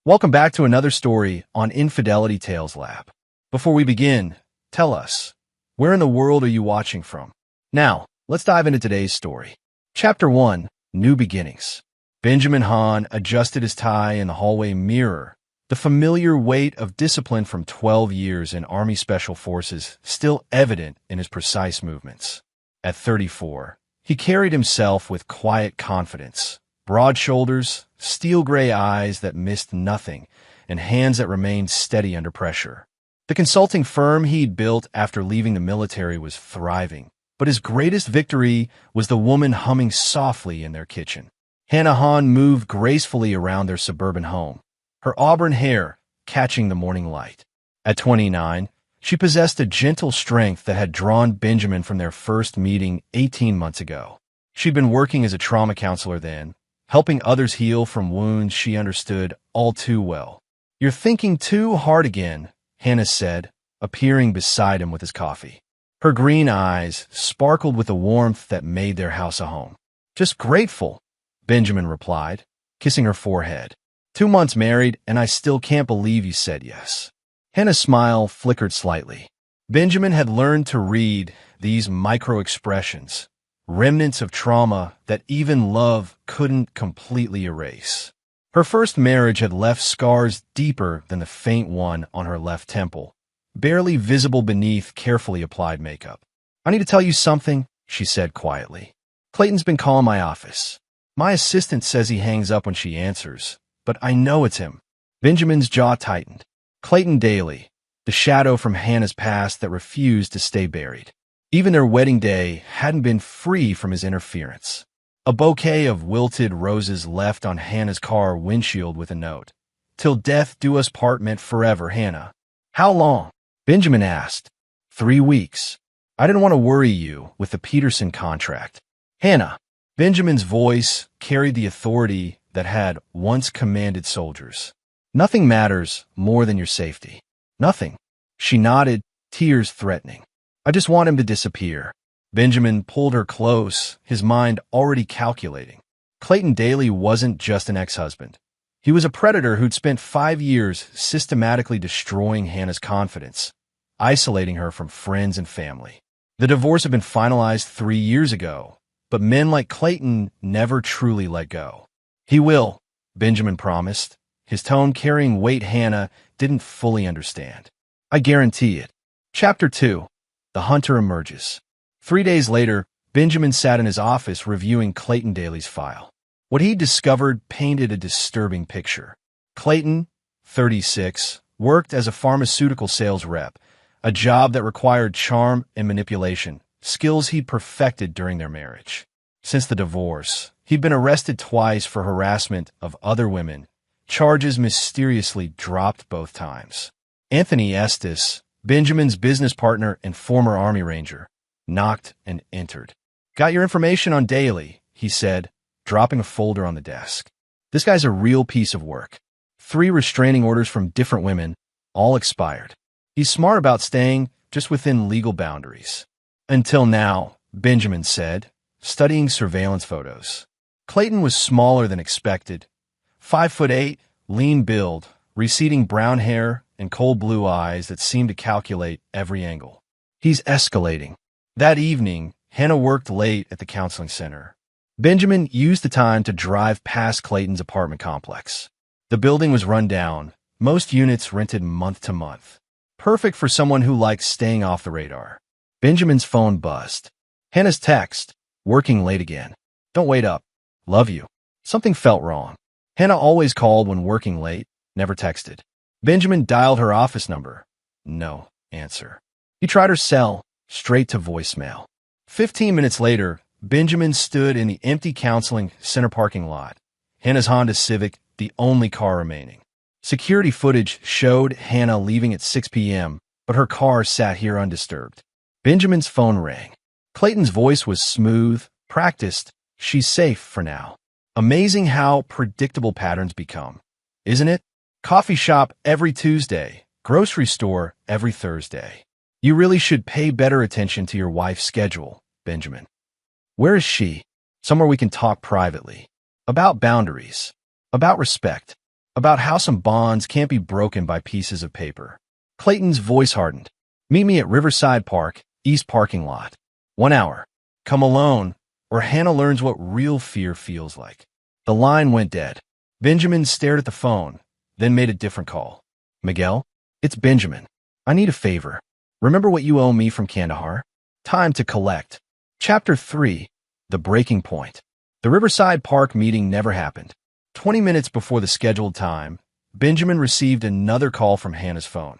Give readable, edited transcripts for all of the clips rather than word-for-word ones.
Welcome back to another story on Infidelity Tales Lab. Before we begin, tell us, where in the world are you watching from? Now, let's dive into today's story. Chapter 1, New Beginnings. Benjamin Hahn adjusted his tie in the hallway mirror, the familiar weight of discipline from 12 years in Army Special Forces still evident in his precise movements. At 34, he carried himself with quiet confidence, broad shoulders, steel gray eyes that missed nothing, and hands that remained steady under pressure. The consulting firm he'd built after leaving the military was thriving, but his greatest victory was the woman humming softly in their kitchen. Hannah Hahn moved gracefully around their suburban home, her auburn hair catching the morning light. At 29, she possessed a gentle strength that had drawn Benjamin from their first meeting 18 months ago. She'd been working as a trauma counselor then, helping others heal from wounds she understood all too well. "You're thinking too hard again," Hannah said, appearing beside him with his coffee. Her green eyes sparkled with a warmth that made their house a home. "Just grateful," Benjamin replied, kissing her forehead. "2 months married, and I still can't believe you said yes." Hannah's smile flickered slightly. Benjamin had learned to read these micro-expressions, remnants of trauma that even love couldn't completely erase. Her first marriage had left scars deeper than the faint one on her left temple, barely visible beneath carefully applied makeup. "I need to tell you something," she said quietly. "Clayton's been calling my office. My assistant says he hangs up when she answers, but I know it's him." Benjamin's jaw tightened. Clayton Daly, the shadow from Hannah's past that refused to stay buried. Even their wedding day hadn't been free from his interference. A bouquet of wilted roses left on Hannah's car windshield with a note. "Till death do us part meant forever, Hannah." "How long?" Benjamin asked. 3 weeks. "I didn't want to worry you with the Peterson contract." "Hannah." Benjamin's voice carried the authority that had once commanded soldiers. "Nothing matters more than your safety." "Nothing." She nodded, tears threatening. "I just want him to disappear." Benjamin pulled her close, his mind already calculating. Clayton Daly wasn't just an ex-husband. He was a predator who'd spent 5 years systematically destroying Hannah's confidence, isolating her from friends and family. The divorce had been finalized 3 years ago, but men like Clayton never truly let go. "He will," Benjamin promised, his tone carrying weight Hannah didn't fully understand. "I guarantee it." Chapter 2. The Hunter Emerges. 3 days later, Benjamin sat in his office reviewing Clayton Daly's file. What he discovered painted a disturbing picture. Clayton, 36, worked as a pharmaceutical sales rep, a job that required charm and manipulation, skills he'd perfected during their marriage. Since the divorce, he'd been arrested twice for harassment of other women, charges mysteriously dropped both times. Anthony Estes, Benjamin's business partner and former Army Ranger, knocked and entered. "Got your information on Daly," he said, dropping a folder on the desk. "This guy's a real piece of work. 3 restraining orders from different women, all expired. He's smart about staying just within legal boundaries." "Until now," Benjamin said, studying surveillance photos. Clayton was smaller than expected. 5'8", lean build, receding brown hair, and cold blue eyes that seemed to calculate every angle. "He's escalating." That evening, Hannah worked late at the counseling center. Benjamin used the time to drive past Clayton's apartment complex. The building was run down, most units rented month to month. Perfect for someone who likes staying off the radar. Benjamin's phone buzzed. Hannah's text, "Working late again. Don't wait up. Love you." Something felt wrong. Hannah always called when working late, never texted. Benjamin dialed her office number. No answer. He tried her cell, straight to voicemail. 15 minutes later, Benjamin stood in the empty counseling center parking lot. Hannah's Honda Civic, the only car remaining. Security footage showed Hannah leaving at 6 p.m., but her car sat here undisturbed. Benjamin's phone rang. Clayton's voice was smooth, practiced. "She's safe for now." Amazing how predictable patterns become, isn't it? Coffee shop every Tuesday, grocery store every Thursday. "You really should pay better attention to your wife's schedule, Benjamin." "Where is she?" "Somewhere we can talk privately. About boundaries. About respect. about how some bonds can't be broken by pieces of paper. Clayton's voice hardened. Meet me at Riverside Park, East parking lot. 1 hour. Come alone, or Hannah learns what real fear feels like. The line went dead. Benjamin stared at the phone, then made a different call. Miguel? It's Benjamin. I need a favor. Remember what you owe me from Kandahar? Time to collect. Chapter 3. The Breaking Point. The Riverside Park meeting never happened. 20 minutes before the scheduled time, Benjamin received another call from Hannah's phone.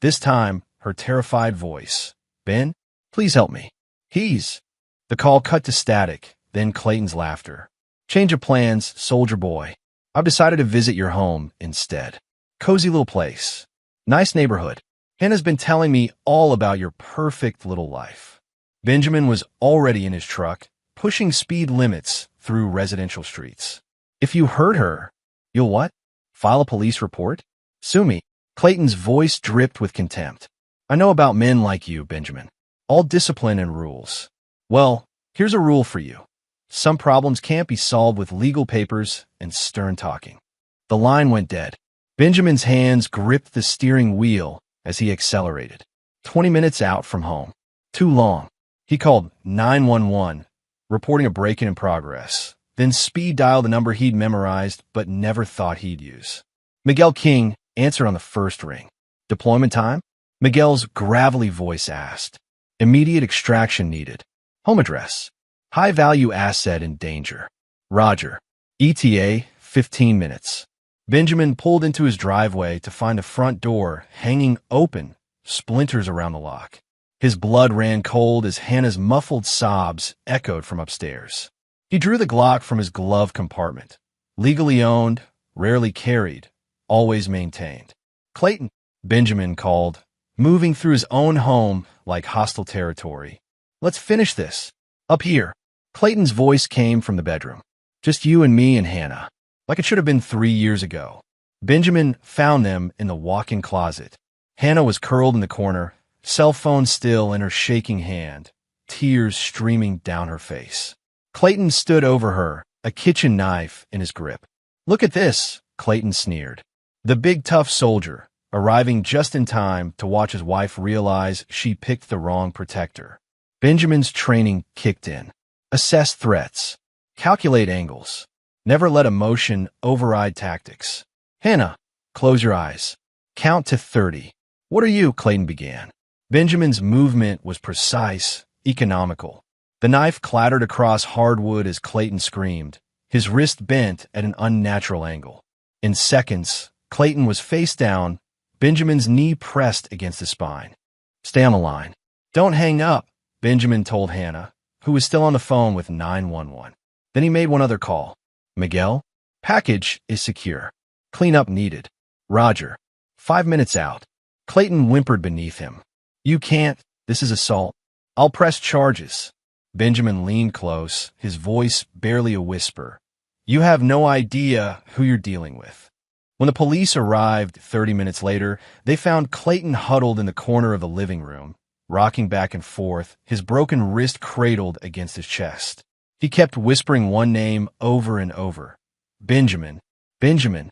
This time, her terrified voice. Ben, please help me. He's. The call cut to static, then Clayton's laughter. Change of plans, soldier boy. I've decided to visit your home instead. Cozy little place. Nice neighborhood. Hannah's been telling me all about your perfect little life. Benjamin was already in his truck, pushing speed limits through residential streets. If you hurt her, you'll what? File a police report? Sue me. Clayton's voice dripped with contempt. I know about men like you, Benjamin. All discipline and rules. Well, here's a rule for you. Some problems can't be solved with legal papers and stern talking. The line went dead. Benjamin's hands gripped the steering wheel as he accelerated. 20 minutes out from home. Too long. He called 911, reporting a break-in in progress, then speed dialed the number he'd memorized but never thought he'd use. Miguel King answered on the first ring. Deployment time? Miguel's gravelly voice asked. Immediate extraction needed. Home address. High-value asset in danger. Roger. ETA, 15 minutes. Benjamin pulled into his driveway to find the front door hanging open, splinters around the lock. His blood ran cold as Hannah's muffled sobs echoed from upstairs. He drew the Glock from his glove compartment. Legally owned, rarely carried, always maintained. Clayton, Benjamin called, moving through his own home like hostile territory. Let's finish this. Up here. Clayton's voice came from the bedroom. Just you and me and Hannah. Like it should have been 3 years ago. Benjamin found them in the walk-in closet. Hannah was curled in the corner, cell phone still in her shaking hand, tears streaming down her face. Clayton stood over her, a kitchen knife in his grip. Look at this, Clayton sneered. The big tough soldier, arriving just in time to watch his wife realize she picked the wrong protector. Benjamin's training kicked in. Assess threats. Calculate angles. Never let emotion override tactics. Hannah, close your eyes. Count to 30. What are you? Clayton began. Benjamin's movement was precise, economical. The knife clattered across hardwood as Clayton screamed, his wrist bent at an unnatural angle. In seconds, Clayton was face down, Benjamin's knee pressed against his spine. Stay on the line. Don't hang up, Benjamin told Hannah, who was still on the phone with 911. Then he made one other call. Miguel, package is secure. Cleanup needed. Roger. 5 minutes out. Clayton whimpered beneath him. You can't. This is assault. I'll press charges. Benjamin leaned close, his voice barely a whisper. You have no idea who you're dealing with. When the police arrived 30 minutes later, they found Clayton huddled in the corner of the living room, rocking back and forth, his broken wrist cradled against his chest. He kept whispering one name over and over. Benjamin. Benjamin.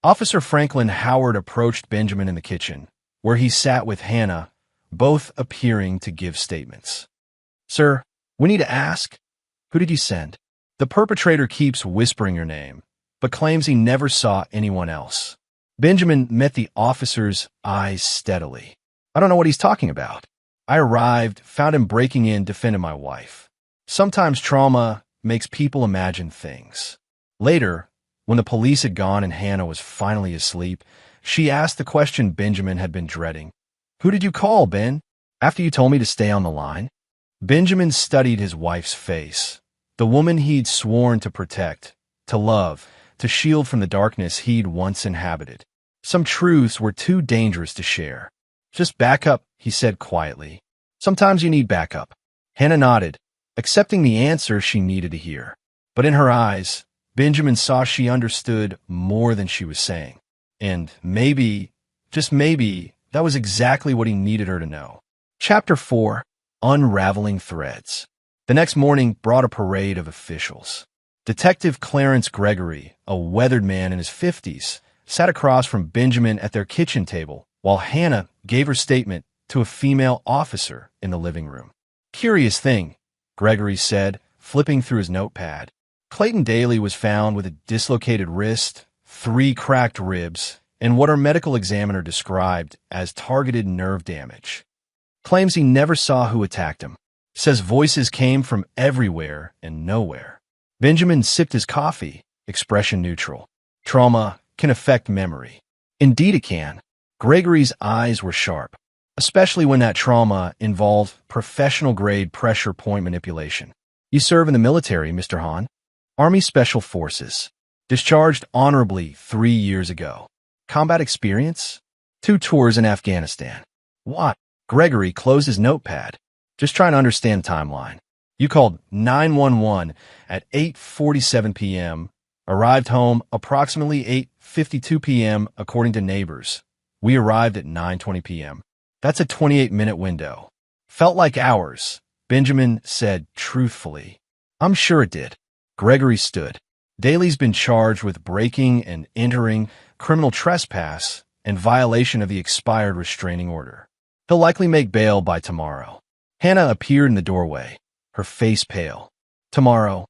Officer Franklin Howard approached Benjamin in the kitchen, where he sat with Hannah, both appearing to give statements. Sir, we need to ask, who did you send? The perpetrator keeps whispering your name, but claims he never saw anyone else. Benjamin met the officer's eyes steadily. I don't know what he's talking about. I arrived, found him breaking in, defended my wife. Sometimes trauma makes people imagine things. Later, when the police had gone and Hannah was finally asleep, she asked the question Benjamin had been dreading. Who did you call, Ben? After you told me to stay on the line? Benjamin studied his wife's face, the woman he'd sworn to protect, to love, to shield from the darkness he'd once inhabited. Some truths were too dangerous to share. Just back up, he said quietly. Sometimes you need backup. Hannah nodded, accepting the answer she needed to hear. But in her eyes, Benjamin saw she understood more than she was saying. And maybe, just maybe, that was exactly what he needed her to know. Chapter 4. Unraveling Threads. The next morning brought a parade of officials. Detective Clarence Gregory, a weathered man in his 50s, sat across from Benjamin at their kitchen table, while Hannah gave her statement to a female officer in the living room. "Curious thing," Gregory said, flipping through his notepad. "Clayton Daly was found with a dislocated wrist, 3 cracked ribs, and what our medical examiner described as targeted nerve damage. Claims he never saw who attacked him. Says voices came from everywhere and nowhere." Benjamin sipped his coffee, expression neutral. "Trauma can affect memory." "Indeed it can." Gregory's eyes were sharp, especially when that trauma involved professional-grade pressure point manipulation. "You serve in the military, Mr. Hahn." "Army Special Forces. Discharged honorably 3 years ago." "Combat experience?" "2 tours in Afghanistan." "What?" Gregory closed his notepad. "Just trying to understand the timeline." "You called 911 at 8:47 p.m., arrived home approximately 8:52 p.m. according to neighbors. We arrived at 9:20 p.m. That's a 28-minute window." "Felt like hours," Benjamin said truthfully. "I'm sure it did." Gregory stood. "Daly's been charged with breaking and entering, criminal trespass, and violation of the expired restraining order. He'll likely make bail by tomorrow." Hannah appeared in the doorway, her face pale. "Tomorrow?"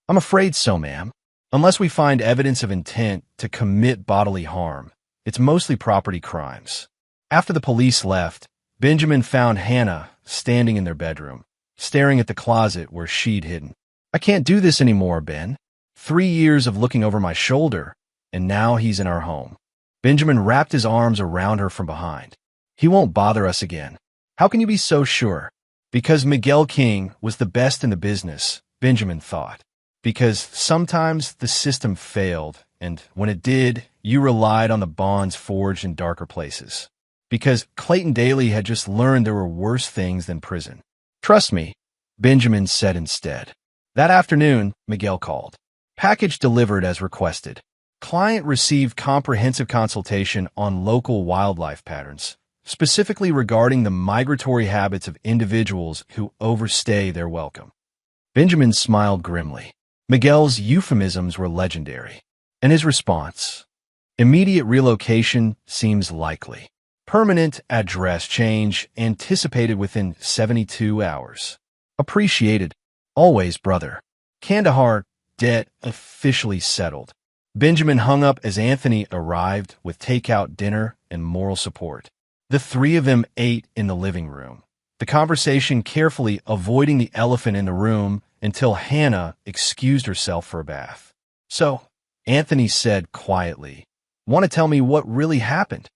"I'm afraid so, ma'am. Unless we find evidence of intent to commit bodily harm, it's mostly property crimes." After the police left, Benjamin found Hannah standing in their bedroom, staring at the closet where she'd hidden. "I can't do this anymore, Ben. 3 years of looking over my shoulder, and now he's in our home." Benjamin wrapped his arms around her from behind. "He won't bother us again." "How can you be so sure?" "Because Miguel King was the best in the business," Benjamin thought. "Because sometimes the system failed, and when it did, you relied on the bonds forged in darker places. Because Clayton Daly had just learned there were worse things than prison." "Trust me," Benjamin said instead. That afternoon, Miguel called. "Package delivered as requested. Client received comprehensive consultation on local wildlife patterns, specifically regarding the migratory habits of individuals who overstay their welcome." Benjamin smiled grimly. Miguel's euphemisms were legendary. And his response? "Immediate relocation seems likely. Permanent address change anticipated within 72 hours. Appreciated. Always, brother." Kandahar, debt officially settled. Benjamin hung up as Anthony arrived with takeout dinner and moral support. The 3 of them ate in the living room, the conversation carefully avoiding the elephant in the room until Hannah excused herself for a bath. "So," Anthony said quietly, "want to tell me what really happened?"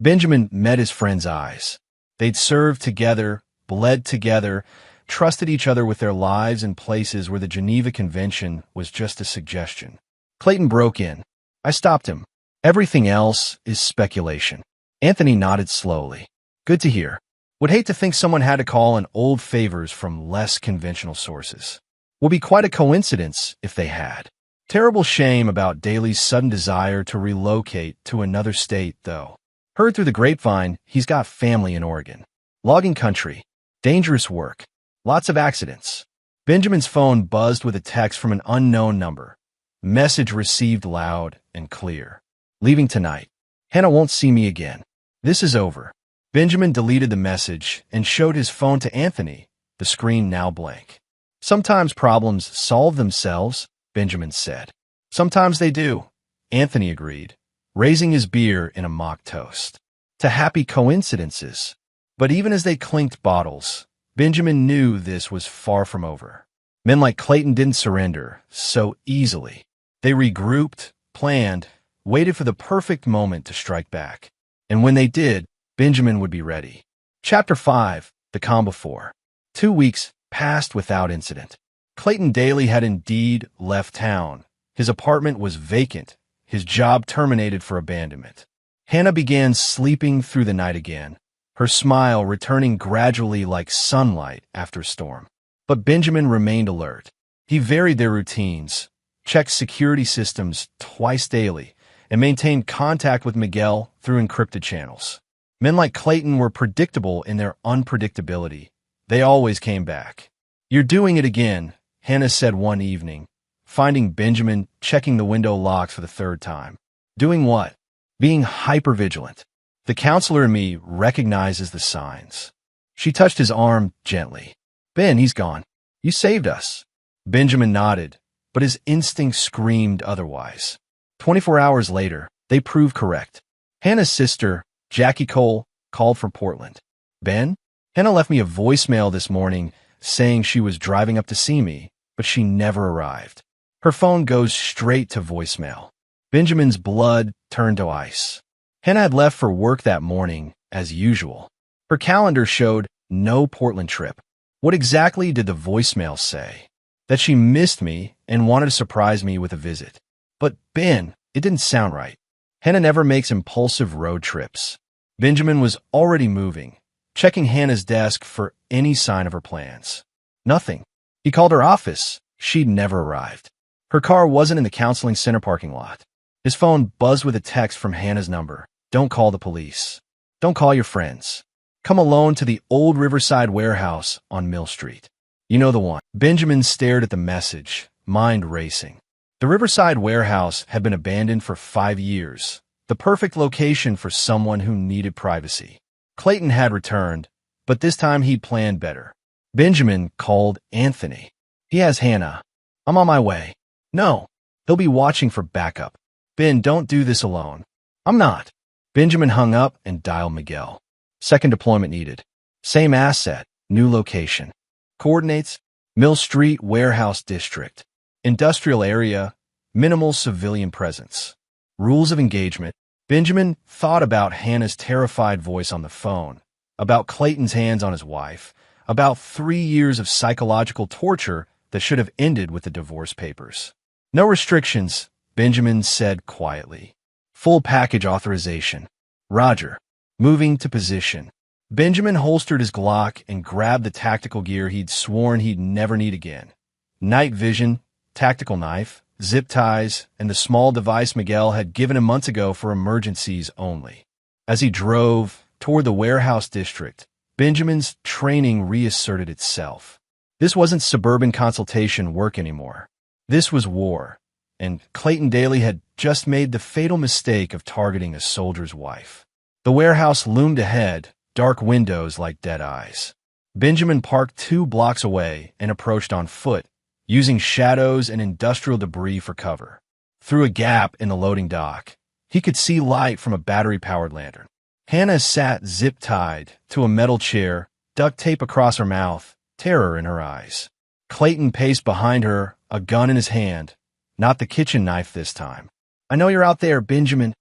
Benjamin met his friend's eyes. They'd served together, bled together, trusted each other with their lives in places where the Geneva Convention was just a suggestion. "Clayton broke in. I stopped him. Everything else is speculation." Anthony nodded slowly. "Good to hear. Would hate to think someone had to call in old favors from less conventional sources. Would be quite a coincidence if they had. Terrible shame about Daly's sudden desire to relocate to another state, though. Heard through the grapevine he's got family in Oregon. Logging country. Dangerous work. Lots of accidents." Benjamin's phone buzzed with a text from an unknown number. Message received loud and clear. "Leaving tonight. Hannah won't see me again. This is over." Benjamin deleted the message and showed his phone to Anthony, the screen now blank. "Sometimes problems solve themselves," Benjamin said. "Sometimes they do," Anthony agreed, raising his beer in a mock toast. To happy coincidences. But even as they clinked bottles, Benjamin knew this was far from over. Men like Clayton didn't surrender so easily. They regrouped, planned, waited for the perfect moment to strike back. And when they did, Benjamin would be ready. Chapter 5, The Calm Before. 2 weeks passed without incident. Clayton Daly had indeed left town. His apartment was vacant, his job terminated for abandonment. Hannah began sleeping through the night again, her smile returning gradually like sunlight after a storm. But Benjamin remained alert. He varied their routines, checked security systems twice daily, and maintained contact with Miguel through encrypted channels. Men like Clayton were predictable in their unpredictability. They always came back. "You're doing it again," Hannah said one evening, finding Benjamin checking the window locks for the 3rd time. "Doing what?" being hypervigilant. The counselor in me recognizes the signs. She touched his arm gently. Ben, he's gone. You saved us. Benjamin nodded, but his instinct screamed otherwise. 24 hours later, they proved correct. Hannah's sister, Jackie Cole, called from Portland. Ben? Hannah left me a voicemail this morning saying she was driving up to see me, but she never arrived. Her phone goes straight to voicemail. Benjamin's blood turned to ice. Hannah had left for work that morning, as usual. Her calendar showed no Portland trip. What exactly did the voicemail say? That she missed me and wanted to surprise me with a visit. But Ben, it didn't sound right. Hannah never makes impulsive road trips. Benjamin was already moving, checking Hannah's desk for any sign of her plans. Nothing. He called her office. She'd never arrived. Her car wasn't in the counseling center parking lot. His phone buzzed with a text from Hannah's number. Don't call the police. Don't call your friends. Come alone to the old Riverside warehouse on Mill Street. You know the one. Benjamin stared at the message, mind racing. The Riverside warehouse had been abandoned for 5 years, the perfect location for someone who needed privacy. Clayton had returned, but this time he'd planned better. Benjamin called Anthony. He has Hannah. I'm on my way. No, he'll be watching for backup. Ben, don't do this alone. I'm not. Benjamin hung up and dialed Miguel. Second deployment needed. Same asset, new location. Coordinates, Mill Street Warehouse District. Industrial area, minimal civilian presence. Rules of engagement. Benjamin thought about Hannah's terrified voice on the phone, about Clayton's hands on his wife, about 3 years of psychological torture that should have ended with the divorce papers. No restrictions, Benjamin said quietly. Full package authorization. Roger. Moving to position. Benjamin holstered his Glock and grabbed the tactical gear he'd sworn he'd never need again. Night vision, tactical knife, zip ties, and the small device Miguel had given him months ago for emergencies only. As he drove toward the warehouse district, Benjamin's training reasserted itself. This wasn't suburban consultation work anymore. This was war, and Clayton Daly had just made the fatal mistake of targeting a soldier's wife. The warehouse loomed ahead, dark windows like dead eyes. Benjamin parked 2 blocks away and approached on foot, using shadows and industrial debris for cover. Through a gap in the loading dock, he could see light from a battery-powered lantern. Hannah sat zip-tied to a metal chair, duct tape across her mouth, terror in her eyes. Clayton paced behind her, a gun in his hand, not the kitchen knife this time. I know you're out there, Benjamin.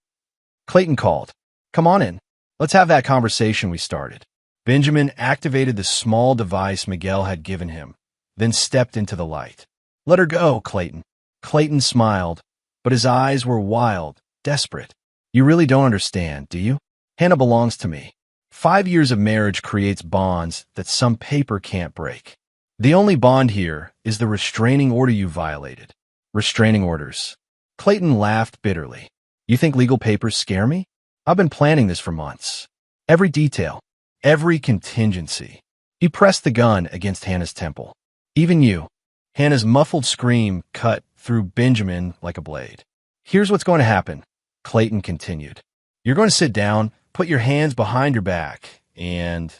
Clayton called. Come on in. Let's have that conversation we started. Benjamin activated the small device Miguel had given him, then stepped into the light. Let her go, Clayton. Clayton smiled, but his eyes were wild, desperate. You really don't understand, do you? Hannah belongs to me. 5 years of marriage creates bonds that some paper can't break. The only bond here is the restraining order you violated. Restraining orders. Clayton laughed bitterly. You think legal papers scare me? I've been planning this for months. Every detail, every contingency. He pressed the gun against Hannah's temple. Even you. Hannah's muffled scream cut through Benjamin like a blade. Here's what's going to happen, Clayton continued. You're going to sit down, put your hands behind your back, and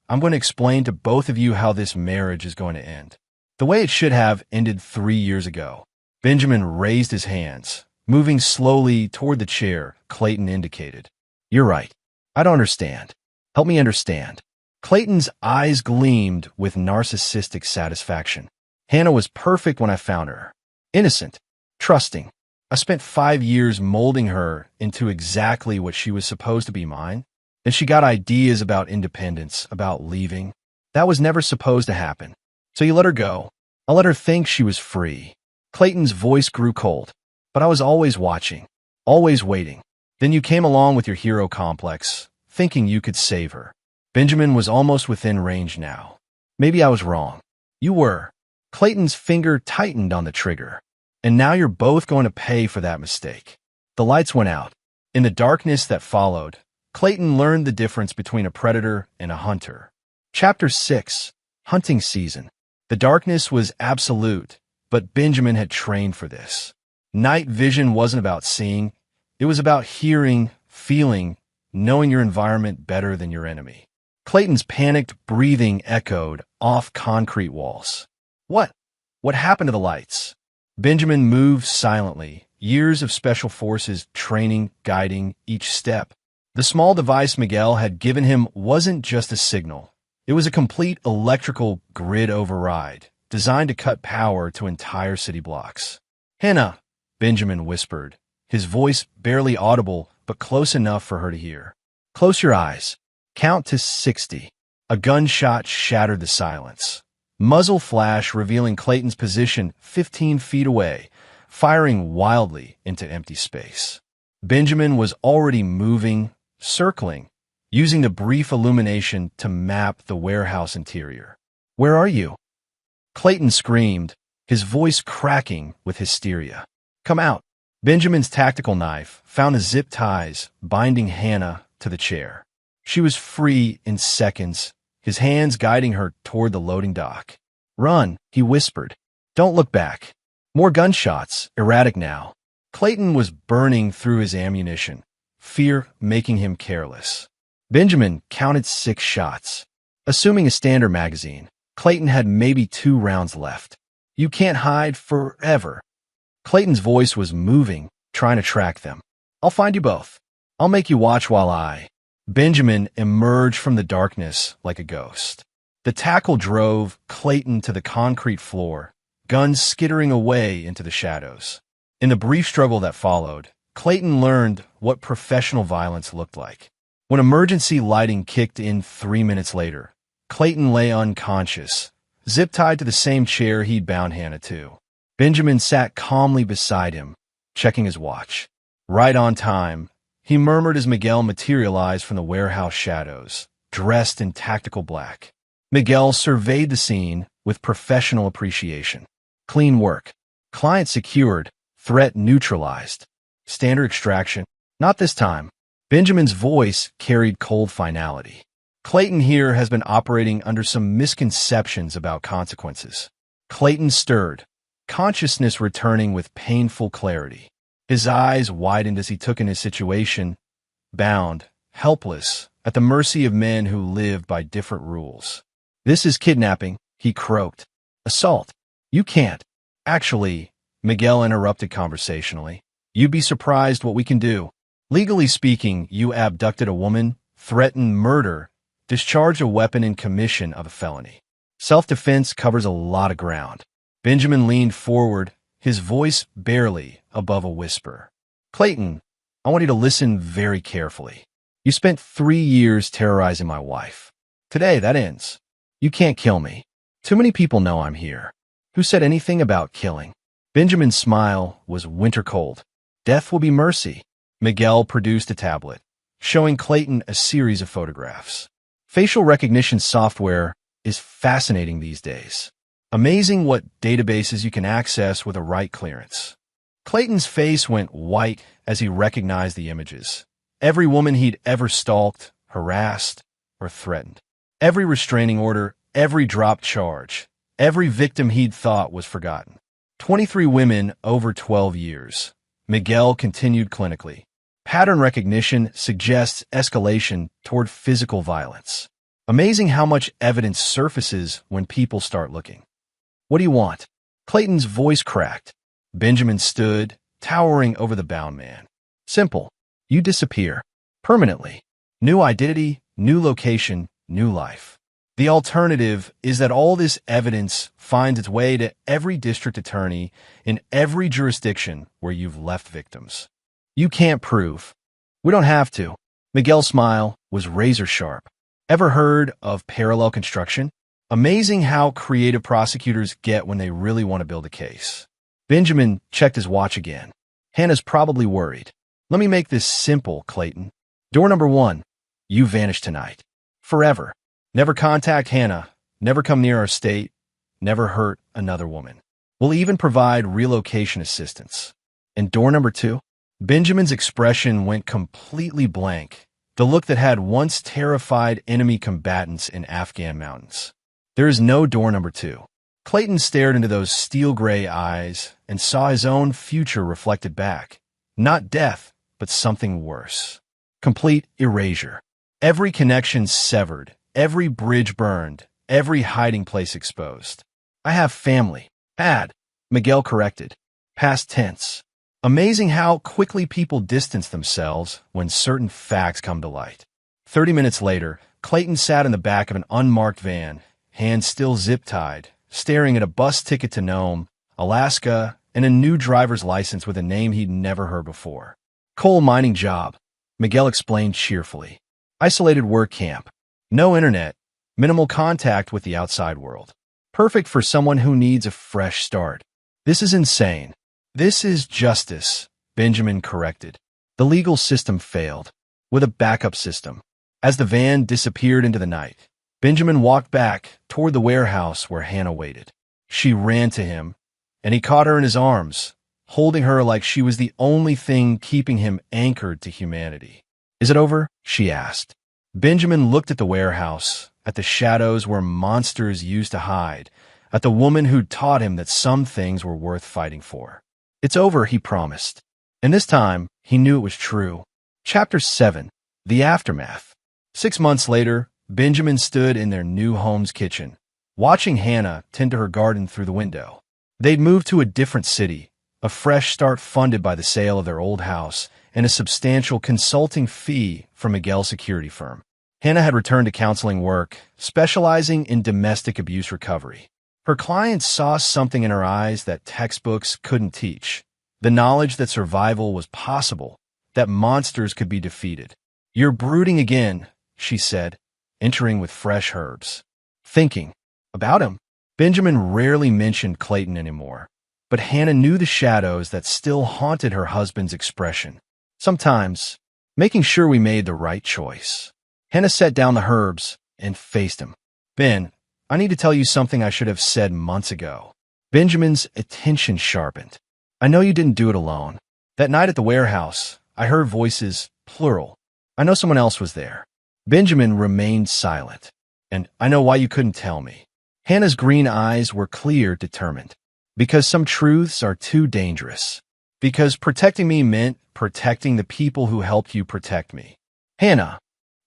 I'm going to explain to both of you how this marriage is going to end. The way it should have ended 3 years ago. Benjamin raised his hands, moving slowly toward the chair Clayton indicated. You're right. I don't understand. Help me understand. Clayton's eyes gleamed with narcissistic satisfaction. Hannah was perfect when I found her. Innocent. Trusting. I spent 5 years molding her into exactly what she was supposed to be mine. Then she got ideas about independence, about leaving. That was never supposed to happen. So you let her go. I let her think she was free. Clayton's voice grew cold. But I was always watching. Always waiting. Then you came along with your hero complex, thinking you could save her. Benjamin was almost within range now. Maybe I was wrong. You were. Clayton's finger tightened on the trigger. And now you're both going to pay for that mistake. The lights went out. In the darkness that followed, Clayton learned the difference between a predator and a hunter. Chapter 6. Hunting Season. The darkness was absolute, but Benjamin had trained for this. Night vision wasn't about seeing. It was about hearing feeling, knowing your environment better than your enemy. Clayton's panicked breathing echoed off concrete walls. What? What happened to the lights? Benjamin moved silently, years of special forces training, guiding each step. The small device Miguel had given him wasn't just a signal. It was a complete electrical grid override, designed to cut power to entire city blocks. "Hannah," Benjamin whispered, his voice barely audible but close enough for her to hear. "Close your eyes. Count to 60. A gunshot shattered the silence. Muzzle flash revealing Clayton's position 15 feet away, firing wildly into empty space. Benjamin was already moving, circling, using the brief illumination to map the warehouse interior. "Where are you?" Clayton screamed, his voice cracking with hysteria. "Come out." Benjamin's tactical knife found the zip ties binding Hannah to the chair. She was free in seconds, his hands guiding her toward the loading dock. "Run," he whispered. "Don't look back." More gunshots, erratic now. Clayton was burning through his ammunition, fear making him careless. Benjamin counted 6 shots. Assuming a standard magazine, Clayton had maybe 2 rounds left. "You can't hide forever." Clayton's voice was moving, trying to track them. "I'll find you both. I'll make you watch while I—" Benjamin emerged from the darkness like a ghost. The tackle drove Clayton to the concrete floor, guns skittering away into the shadows. In the brief struggle that followed, Clayton learned what professional violence looked like. When emergency lighting kicked in 3 minutes later, Clayton lay unconscious, zip-tied to the same chair he'd bound Hannah to. Benjamin sat calmly beside him, checking his watch. "Right on time," he murmured as Miguel materialized from the warehouse shadows, dressed in tactical black. Miguel surveyed the scene with professional appreciation. "Clean work. Client secured. Threat neutralized. Standard extraction. Not this time." Benjamin's voice carried cold finality. "Clayton here has been operating under some misconceptions about consequences." Clayton stirred, consciousness returning with painful clarity. His eyes widened as he took in his situation, bound, helpless, at the mercy of men who lived by different rules. "This is kidnapping," he croaked. "Assault. You can't." "Actually," Miguel interrupted conversationally, "you'd be surprised what we can do. Legally speaking, you abducted a woman, threatened murder, discharged a weapon in commission of a felony. Self-defense covers a lot of ground." Benjamin leaned forward, his voice barely above a whisper. "Clayton, I want you to listen very carefully. You spent 3 years terrorizing my wife. Today, that ends. You can't kill me. Too many people know I'm here." "Who said anything about killing?" Benjamin's smile was winter cold. "Death will be mercy." Miguel produced a tablet, showing Clayton a series of photographs. Facial recognition software is fascinating these days. Amazing what databases you can access with a right clearance. Clayton's face went white as he recognized the images. Every woman he'd ever stalked, harassed, or threatened. Every restraining order, every dropped charge, every victim he'd thought was forgotten. 23 women over 12 years. Miguel continued clinically. Pattern recognition suggests escalation toward physical violence. Amazing how much evidence surfaces when people start looking. "What do you want?" Clayton's voice cracked. Benjamin stood, towering over the bound man. "Simple. You disappear. Permanently. New identity, new location, new life. The alternative is that all this evidence finds its way to every district attorney in every jurisdiction where you've left victims. You can't prove." "We don't have to." Miguel's smile was razor sharp. "Ever heard of parallel construction? Amazing how creative prosecutors get when they really want to build a case." Benjamin checked his watch again. "Hannah's probably worried. Let me make this simple, Clayton. Door number 1. You vanish tonight. Forever. Never contact Hannah. Never come near our state. Never hurt another woman. We'll even provide relocation assistance. And door number 2? Benjamin's expression went completely blank, the look that had once terrified enemy combatants in Afghan mountains. "There is no door number 2. Clayton stared into those steel-gray eyes and saw his own future reflected back. Not death, but something worse. Complete erasure. Every connection severed, every bridge burned, every hiding place exposed. I have family. Had. Miguel corrected. Past tense. Amazing how quickly people distance themselves when certain facts come to light. 30 minutes later, Clayton sat in the back of an unmarked van, hands still zip-tied, staring at a bus ticket to Nome, Alaska, and a new driver's license with a name he'd never heard before. Coal mining job, Miguel explained cheerfully. Isolated work camp. No internet, minimal contact with the outside world. Perfect for someone who needs a fresh start. This is insane. This is justice, Benjamin corrected. The legal system failed. With a backup system. As the van disappeared into the night, Benjamin walked back toward the warehouse where Hannah waited. She ran to him, and he caught her in his arms, holding her like she was the only thing keeping him anchored to humanity. Is it over? She asked. Benjamin looked at the warehouse, at the shadows where monsters used to hide, at the woman who'd taught him that some things were worth fighting for. It's over, he promised. And this time, he knew it was true. Chapter 7. The Aftermath. 6 months later, Benjamin stood in their new home's kitchen, watching Hannah tend to her garden through the window. They'd moved to a different city, a fresh start funded by the sale of their old house, and a substantial consulting fee from Miguel's security firm. Hannah had returned to counseling work, specializing in domestic abuse recovery. Her clients saw something in her eyes that textbooks couldn't teach. The knowledge that survival was possible, that monsters could be defeated. You're brooding again, she said, entering with fresh herbs. Thinking about him. Benjamin rarely mentioned Clayton anymore, but Hannah knew the shadows that still haunted her husband's expression. Sometimes, making sure we made the right choice. Hannah set down the herbs and faced him. Ben, I need to tell you something I should have said months ago. Benjamin's attention sharpened. I know you didn't do it alone. That night at the warehouse, I heard voices, plural. I know someone else was there. Benjamin remained silent. And I know why you couldn't tell me. Hannah's green eyes were clear, determined. Because some truths are too dangerous. Because protecting me meant protecting the people who helped you protect me. Hannah,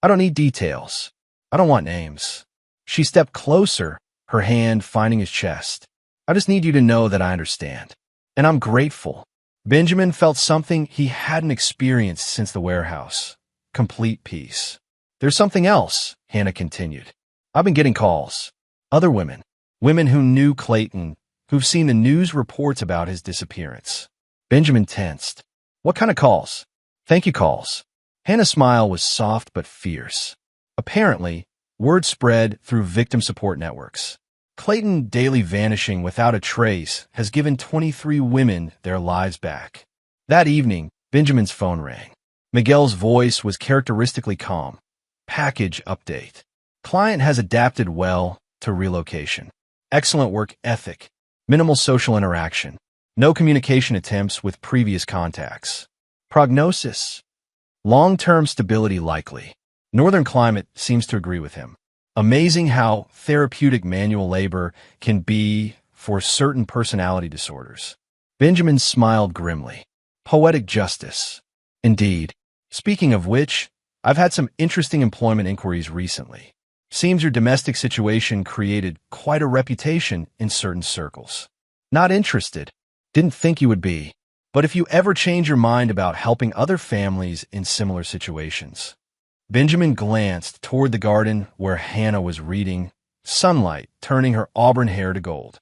I don't need details. I don't want names. She stepped closer, her hand finding his chest. I just need you to know that I understand. And I'm grateful. Benjamin felt something he hadn't experienced since the warehouse. Complete peace. There's something else, Hannah continued. I've been getting calls. Other women. Women who knew Clayton, who've seen the news reports about his disappearance. Benjamin tensed. What kind of calls? Thank you calls. Hannah's smile was soft but fierce. Apparently, word spread through victim support networks. Clayton daily vanishing without a trace has given 23 women their lives back. That evening, Benjamin's phone rang. Miguel's voice was characteristically calm. Package update. Client has adapted well to relocation. Excellent work ethic. Minimal social interaction. No communication attempts with previous contacts. Prognosis. Long-term stability likely. Northern climate seems to agree with him. Amazing how therapeutic manual labor can be for certain personality disorders. Benjamin smiled grimly. Poetic justice. Indeed. Speaking of which, I've had some interesting employment inquiries recently. Seems your domestic situation created quite a reputation in certain circles. Not interested. Didn't think you would be. But if you ever change your mind about helping other families in similar situations. Benjamin glanced toward the garden where Hannah was reading, sunlight turning her auburn hair to gold.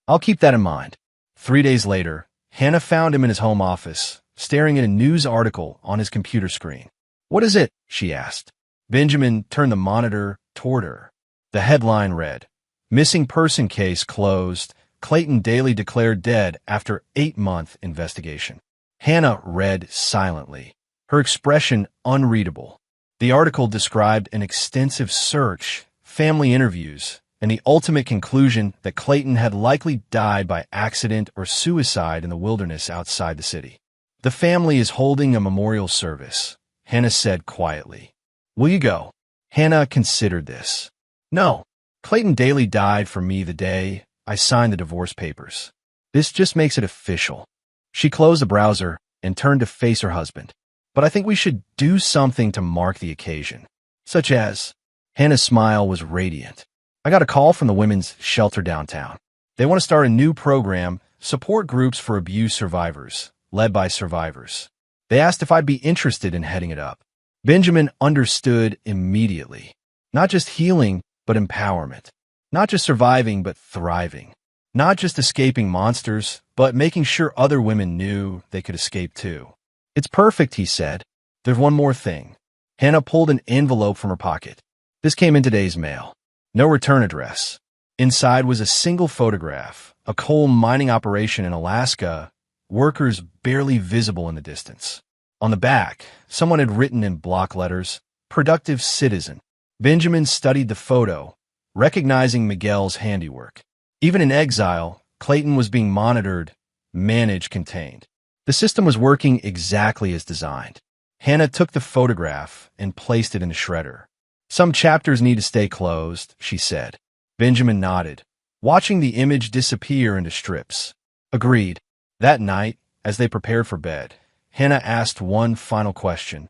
I'll keep that in mind. 3 days later, Hannah found him in his home office, staring at a news article on his computer screen. What is it? She asked. Benjamin turned the monitor toward her. The headline read, Missing person case closed. Clayton Daly declared dead after 8-month investigation. Hannah read silently, her expression unreadable. The article described an extensive search, family interviews, and the ultimate conclusion that Clayton had likely died by accident or suicide in the wilderness outside the city. The family is holding a memorial service, Hannah said quietly. Will you go? Hannah considered this. No. Clayton Daly died for me the day I signed the divorce papers. This just makes it official. She closed the browser and turned to face her husband. but I think we should do something to mark the occasion. Such as, Hannah's smile was radiant. I got a call from the women's shelter downtown. They want to start a new program, support groups for abuse survivors, led by survivors. They asked if I'd be interested in heading it up. Benjamin understood immediately. Not just healing, but empowerment. Not just surviving, but thriving. Not just escaping monsters, but making sure other women knew they could escape too. It's perfect, he said. There's one more thing. Hannah pulled an envelope from her pocket. This came in today's mail. No return address. Inside was a single photograph, a coal mining operation in Alaska, workers barely visible in the distance. On the back, someone had written in block letters, "Productive Citizen." Benjamin studied the photo, recognizing Miguel's handiwork. Even in exile, Clayton was being monitored, managed, contained. The system was working exactly as designed. Hannah took the photograph and placed it in the shredder. Some chapters need to stay closed, she said. Benjamin nodded, watching the image disappear into strips. Agreed. That night, as they prepared for bed, Hannah asked one final question.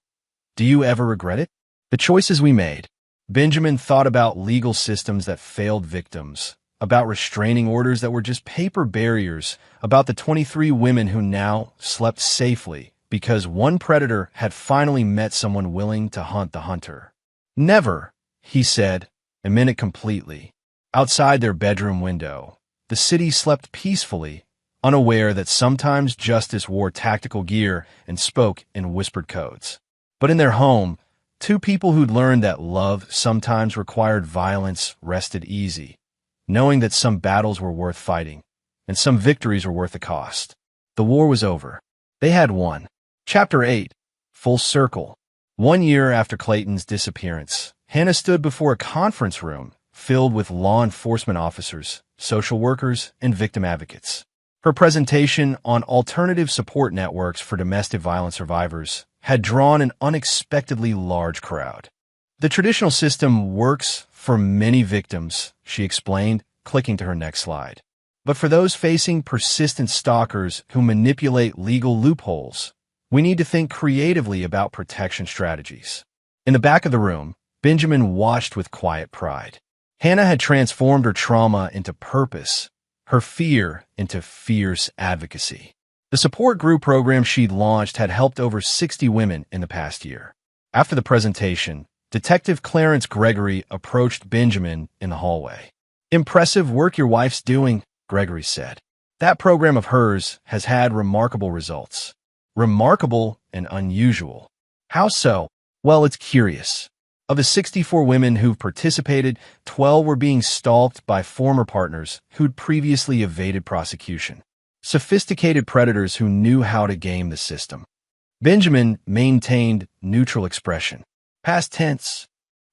Do you ever regret it? The choices we made. Benjamin thought about legal systems that failed victims, about restraining orders that were just paper barriers, about the 23 women who now slept safely because one predator had finally met someone willing to hunt the hunter. Never, he said, and meant it completely. Outside their bedroom window, the city slept peacefully, unaware that sometimes justice wore tactical gear and spoke in whispered codes. But in their home, two people who'd learned that love sometimes required violence rested easy, knowing that some battles were worth fighting, and some victories were worth the cost. The war was over. They had won. Chapter 8. Full Circle. 1 year after Clayton's disappearance, Hannah stood before a conference room filled with law enforcement officers, social workers, and victim advocates. Her presentation on alternative support networks for domestic violence survivors had drawn an unexpectedly large crowd. The traditional system works for many victims, she explained, clicking to her next slide. But for those facing persistent stalkers who manipulate legal loopholes, we need to think creatively about protection strategies. In the back of the room, Benjamin watched with quiet pride. Hannah had transformed her trauma into purpose, her fear into fierce advocacy. The support group program she'd launched had helped over 60 women in the past year. After the presentation, Detective Clarence Gregory approached Benjamin in the hallway. Impressive work your wife's doing, Gregory said. That program of hers has had remarkable results. Remarkable and unusual. How so? Well, it's curious. Of the 64 women who've participated, 12 were being stalked by former partners who'd previously evaded prosecution. Sophisticated predators who knew how to game the system. Benjamin maintained neutral expression. Past tense.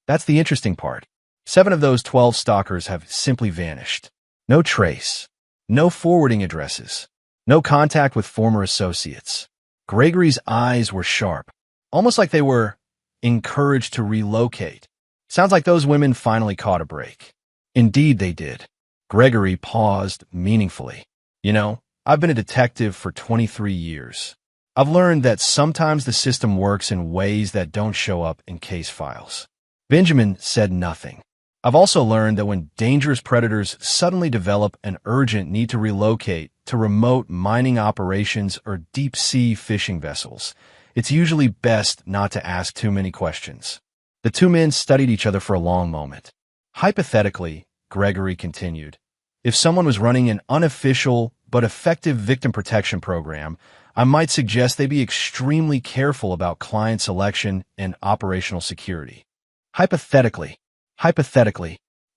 That's the interesting part. 7 of those 12 stalkers have simply vanished. No trace. No forwarding addresses. No contact with former associates. Gregory's eyes were sharp, almost like they were encouraged to relocate. Sounds like those women finally caught a break. Indeed they did. Gregory paused meaningfully. You know, I've been a detective for 23 years. I've learned that sometimes the system works in ways that don't show up in case files. Benjamin said nothing. I've also learned that when dangerous predators suddenly develop an urgent need to relocate to remote mining operations or deep-sea fishing vessels, it's usually best not to ask too many questions. The two men studied each other for a long moment. Hypothetically, Gregory continued, if someone was running an unofficial but effective victim protection program, I might suggest they be extremely careful about client selection and operational security. Hypothetically,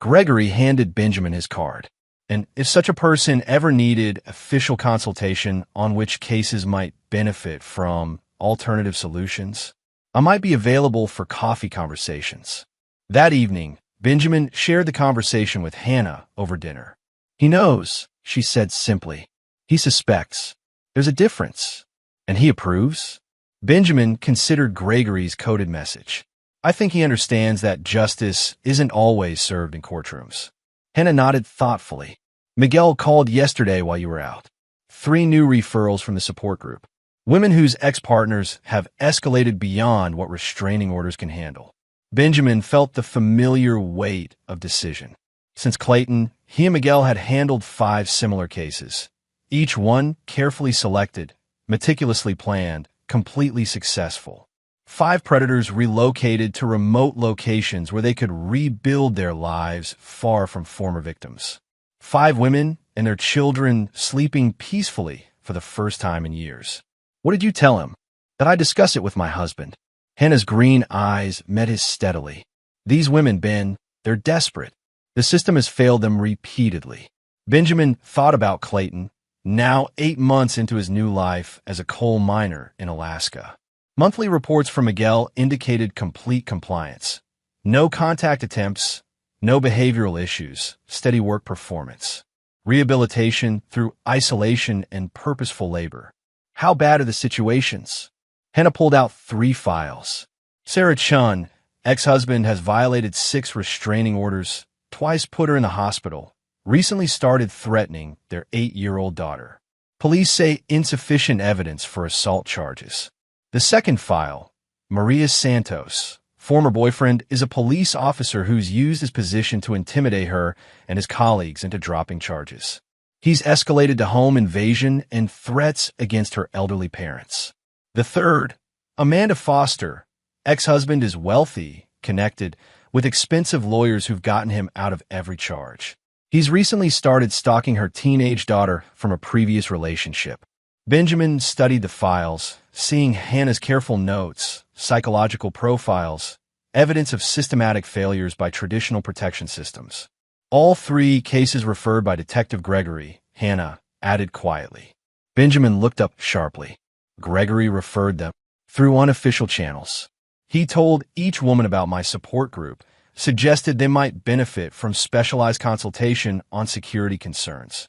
Gregory handed Benjamin his card. And if such a person ever needed official consultation on which cases might benefit from alternative solutions, I might be available for coffee conversations. That evening, Benjamin shared the conversation with Hannah over dinner. He knows, she said simply. He suspects. There's a difference. And he approves? Benjamin considered Gregory's coded message. I think he understands that justice isn't always served in courtrooms. Hannah nodded thoughtfully. Miguel called yesterday while you were out. 3 new referrals from the support group. Women whose ex-partners have escalated beyond what restraining orders can handle. Benjamin felt the familiar weight of decision. Since Clayton, he and Miguel had handled 5 similar cases, each one carefully selected, meticulously planned, completely successful. 5 predators relocated to remote locations where they could rebuild their lives far from former victims. 5 women and their children sleeping peacefully for the first time in years. What did you tell him? That I discuss it with my husband. Hannah's green eyes met his steadily. These women, Ben, they're desperate. The system has failed them repeatedly. Benjamin thought about Clayton, now 8 months into his new life as a coal miner in Alaska. Monthly reports from Miguel indicated complete compliance. No contact attempts, no behavioral issues, steady work performance. Rehabilitation through isolation and purposeful labor. How bad are the situations? Hannah pulled out 3 files. Sarah Chun, ex-husband, has violated 6 restraining orders, twice put her in the hospital, recently started threatening their 8-year-old daughter. Police say insufficient evidence for assault charges. The second file, Maria Santos, former boyfriend, is a police officer who's used his position to intimidate her and his colleagues into dropping charges. He's escalated to home invasion and threats against her elderly parents. The third, Amanda Foster, ex-husband, is wealthy, connected, with expensive lawyers who've gotten him out of every charge. He's recently started stalking her teenage daughter from a previous relationship. Benjamin studied the files, seeing Hannah's careful notes, psychological profiles, evidence of systematic failures by traditional protection systems. All 3 cases referred by Detective Gregory, Hannah added quietly. Benjamin looked up sharply. Gregory referred them through unofficial channels. He told each woman about my support group, suggested they might benefit from specialized consultation on security concerns.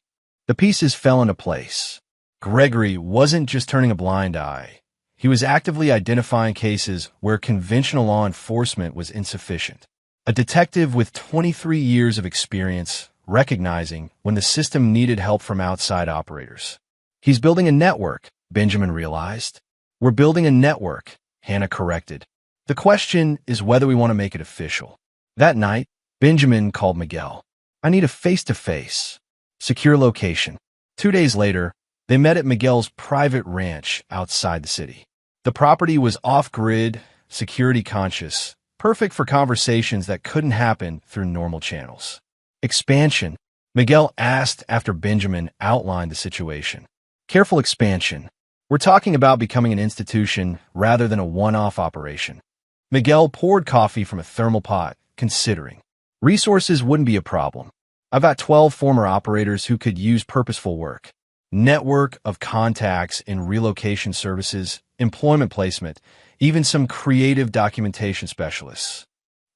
The pieces fell into place. Gregory wasn't just turning a blind eye. He was actively identifying cases where conventional law enforcement was insufficient. A detective with 23 years of experience, recognizing when the system needed help from outside operators. He's building a network, Benjamin realized. We're building a network, Hannah corrected. The question is whether we want to make it official. That night, Benjamin called Miguel. I need a face-to-face. Secure location. 2 days later, they met at Miguel's private ranch outside the city. The property was off-grid, security-conscious, perfect for conversations that couldn't happen through normal channels. Expansion, Miguel asked after Benjamin outlined the situation. Careful expansion. We're talking about becoming an institution rather than a one-off operation. Miguel poured coffee from a thermal pot, considering. Resources wouldn't be a problem. I've got 12 former operators who could use purposeful work. Network of contacts in relocation services, employment placement, even some creative documentation specialists.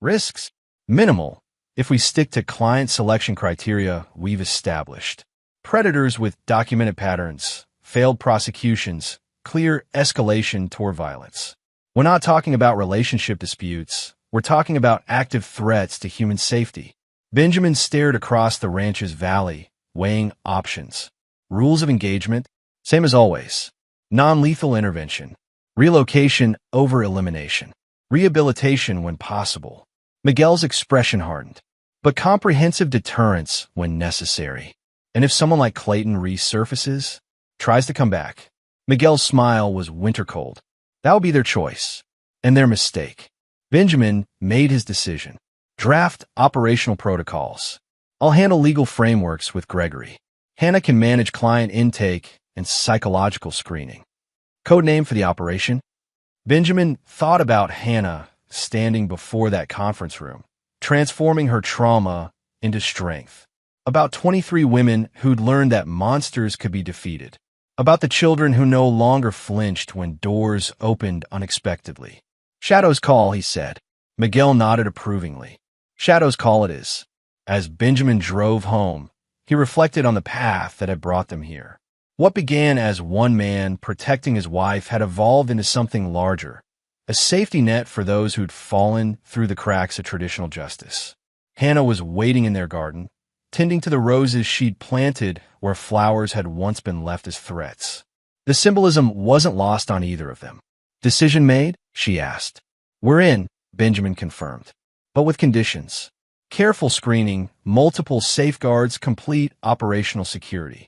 Risks? Minimal, if we stick to client selection criteria we've established. Predators with documented patterns, failed prosecutions, clear escalation toward violence. We're not talking about relationship disputes. We're talking about active threats to human safety. Benjamin stared across the ranch's valley, weighing options. Rules of engagement? Same as always. Non-lethal intervention. Relocation over elimination. Rehabilitation when possible. Miguel's expression hardened. But comprehensive deterrence when necessary. And if someone like Clayton resurfaces, tries to come back. Miguel's smile was winter cold. That would be their choice. And their mistake. Benjamin made his decision. Draft operational protocols. I'll handle legal frameworks with Gregory. Hannah can manage client intake and psychological screening. Code name for the operation? Benjamin thought about Hannah standing before that conference room, transforming her trauma into strength. About 23 women who'd learned that monsters could be defeated. About the children who no longer flinched when doors opened unexpectedly. Shadow's call, he said. Miguel nodded approvingly. Shadow's call it is. As Benjamin drove home, he reflected on the path that had brought them here. What began as one man protecting his wife had evolved into something larger, a safety net for those who'd fallen through the cracks of traditional justice. Hannah was waiting in their garden, tending to the roses she'd planted where flowers had once been left as threats. The symbolism wasn't lost on either of them. Decision made? She asked. We're in, Benjamin confirmed. But with conditions. Careful screening, multiple safeguards, complete operational security.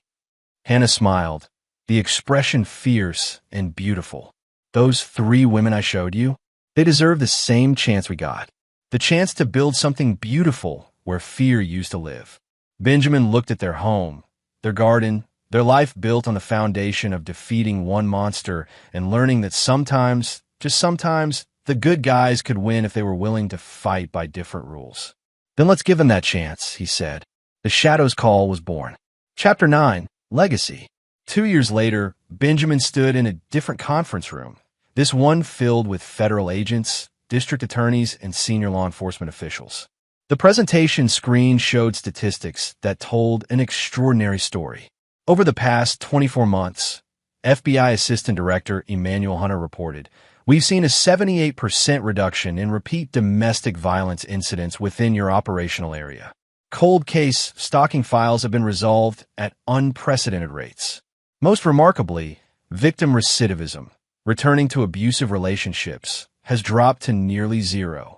Hannah smiled, the expression fierce and beautiful. Those 3 women I showed you, they deserve the same chance we got. The chance to build something beautiful where fear used to live. Benjamin looked at their home, their garden, their life built on the foundation of defeating one monster and learning that sometimes, just sometimes, the good guys could win if they were willing to fight by different rules. Then let's give them that chance, he said. The Shadow's Call was born. Chapter 9, Legacy. 2 years later, Benjamin stood in a different conference room, this one filled with federal agents, district attorneys, and senior law enforcement officials. The presentation screen showed statistics that told an extraordinary story. Over the past 24 months, FBI Assistant Director Emmanuel Hunter reported, we've seen a 78% reduction in repeat domestic violence incidents within your operational area. Cold case stalking files have been resolved at unprecedented rates. Most remarkably, victim recidivism, returning to abusive relationships, has dropped to nearly zero.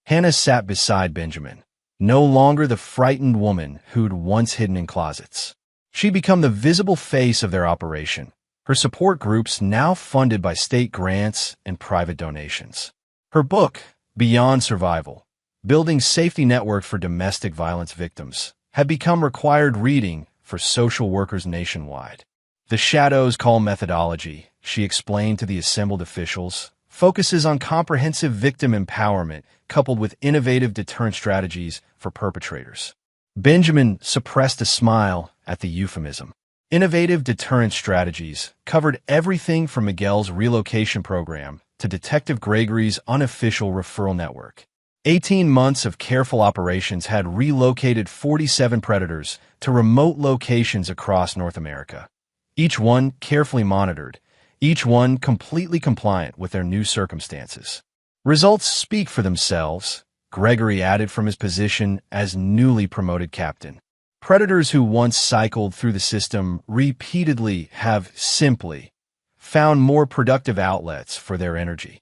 Hannah sat beside Benjamin, no longer the frightened woman who'd once hidden in closets. She'd become the visible face of their operation, her support groups now funded by state grants and private donations. Her book, Beyond Survival, Building Safety Networks for Domestic Violence Victims, had become required reading for social workers nationwide. The Shadow's Call methodology, she explained to the assembled officials, focuses on comprehensive victim empowerment coupled with innovative deterrent strategies for perpetrators. Benjamin suppressed a smile at the euphemism. Innovative deterrent strategies covered everything from Miguel's relocation program to Detective Gregory's unofficial referral network. 18 months of careful operations had relocated 47 predators to remote locations across North America. Each one carefully monitored, each one completely compliant with their new circumstances. Results speak for themselves, Gregory added from his position as newly promoted captain. Predators who once cycled through the system repeatedly have simply found more productive outlets for their energy.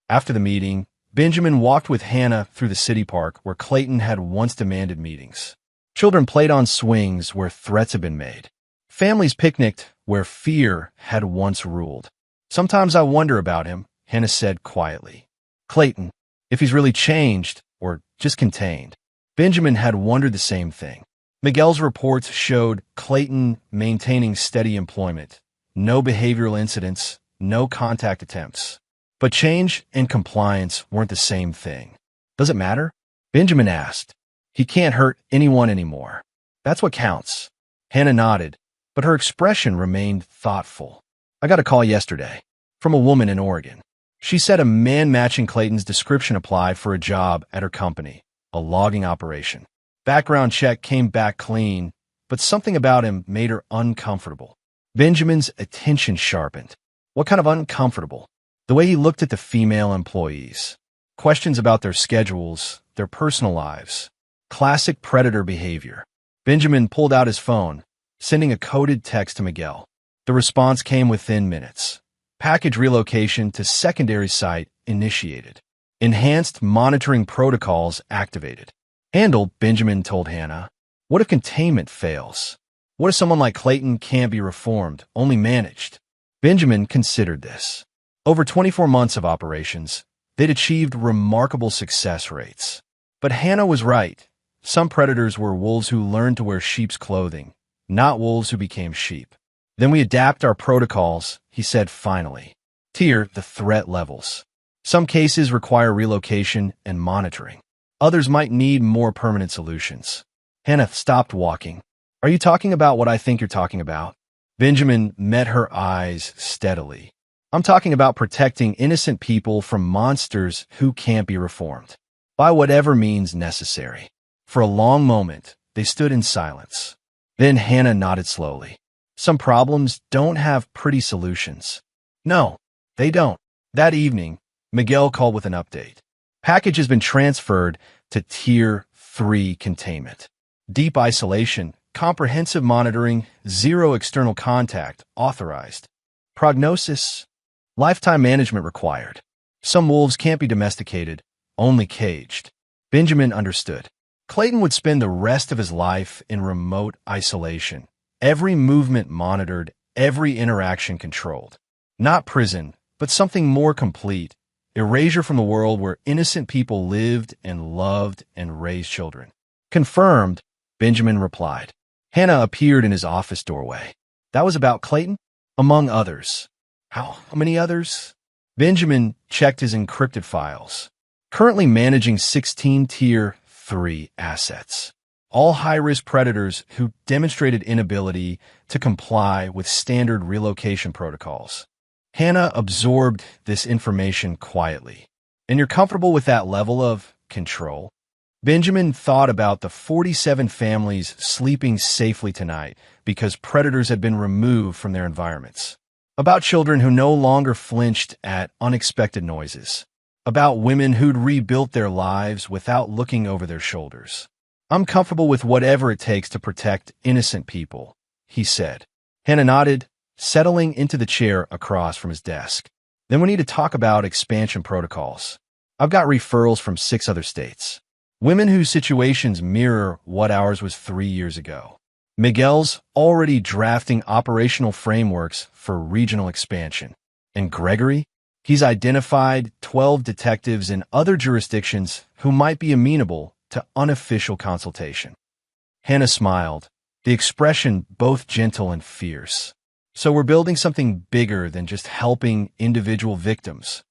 After the meeting, Benjamin walked with Hannah through the city park where Clayton had once demanded meetings. Children played on swings where threats had been made. Families picnicked where fear had once ruled. Sometimes I wonder about him, Hannah said quietly. Clayton, if he's really changed or just contained. Benjamin had wondered the same thing. Miguel's reports showed Clayton maintaining steady employment, no behavioral incidents, no contact attempts. But change and compliance weren't the same thing. Does it matter? Benjamin asked. He can't hurt anyone anymore. That's what counts. Hannah nodded, but her expression remained thoughtful. I got a call yesterday from a woman in Oregon. She said a man matching Clayton's description applied for a job at her company, a logging operation. Background check came back clean, but something about him made her uncomfortable. Benjamin's attention sharpened. What kind of uncomfortable? The way he looked at the female employees. Questions about their schedules, their personal lives. Classic predator behavior. Benjamin pulled out his phone, sending a coded text to Miguel. The response came within minutes. Package relocation to secondary site initiated. Enhanced monitoring protocols activated. Handled, Benjamin told Hannah. What if containment fails? What if someone like Clayton can't be reformed, only managed? Benjamin considered this. Over 24 months of operations, they'd achieved remarkable success rates. But Hannah was right. Some predators were wolves who learned to wear sheep's clothing, not wolves who became sheep. Then we adapt our protocols, he said finally. Tier the threat levels. Some cases require relocation and monitoring. Others might need more permanent solutions. Hannah stopped walking. Are you talking about what I think you're talking about? Benjamin met her eyes steadily. I'm talking about protecting innocent people from monsters who can't be reformed, by whatever means necessary. For a long moment, they stood in silence. Then Hannah nodded slowly. Some problems don't have pretty solutions. No, they don't. That evening, Miguel called with an update. Package has been transferred to Tier 3 containment. Deep isolation, comprehensive monitoring, zero external contact authorized. Prognosis: lifetime management required. Some wolves can't be domesticated, only caged. Benjamin understood. Clayton would spend the rest of his life in remote isolation, every movement monitored, every interaction controlled. Not prison, but something more complete, erasure from the world where innocent people lived and loved and raised children. Confirmed, Benjamin replied. Hannah appeared in his office doorway. That was about Clayton? Among others. How many others? Benjamin checked his encrypted files. Currently managing 16 Tier 3 assets. All high-risk predators who demonstrated inability to comply with standard relocation protocols. Hannah absorbed this information quietly. And you're comfortable with that level of control? Benjamin thought about the 47 families sleeping safely tonight because predators had been removed from their environments. About children who no longer flinched at unexpected noises. About women who'd rebuilt their lives without looking over their shoulders. I'm comfortable with whatever it takes to protect innocent people, he said. Hannah nodded, settling into the chair across from his desk. Then we need to talk about expansion protocols. I've got referrals from 6 other states. Women whose situations mirror what ours was 3 years ago. Miguel's already drafting operational frameworks for regional expansion. And Gregory? He's identified 12 detectives in other jurisdictions who might be amenable to unofficial consultation. Hannah smiled, the expression both gentle and fierce. So we're building something bigger than just helping individual victims.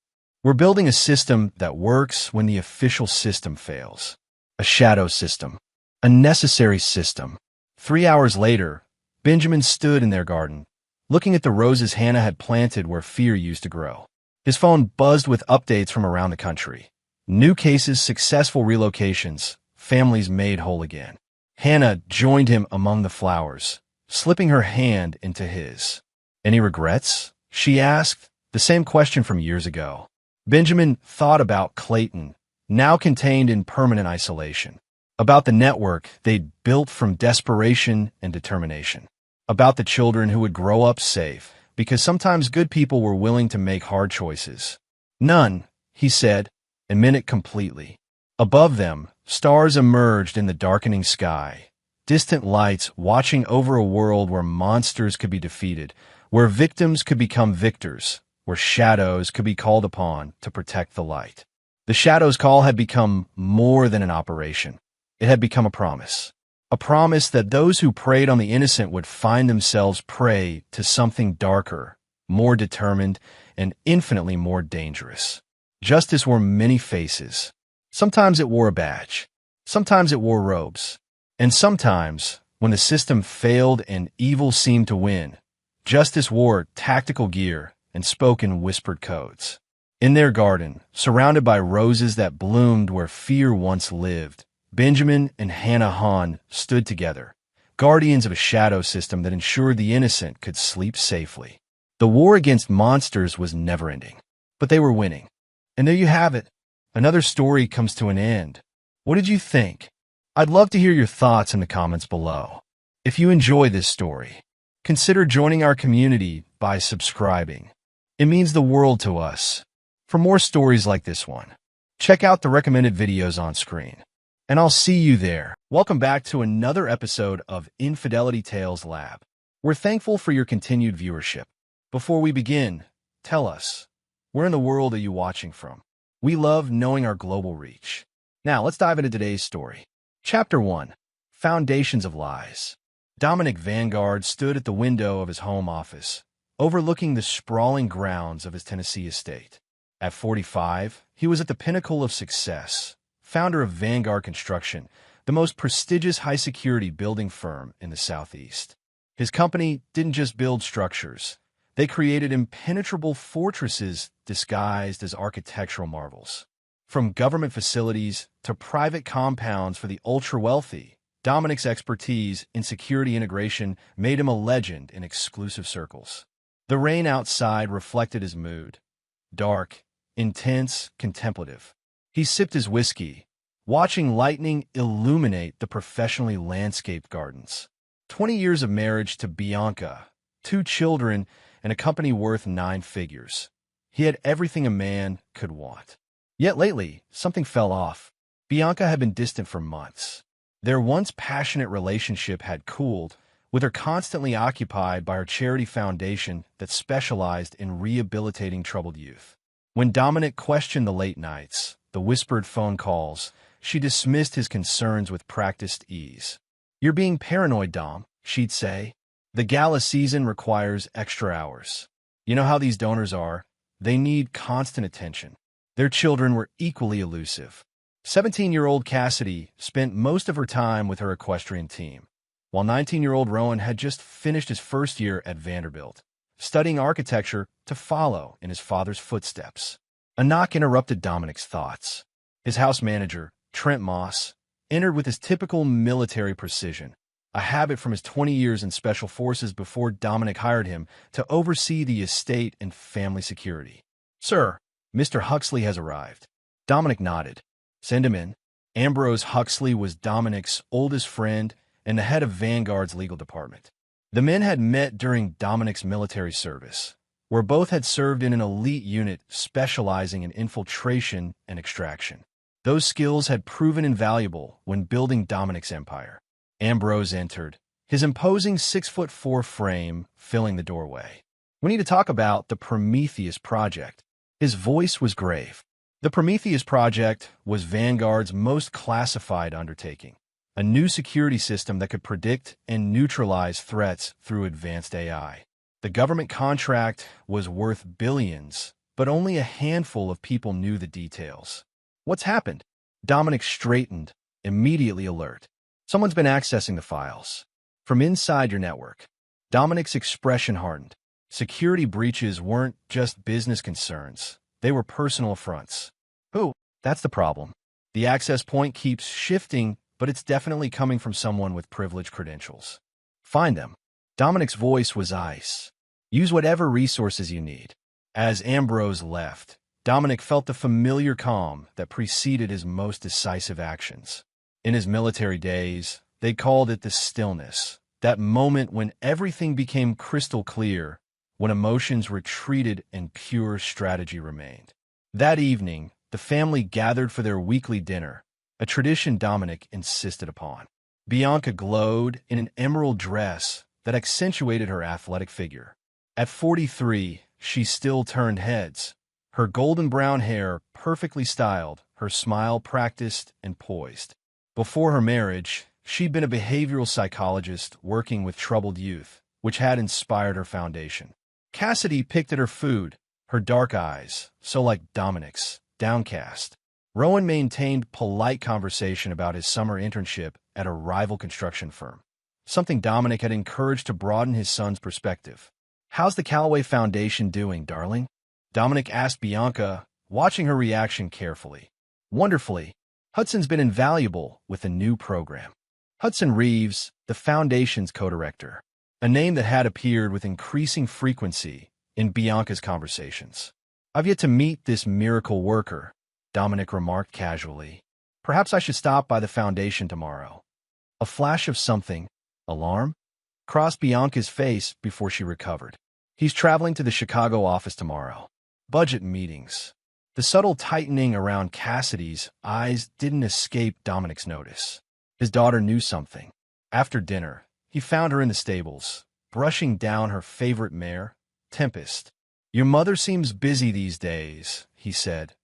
We're building a system that works when the official system fails. A shadow system. A necessary system. 3 hours later, Benjamin stood in their garden, looking at the roses Hannah had planted where fear used to grow. His phone buzzed with updates from around the country. New cases, successful relocations, families made whole again. Hannah joined him among the flowers, slipping her hand into his. Any regrets? She asked, the same question from years ago. Benjamin thought about Clayton, now contained in permanent isolation. About the network they'd built from desperation and determination. About the children who would grow up safe, because sometimes good people were willing to make hard choices. None, he said, and meant it completely. Above them, stars emerged in the darkening sky, distant lights watching over a world where monsters could be defeated, where victims could become victors, where shadows could be called upon to protect the light. The Shadow's call had become more than an operation. It had become a promise. A promise that those who preyed on the innocent would find themselves prey to something darker, more determined, and infinitely more dangerous. Justice wore many faces. Sometimes it wore a badge. Sometimes it wore robes. And sometimes, when the system failed and evil seemed to win, justice wore tactical gear and spoke in whispered codes. In their garden, surrounded by roses that bloomed where fear once lived, Benjamin and Hannah Hahn stood together, guardians of a shadow system that ensured the innocent could sleep safely. The war against monsters was never-ending, but they were winning. And there you have it. Another story comes to an end. What did you think? I'd love to hear your thoughts in the comments below. If you enjoy this story, consider joining our community by subscribing. It means the world to us. For more stories like this one, check out the recommended videos on screen. And I'll see you there. Welcome back to another episode of Infidelity Tales Lab. We're thankful for your continued viewership. Before we begin, tell us, where in the world are you watching from? We love knowing our global reach. Now, let's dive into today's story. Chapter 1. Foundations of Lies. Dominic Vanguard stood at the window of his home office, overlooking the sprawling grounds of his Tennessee estate. At 45, he was at the pinnacle of success, founder of Vanguard Construction, the most prestigious high-security building firm in the Southeast. His company didn't just build structures. They created impenetrable fortresses disguised as architectural marvels. From government facilities to private compounds for the ultra-wealthy, Dominic's expertise in security integration made him a legend in exclusive circles. The rain outside reflected his mood. Dark, intense, contemplative. He sipped his whiskey, watching lightning illuminate the professionally landscaped gardens. 20 years of marriage to Bianca, 2 children, and a company worth 9 figures. He had everything a man could want. Yet lately, something fell off. Bianca had been distant for months. Their once passionate relationship had cooled, with her constantly occupied by her charity foundation that specialized in rehabilitating troubled youth. When Dominic questioned the late nights, the whispered phone calls, she dismissed his concerns with practiced ease. "You're being paranoid, Dom," she'd say. "The gala season requires extra hours. You know how these donors are. They need constant attention." Their children were equally elusive. 17-year-old Cassidy spent most of her time with her equestrian team, while 19-year-old Rowan had just finished his first year at Vanderbilt, studying architecture to follow in his father's footsteps. A knock interrupted Dominic's thoughts. His house manager, Trent Moss, entered with his typical military precision, a habit from his 20 years in special forces before Dominic hired him to oversee the estate and family security. "Sir, Mr. Huxley has arrived." Dominic nodded. "Send him in." Ambrose Huxley was Dominic's oldest friend and the head of Vanguard's legal department. The men had met during Dominic's military service, where both had served in an elite unit specializing in infiltration and extraction. Those skills had proven invaluable when building Dominic's empire. Ambrose entered, his imposing 6'4" frame filling the doorway. "We need to talk about the Prometheus Project." His voice was grave. The Prometheus Project was Vanguard's most classified undertaking, a new security system that could predict and neutralize threats through advanced AI. The government contract was worth billions, but only a handful of people knew the details. "What's happened?" Dominic straightened, immediately alert. "Someone's been accessing the files from inside your network." Dominic's expression hardened. Security breaches weren't just business concerns. They were personal affronts. "Who?" "That's the problem. The access point keeps shifting, but it's definitely coming from someone with privileged credentials. Find them." Dominic's voice was ice. "Use whatever resources you need." As Ambrose left, Dominic felt the familiar calm that preceded his most decisive actions. In his military days, they called it the stillness, that moment when everything became crystal clear, when emotions retreated and pure strategy remained. That evening, the family gathered for their weekly dinner, a tradition Dominic insisted upon. Bianca glowed in an emerald dress that accentuated her athletic figure. At 43, she still turned heads, her golden brown hair perfectly styled, her smile practiced and poised. Before her marriage, she'd been a behavioral psychologist working with troubled youth, which had inspired her foundation. Cassidy picked at her food, her dark eyes, so like Dominic's, downcast. Rowan maintained polite conversation about his summer internship at a rival construction firm, something Dominic had encouraged to broaden his son's perspective. "How's the Callaway Foundation doing, darling?" Dominic asked Bianca, watching her reaction carefully. "Wonderfully. Hudson's been invaluable with the new program." Hudson Reeves, the foundation's co-director, a name that had appeared with increasing frequency in Bianca's conversations. "I've yet to meet this miracle worker," Dominic remarked casually. "Perhaps I should stop by the foundation tomorrow." A flash of something, alarm, crossed Bianca's face before she recovered. "He's traveling to the Chicago office tomorrow. Budget meetings." The subtle tightening around Cassidy's eyes didn't escape Dominic's notice. His daughter knew something. After dinner, he found her in the stables, brushing down her favorite mare, Tempest. "Your mother seems busy these days," he said,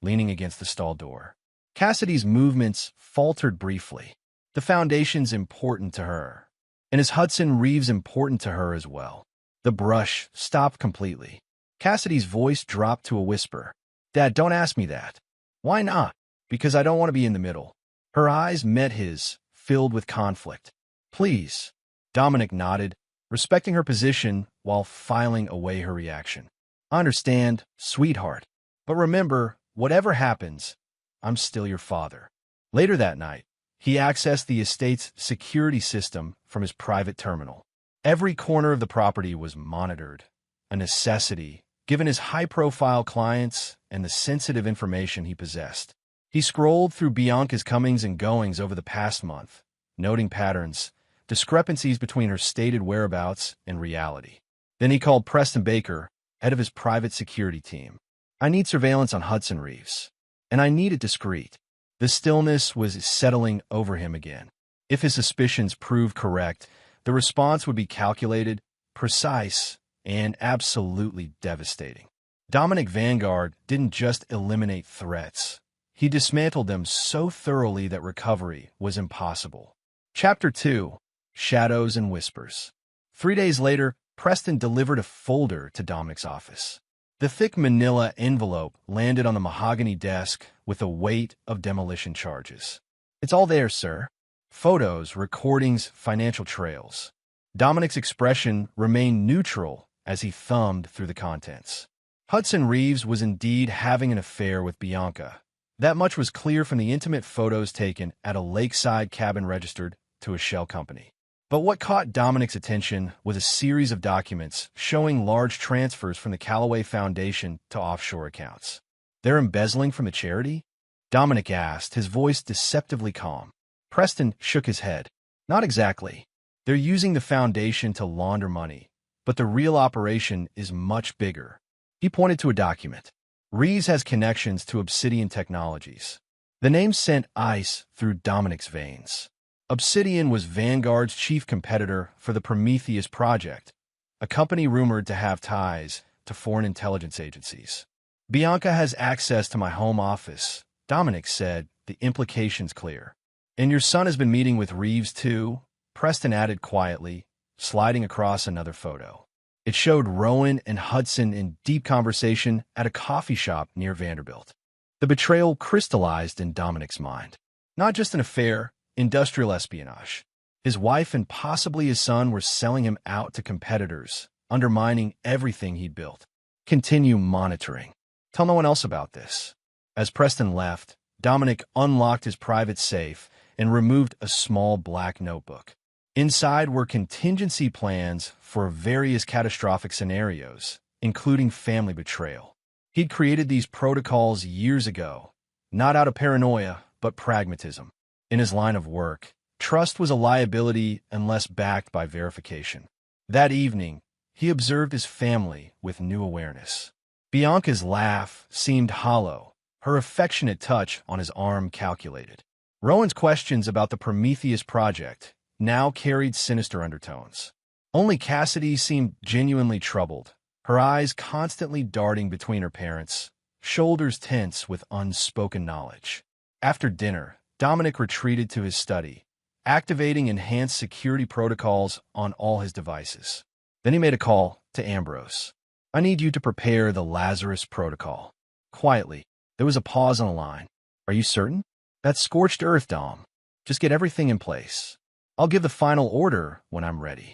leaning against the stall door. Cassidy's movements faltered briefly. The foundation's important to her. And is Hudson Reeves important to her as well? The brush stopped completely. Cassidy's voice dropped to a whisper. "Dad, don't ask me that." "Why not?" "Because I don't want to be in the middle." Her eyes met his, filled with conflict. "Please." Dominic nodded, respecting her position while filing away her reaction. "I understand, sweetheart. But remember, whatever happens, I'm still your father." Later that night, he accessed the estate's security system from his private terminal. Every corner of the property was monitored, a necessity, given his high-profile clients and the sensitive information he possessed. He scrolled through Bianca's comings and goings over the past month, noting patterns, discrepancies between her stated whereabouts and reality. Then he called Preston Baker, head of his private security team. I need surveillance on Hudson Reeves. And I need it discreet. The stillness was settling over him again. If his suspicions proved correct, the response would be calculated, precise, and absolutely devastating. Dominic Vanguard didn't just eliminate threats. He dismantled them so thoroughly that recovery was impossible. Chapter 2. Shadows and Whispers. 3 days later, Preston delivered a folder to Dominic's office. The thick manila envelope landed on the mahogany desk with a weight of demolition charges. It's all there, sir. Photos, recordings, financial trails. Dominic's expression remained neutral as he thumbed through the contents. Hudson Reeves was indeed having an affair with Bianca. That much was clear from the intimate photos taken at a lakeside cabin registered to a shell company. But what caught Dominic's attention was a series of documents showing large transfers from the Callaway Foundation to offshore accounts. They're embezzling from the charity? Dominic asked, his voice deceptively calm. Preston shook his head. Not exactly. They're using the foundation to launder money, but the real operation is much bigger. He pointed to a document. Reeves has connections to Obsidian Technologies. The name sent ice through Dominic's veins. Obsidian was Vanguard's chief competitor for the Prometheus project, a company rumored to have ties to foreign intelligence agencies. Bianca has access to my home office, Dominic said, the implications clear. And your son has been meeting with Reeves too, Preston added quietly, sliding across another photo. It showed Rowan and Hudson in deep conversation at a coffee shop near Vanderbilt. The betrayal crystallized in Dominic's mind. Not just an affair, industrial espionage. His wife and possibly his son were selling him out to competitors, undermining everything he'd built. Continue monitoring. Tell no one else about this. As Preston left, Dominic unlocked his private safe and removed a small black notebook. Inside were contingency plans for various catastrophic scenarios, including family betrayal. He'd created these protocols years ago, not out of paranoia, but pragmatism. In his line of work, trust was a liability unless backed by verification. That evening, he observed his family with new awareness. Bianca's laugh seemed hollow, her affectionate touch on his arm calculated. Rowan's questions about the Prometheus project now carried sinister undertones. Only Cassidy seemed genuinely troubled, her eyes constantly darting between her parents, shoulders tense with unspoken knowledge. After dinner, Dominic retreated to his study, activating enhanced security protocols on all his devices. Then he made a call to Ambrose. I need you to prepare the Lazarus protocol. Quietly, there was a pause on the line. Are you certain? That's scorched earth, Dom. Just get everything in place. I'll give the final order when I'm ready.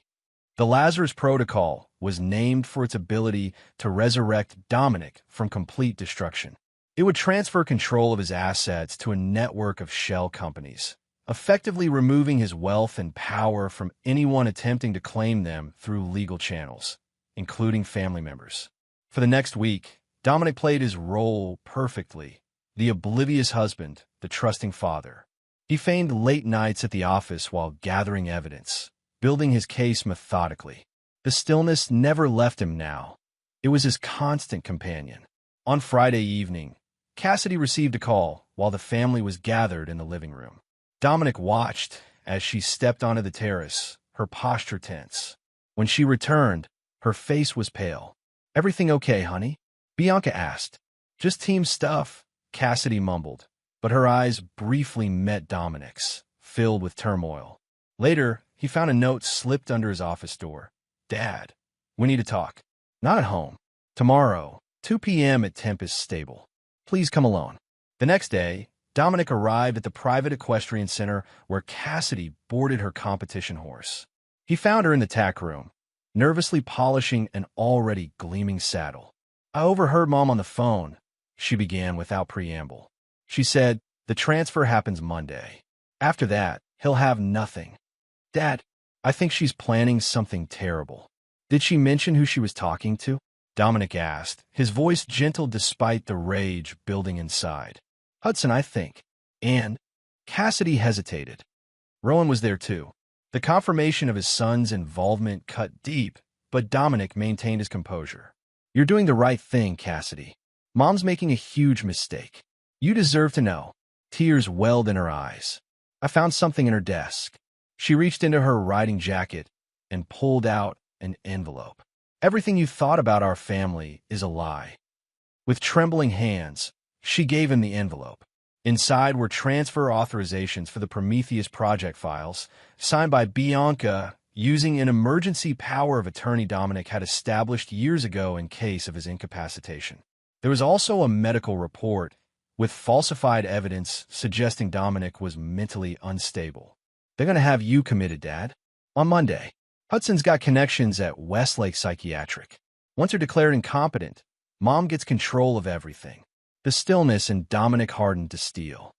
The Lazarus protocol was named for its ability to resurrect Dominic from complete destruction. It would transfer control of his assets to a network of shell companies, effectively removing his wealth and power from anyone attempting to claim them through legal channels, including family members. For the next week, Dominic played his role perfectly, the oblivious husband, the trusting father. He feigned late nights at the office while gathering evidence, building his case methodically. The stillness never left him now. It was his constant companion. On Friday evening, Cassidy received a call while the family was gathered in the living room. Dominic watched as she stepped onto the terrace, her posture tense. When she returned, her face was pale. Everything okay, honey? Bianca asked. Just team stuff, Cassidy mumbled, but her eyes briefly met Dominic's, filled with turmoil. Later, he found a note slipped under his office door. Dad, we need to talk. Not at home. Tomorrow, 2 p.m. at Tempest Stable. Please come alone. The next day, Dominic arrived at the private equestrian center where Cassidy boarded her competition horse. He found her in the tack room, nervously polishing an already gleaming saddle. I overheard Mom on the phone, she began without preamble. She said, the transfer happens Monday. After that, he'll have nothing. Dad, I think she's planning something terrible. Did she mention who she was talking to? Dominic asked, his voice gentle despite the rage building inside. Hudson, I think. And Cassidy hesitated. Rowan was there too. The confirmation of his son's involvement cut deep, but Dominic maintained his composure. You're doing the right thing, Cassidy. Mom's making a huge mistake. You deserve to know. Tears welled in her eyes. I found something in her desk. She reached into her riding jacket and pulled out an envelope. Everything you thought about our family is a lie. With trembling hands, she gave him the envelope. Inside were transfer authorizations for the Prometheus project files, signed by Bianca, using an emergency power of attorney Dominic had established years ago in case of his incapacitation. There was also a medical report with falsified evidence suggesting Dominic was mentally unstable. They're going to have you committed, Dad. On Monday, Hudson's got connections at Westlake Psychiatric. Once you're declared incompetent, Mom gets control of everything. The stillness in Dominic hardened to steel.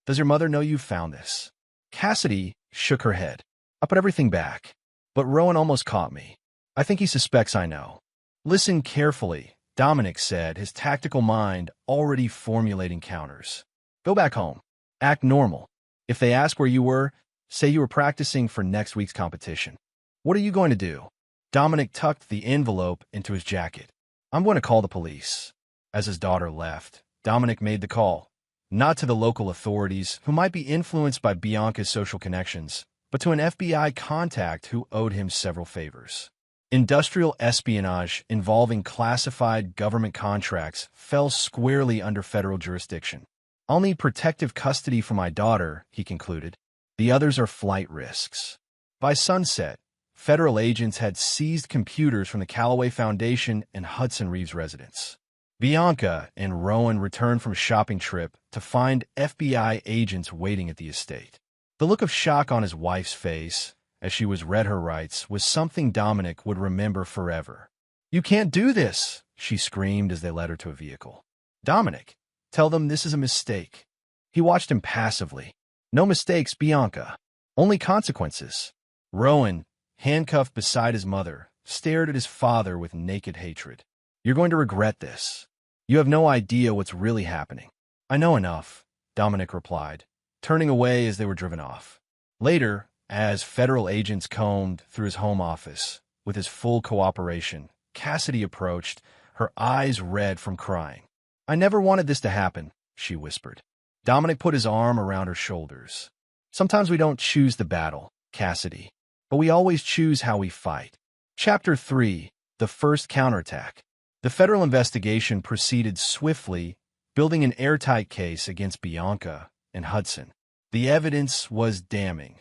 Does your mother know you found this? Cassidy shook her head. I put everything back, but Rowan almost caught me. I think he suspects I know. Listen carefully, Dominic said, his tactical mind already formulating counters. Go back home. Act normal. If they ask where you were, say you were practicing for next week's competition. What are you going to do? Dominic tucked the envelope into his jacket. I'm going to call the police. As his daughter left, Dominic made the call, not to the local authorities who might be influenced by Bianca's social connections, but to an FBI contact who owed him several favors. Industrial espionage involving classified government contracts fell squarely under federal jurisdiction. I'll need protective custody for my daughter, he concluded. The others are flight risks. By sunset, federal agents had seized computers from the Callaway Foundation and Hudson Reeves' residence. Bianca and Rowan returned from a shopping trip to find FBI agents waiting at the estate. The look of shock on his wife's face, as she was read her rights, was something Dominic would remember forever. You can't do this, she screamed as they led her to a vehicle. Dominic, tell them this is a mistake. He watched him passively. No mistakes, Bianca. Only consequences. Rowan, handcuffed beside his mother, stared at his father with naked hatred. You're going to regret this. You have no idea what's really happening. I know enough, Dominic replied, turning away as they were driven off. Later, as federal agents combed through his home office, with his full cooperation, Cassidy approached, her eyes red from crying. I never wanted this to happen, she whispered. Dominic put his arm around her shoulders. Sometimes we don't choose the battle, Cassidy, but we always choose how we fight. Chapter 3, The First Counterattack. The federal investigation proceeded swiftly, building an airtight case against Bianca and Hudson. The evidence was damning.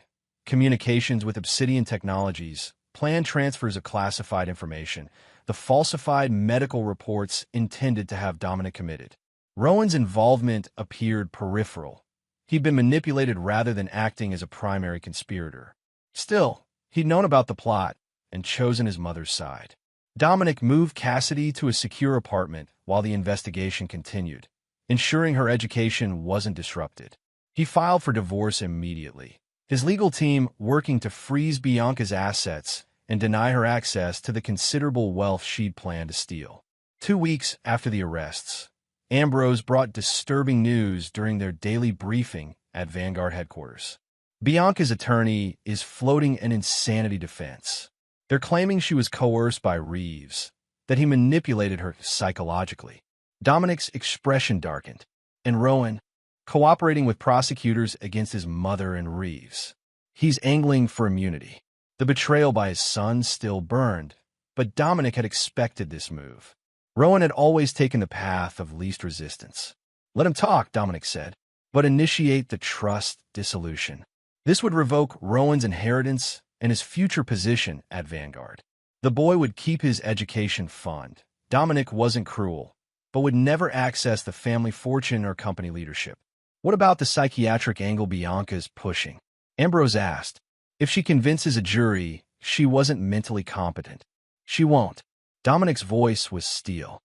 Communications with Obsidian Technologies, planned transfers of classified information, the falsified medical reports intended to have Dominic committed. Rowan's involvement appeared peripheral. He'd been manipulated rather than acting as a primary conspirator. Still, he'd known about the plot and chosen his mother's side. Dominic moved Cassidy to a secure apartment while the investigation continued, ensuring her education wasn't disrupted. He filed for divorce immediately, his legal team working to freeze Bianca's assets and deny her access to the considerable wealth she'd planned to steal. 2 weeks after the arrests, Ambrose brought disturbing news during their daily briefing at Vanguard headquarters. Bianca's attorney is floating an insanity defense. They're claiming she was coerced by Reeves, that he manipulated her psychologically. Dominic's expression darkened, and Rowan, cooperating with prosecutors against his mother and Reeves. He's angling for immunity. The betrayal by his son still burned, but Dominic had expected this move. Rowan had always taken the path of least resistance. Let him talk, Dominic said, but initiate the trust dissolution. This would revoke Rowan's inheritance and his future position at Vanguard. The boy would keep his education fund. Dominic wasn't cruel, but would never access the family fortune or company leadership. What about the psychiatric angle Bianca's pushing? Ambrose asked. If she convinces a jury she wasn't mentally competent, she won't. Dominic's voice was steel.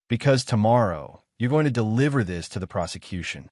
Because tomorrow, you're going to deliver this to the prosecution.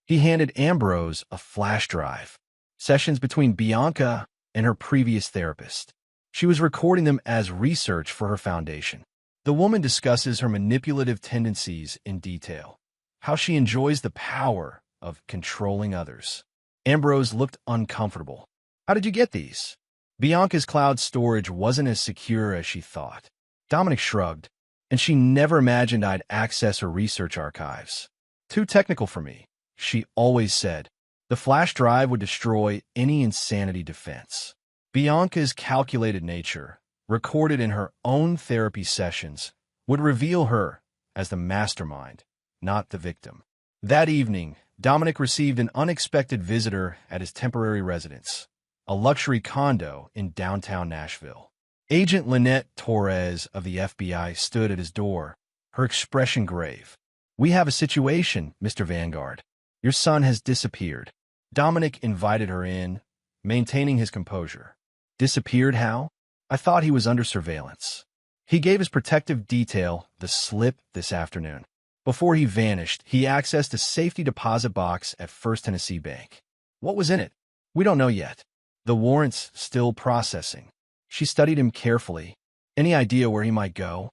He handed Ambrose a flash drive. Sessions between Bianca and her previous therapist. She was recording them as research for her foundation. The woman discusses her manipulative tendencies in detail, how she enjoys the power of controlling others. Ambrose looked uncomfortable. How did you get these? Bianca's cloud storage wasn't as secure as she thought. Dominic shrugged, and she never imagined I'd access her research archives. Too technical for me, she always said. The flash drive would destroy any insanity defense. Bianca's calculated nature, recorded in her own therapy sessions, would reveal her as the mastermind, not the victim. That evening, Dominic received an unexpected visitor at his temporary residence, a luxury condo in downtown Nashville. Agent Lynette Torres of the FBI stood at his door, her expression grave. "We have a situation, Mr. Vanguard. Your son has disappeared." Dominic invited her in, maintaining his composure. "Disappeared how? I thought he was under surveillance." He gave his protective detail the slip this afternoon. Before he vanished, he accessed a safety deposit box at First Tennessee Bank. What was in it? We don't know yet. The warrant's still processing. She studied him carefully. Any idea where he might go?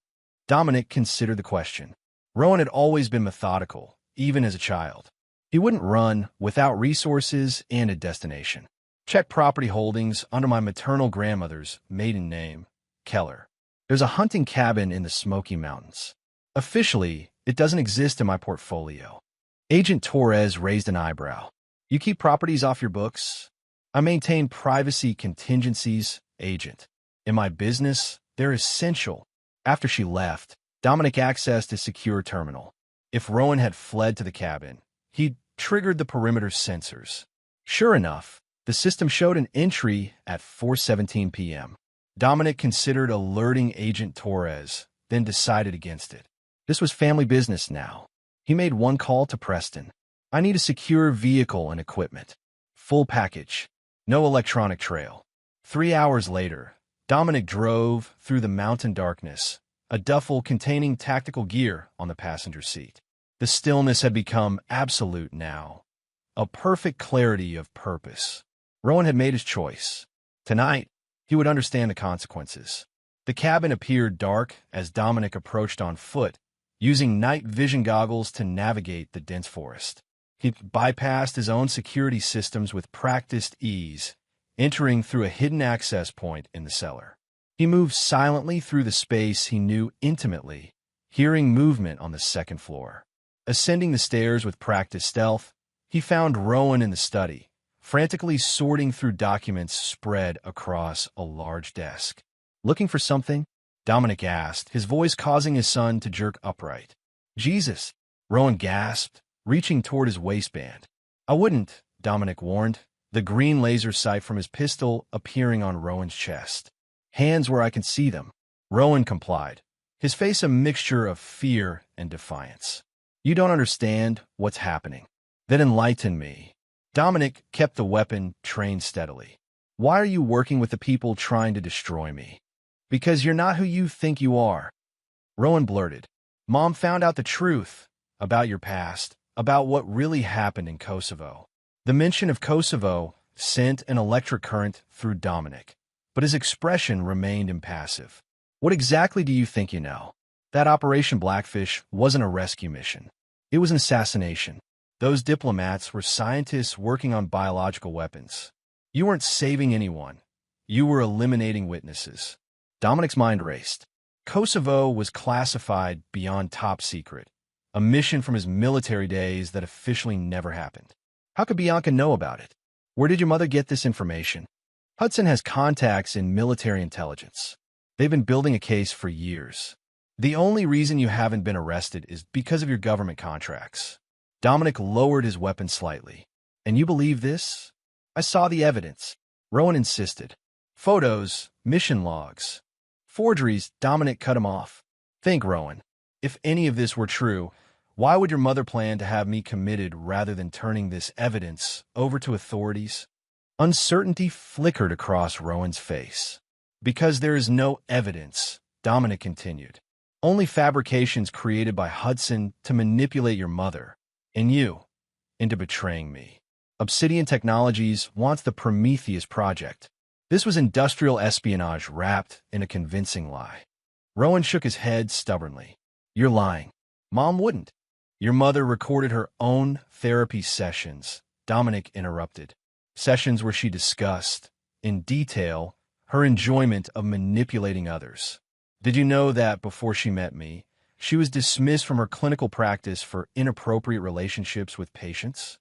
Dominic considered the question. Rowan had always been methodical, even as a child. He wouldn't run without resources and a destination. Check property holdings under my maternal grandmother's maiden name, Keller. There's a hunting cabin in the Smoky Mountains. Officially, it doesn't exist in my portfolio. Agent Torres raised an eyebrow. You keep properties off your books? I maintain privacy contingencies, Agent. In my business, they're essential. After she left, Dominic accessed his secure terminal. If Rowan had fled to the cabin, he'd triggered the perimeter sensors. Sure enough, the system showed an entry at 4:17 p.m. Dominic considered alerting Agent Torres, then decided against it. This was family business now. He made one call to Preston. I need a secure vehicle and equipment. Full package. No electronic trail. 3 hours later, Dominic drove through the mountain darkness, a duffel containing tactical gear on the passenger seat. The stillness had become absolute now, a perfect clarity of purpose. Rowan had made his choice. Tonight, he would understand the consequences. The cabin appeared dark as Dominic approached on foot, using night vision goggles to navigate the dense forest. He bypassed his own security systems with practiced ease, entering through a hidden access point in the cellar. He moved silently through the space he knew intimately, hearing movement on the second floor. Ascending the stairs with practiced stealth, he found Rowan in the study, frantically sorting through documents spread across a large desk. "Looking for something?" Dominic asked, his voice causing his son to jerk upright. "Jesus," Rowan gasped, reaching toward his waistband. "I wouldn't," Dominic warned, the green laser sight from his pistol appearing on Rowan's chest. "Hands where I can see them." Rowan complied, his face a mixture of fear and defiance. "You don't understand what's happening." "Then enlighten me." Dominic kept the weapon trained steadily. "Why are you working with the people trying to destroy me?" "Because you're not who you think you are." Rowan blurted. "Mom found out the truth about your past, about what really happened in Kosovo." The mention of Kosovo sent an electric current through Dominic, but his expression remained impassive. "What exactly do you think you know?" "That Operation Blackfish wasn't a rescue mission. It was an assassination. Those diplomats were scientists working on biological weapons. You weren't saving anyone. You were eliminating witnesses." Dominic's mind raced. Kosovo was classified beyond top secret, a mission from his military days that officially never happened. How could Bianca know about it? Where did your mother get this information? Hudson has contacts in military intelligence. They've been building a case for years. The only reason you haven't been arrested is because of your government contracts. Dominic lowered his weapon slightly. "And you believe this?" "I saw the evidence," Rowan insisted. "Photos, mission logs." "Forgeries," Dominic cut him off. "Think, Rowan. If any of this were true, why would your mother plan to have me committed rather than turning this evidence over to authorities?" Uncertainty flickered across Rowan's face. "Because there is no evidence," Dominic continued. "Only fabrications created by Hudson to manipulate your mother, and you, into betraying me. Obsidian Technologies wants the Prometheus project." This was industrial espionage wrapped in a convincing lie. Rowan shook his head stubbornly. "You're lying. Mom wouldn't." "Your mother recorded her own therapy sessions," Dominic interrupted. "Sessions where she discussed, in detail, her enjoyment of manipulating others. Did you know that before she met me, she was dismissed from her clinical practice for inappropriate relationships with patients?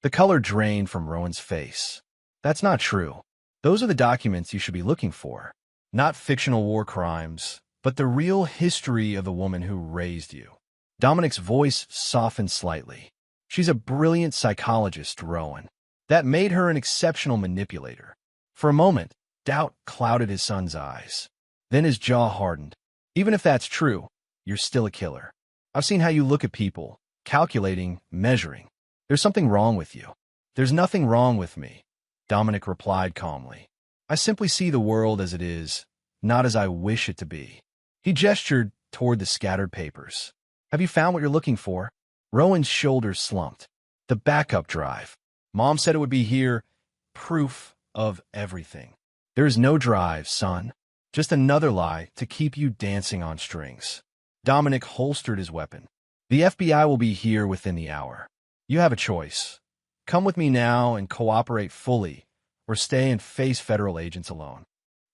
The color drained from Rowan's face. That's not true. Those are the documents you should be looking for. Not fictional war crimes, but the real history of the woman who raised you. Dominic's voice softened slightly. She's a brilliant psychologist, Rowan. That made her an exceptional manipulator. For a moment, doubt clouded his son's eyes. Then his jaw hardened. Even if that's true, you're still a killer. I've seen how you look at people, calculating, measuring. There's something wrong with you. There's nothing wrong with me, Dominic replied calmly. I simply see the world as it is, not as I wish it to be. He gestured toward the scattered papers. Have you found what you're looking for? Rowan's shoulders slumped. The backup drive. Mom said it would be here. Proof of everything. There is no drive, son. Just another lie to keep you dancing on strings. Dominic holstered his weapon. The FBI will be here within the hour. You have a choice. Come with me now and cooperate fully, or stay and face federal agents alone.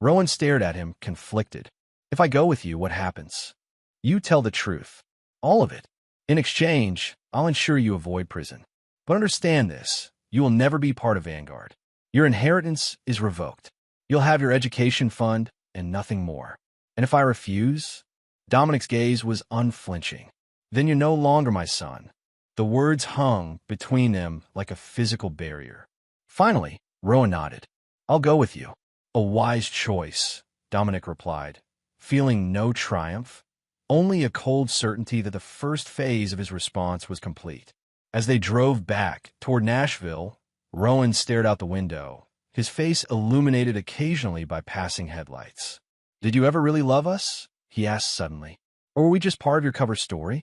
Rowan stared at him, conflicted. If I go with you, what happens? You tell the truth. All of it. In exchange, I'll ensure you avoid prison. But understand this, you will never be part of Vanguard. Your inheritance is revoked. You'll have your education fund and nothing more. And if I refuse? Dominic's gaze was unflinching. Then you're no longer my son. The words hung between them like a physical barrier. Finally, Rowan nodded. I'll go with you. A wise choice, Dominic replied, feeling no triumph, only a cold certainty that the first phase of his response was complete. As they drove back toward Nashville, Rowan stared out the window, his face illuminated occasionally by passing headlights. Did you ever really love us? He asked suddenly. Or were we just part of your cover story?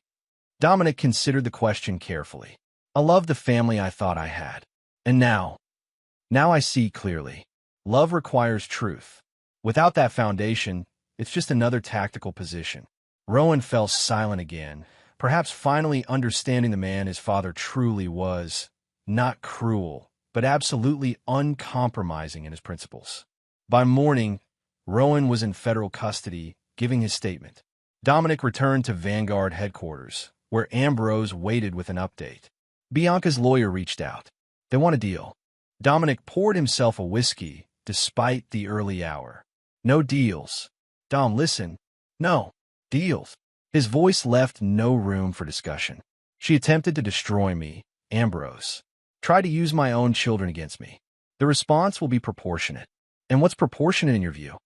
Dominic considered the question carefully. I loved the family I thought I had. And now I see clearly. Love requires truth. Without that foundation, it's just another tactical position. Rowan fell silent again, perhaps finally understanding the man his father truly was, not cruel, but absolutely uncompromising in his principles. By morning, Rowan was in federal custody, giving his statement. Dominic returned to Vanguard headquarters, where Ambrose waited with an update. Bianca's lawyer reached out. They want a deal. Dominic poured himself a whiskey, despite the early hour. No deals. Dom, listen. No. Deals. His voice left no room for discussion. She attempted to destroy me, Ambrose. Tried to use my own children against me. The response will be proportionate. And what's proportionate in your view?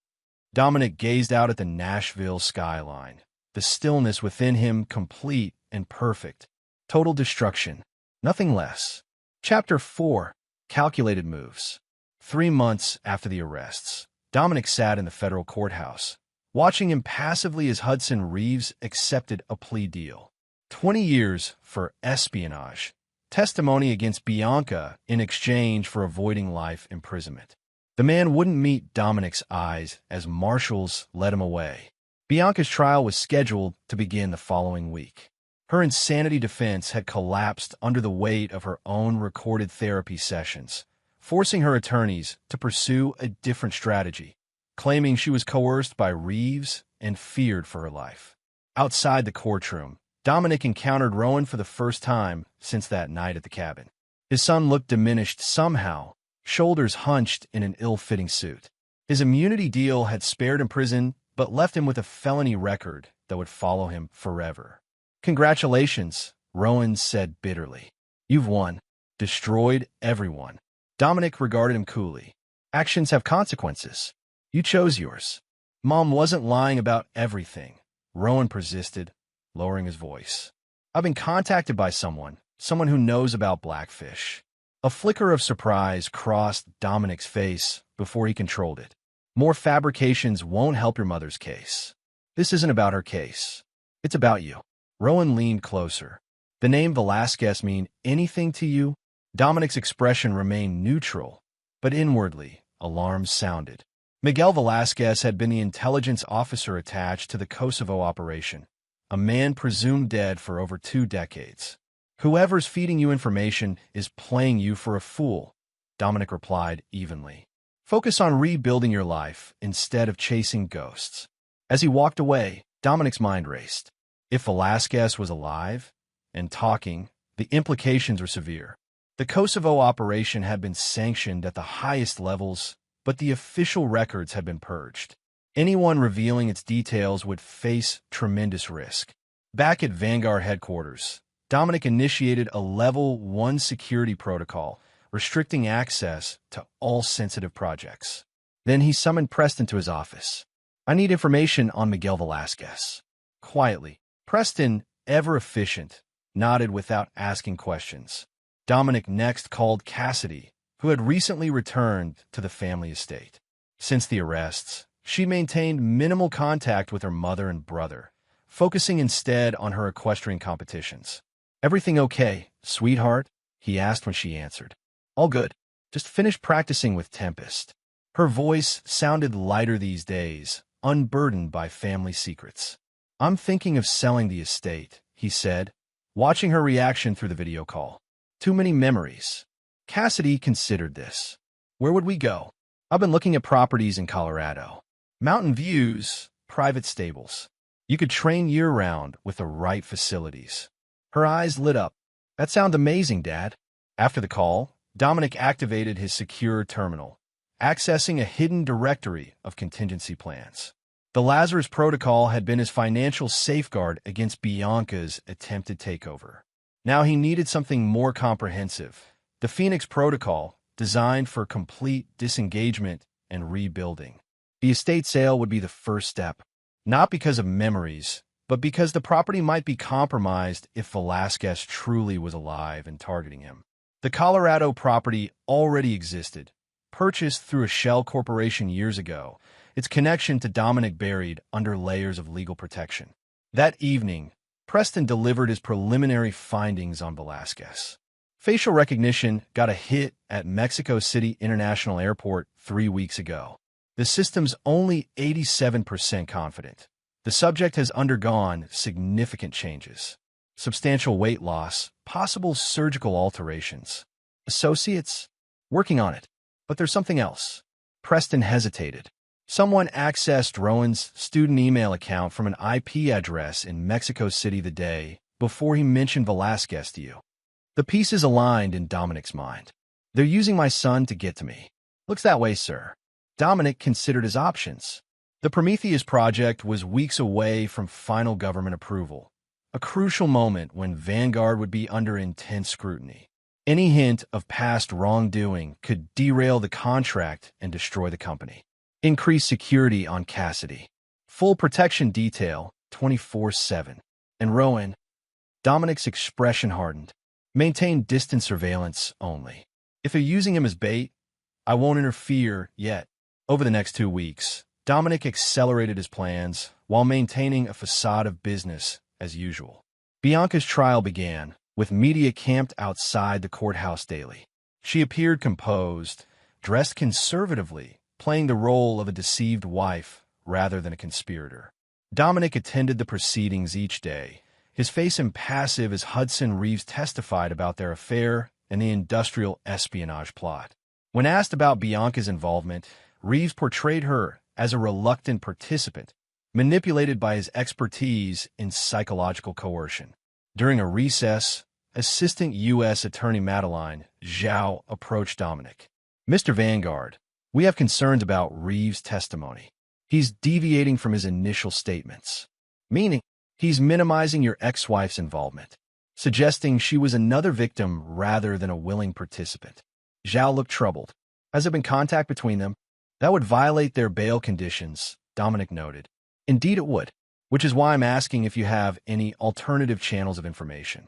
Dominic gazed out at the Nashville skyline, the stillness within him complete and perfect. Total destruction. Nothing less. Chapter 4. Calculated Moves. 3 months after the arrests, Dominic sat in the federal courthouse, watching impassively as Hudson Reeves accepted a plea deal. 20 years for espionage. Testimony against Bianca in exchange for avoiding life imprisonment. The man wouldn't meet Dominic's eyes as marshals led him away. Bianca's trial was scheduled to begin the following week. Her insanity defense had collapsed under the weight of her own recorded therapy sessions, forcing her attorneys to pursue a different strategy, claiming she was coerced by Reeves and feared for her life. Outside the courtroom, Dominic encountered Rowan for the first time since that night at the cabin. His son looked diminished somehow, shoulders hunched in an ill-fitting suit. His immunity deal had spared him prison, but left him with a felony record that would follow him forever. Congratulations, Rowan said bitterly. You've won. Destroyed everyone. Dominic regarded him coolly. Actions have consequences. You chose yours. Mom wasn't lying about everything, Rowan persisted, lowering his voice. I've been contacted by someone who knows about Blackfish. A flicker of surprise crossed Dominic's face before he controlled it. More fabrications won't help your mother's case. This isn't about her case. It's about you. Rowan leaned closer. The name Velasquez mean anything to you? Dominic's expression remained neutral, but inwardly, alarms sounded. Miguel Velasquez had been the intelligence officer attached to the Kosovo operation, a man presumed dead for over 2 decades. Whoever's feeding you information is playing you for a fool, Dominic replied evenly. Focus on rebuilding your life instead of chasing ghosts. As he walked away, Dominic's mind raced. If Velasquez was alive and talking, the implications were severe. The Kosovo operation had been sanctioned at the highest levels, but the official records had been purged. Anyone revealing its details would face tremendous risk. Back at Vanguard headquarters, Dominic initiated a Level 1 security protocol, restricting access to all sensitive projects. Then he summoned Preston to his office. "I need information on Miguel Velasquez." Quietly, Preston, ever efficient, nodded without asking questions. Dominic next called Cassidy, who had recently returned to the family estate. Since the arrests, she maintained minimal contact with her mother and brother, focusing instead on her equestrian competitions. "Everything okay, sweetheart?" he asked when she answered. "All good. Just finished practicing with Tempest." Her voice sounded lighter these days, unburdened by family secrets. "I'm thinking of selling the estate," he said, watching her reaction through the video call. "Too many memories." Cassidy considered this. "Where would we go?" "I've been looking at properties in Colorado. Mountain views, private stables. You could train year-round with the right facilities." Her eyes lit up. "That sounds amazing, Dad." After the call, Dominic activated his secure terminal, accessing a hidden directory of contingency plans. The Lazarus Protocol had been his financial safeguard against Bianca's attempted takeover. Now he needed something more comprehensive. The Phoenix Protocol, designed for complete disengagement and rebuilding. The estate sale would be the first step, not because of memories, but because the property might be compromised if Velasquez truly was alive and targeting him. The Colorado property already existed, purchased through a shell corporation years ago, its connection to Dominic buried under layers of legal protection. That evening, Preston delivered his preliminary findings on Velasquez. Facial recognition got a hit at Mexico City International Airport 3 weeks ago. The system's only 87% confident. The subject has undergone significant changes. Substantial weight loss, possible surgical alterations. Associates? Working on it. But there's something else. Preston hesitated. Someone accessed Rowan's student email account from an IP address in Mexico City the day before he mentioned Velasquez to you. The pieces aligned in Dominic's mind. "They're using my son to get to me." "Looks that way, sir." Dominic considered his options. The Prometheus project was weeks away from final government approval, a crucial moment when Vanguard would be under intense scrutiny. Any hint of past wrongdoing could derail the contract and destroy the company. Increase security on Cassidy. Full protection detail, 24/7. And Rowan. Dominic's expression hardened. Maintain distant surveillance only. If they're using him as bait, I won't interfere yet. Over the next 2 weeks, Dominic accelerated his plans while maintaining a facade of business as usual. Bianca's trial began, with media camped outside the courthouse daily. She appeared composed, dressed conservatively, playing the role of a deceived wife rather than a conspirator. Dominic attended the proceedings each day, his face impassive as Hudson Reeves testified about their affair and the industrial espionage plot. When asked about Bianca's involvement, Reeves portrayed her as a reluctant participant, manipulated by his expertise in psychological coercion. During a recess, Assistant U.S. Attorney Madeline Zhao approached Dominic. "Mr. Vanguard, we have concerns about Reeves' testimony. He's deviating from his initial statements, meaning he's minimizing your ex-wife's involvement, suggesting she was another victim rather than a willing participant." Zhao looked troubled. "Has there been contact between them?" "That would violate their bail conditions," Dominic noted. "Indeed it would, which is why I'm asking if you have any alternative channels of information."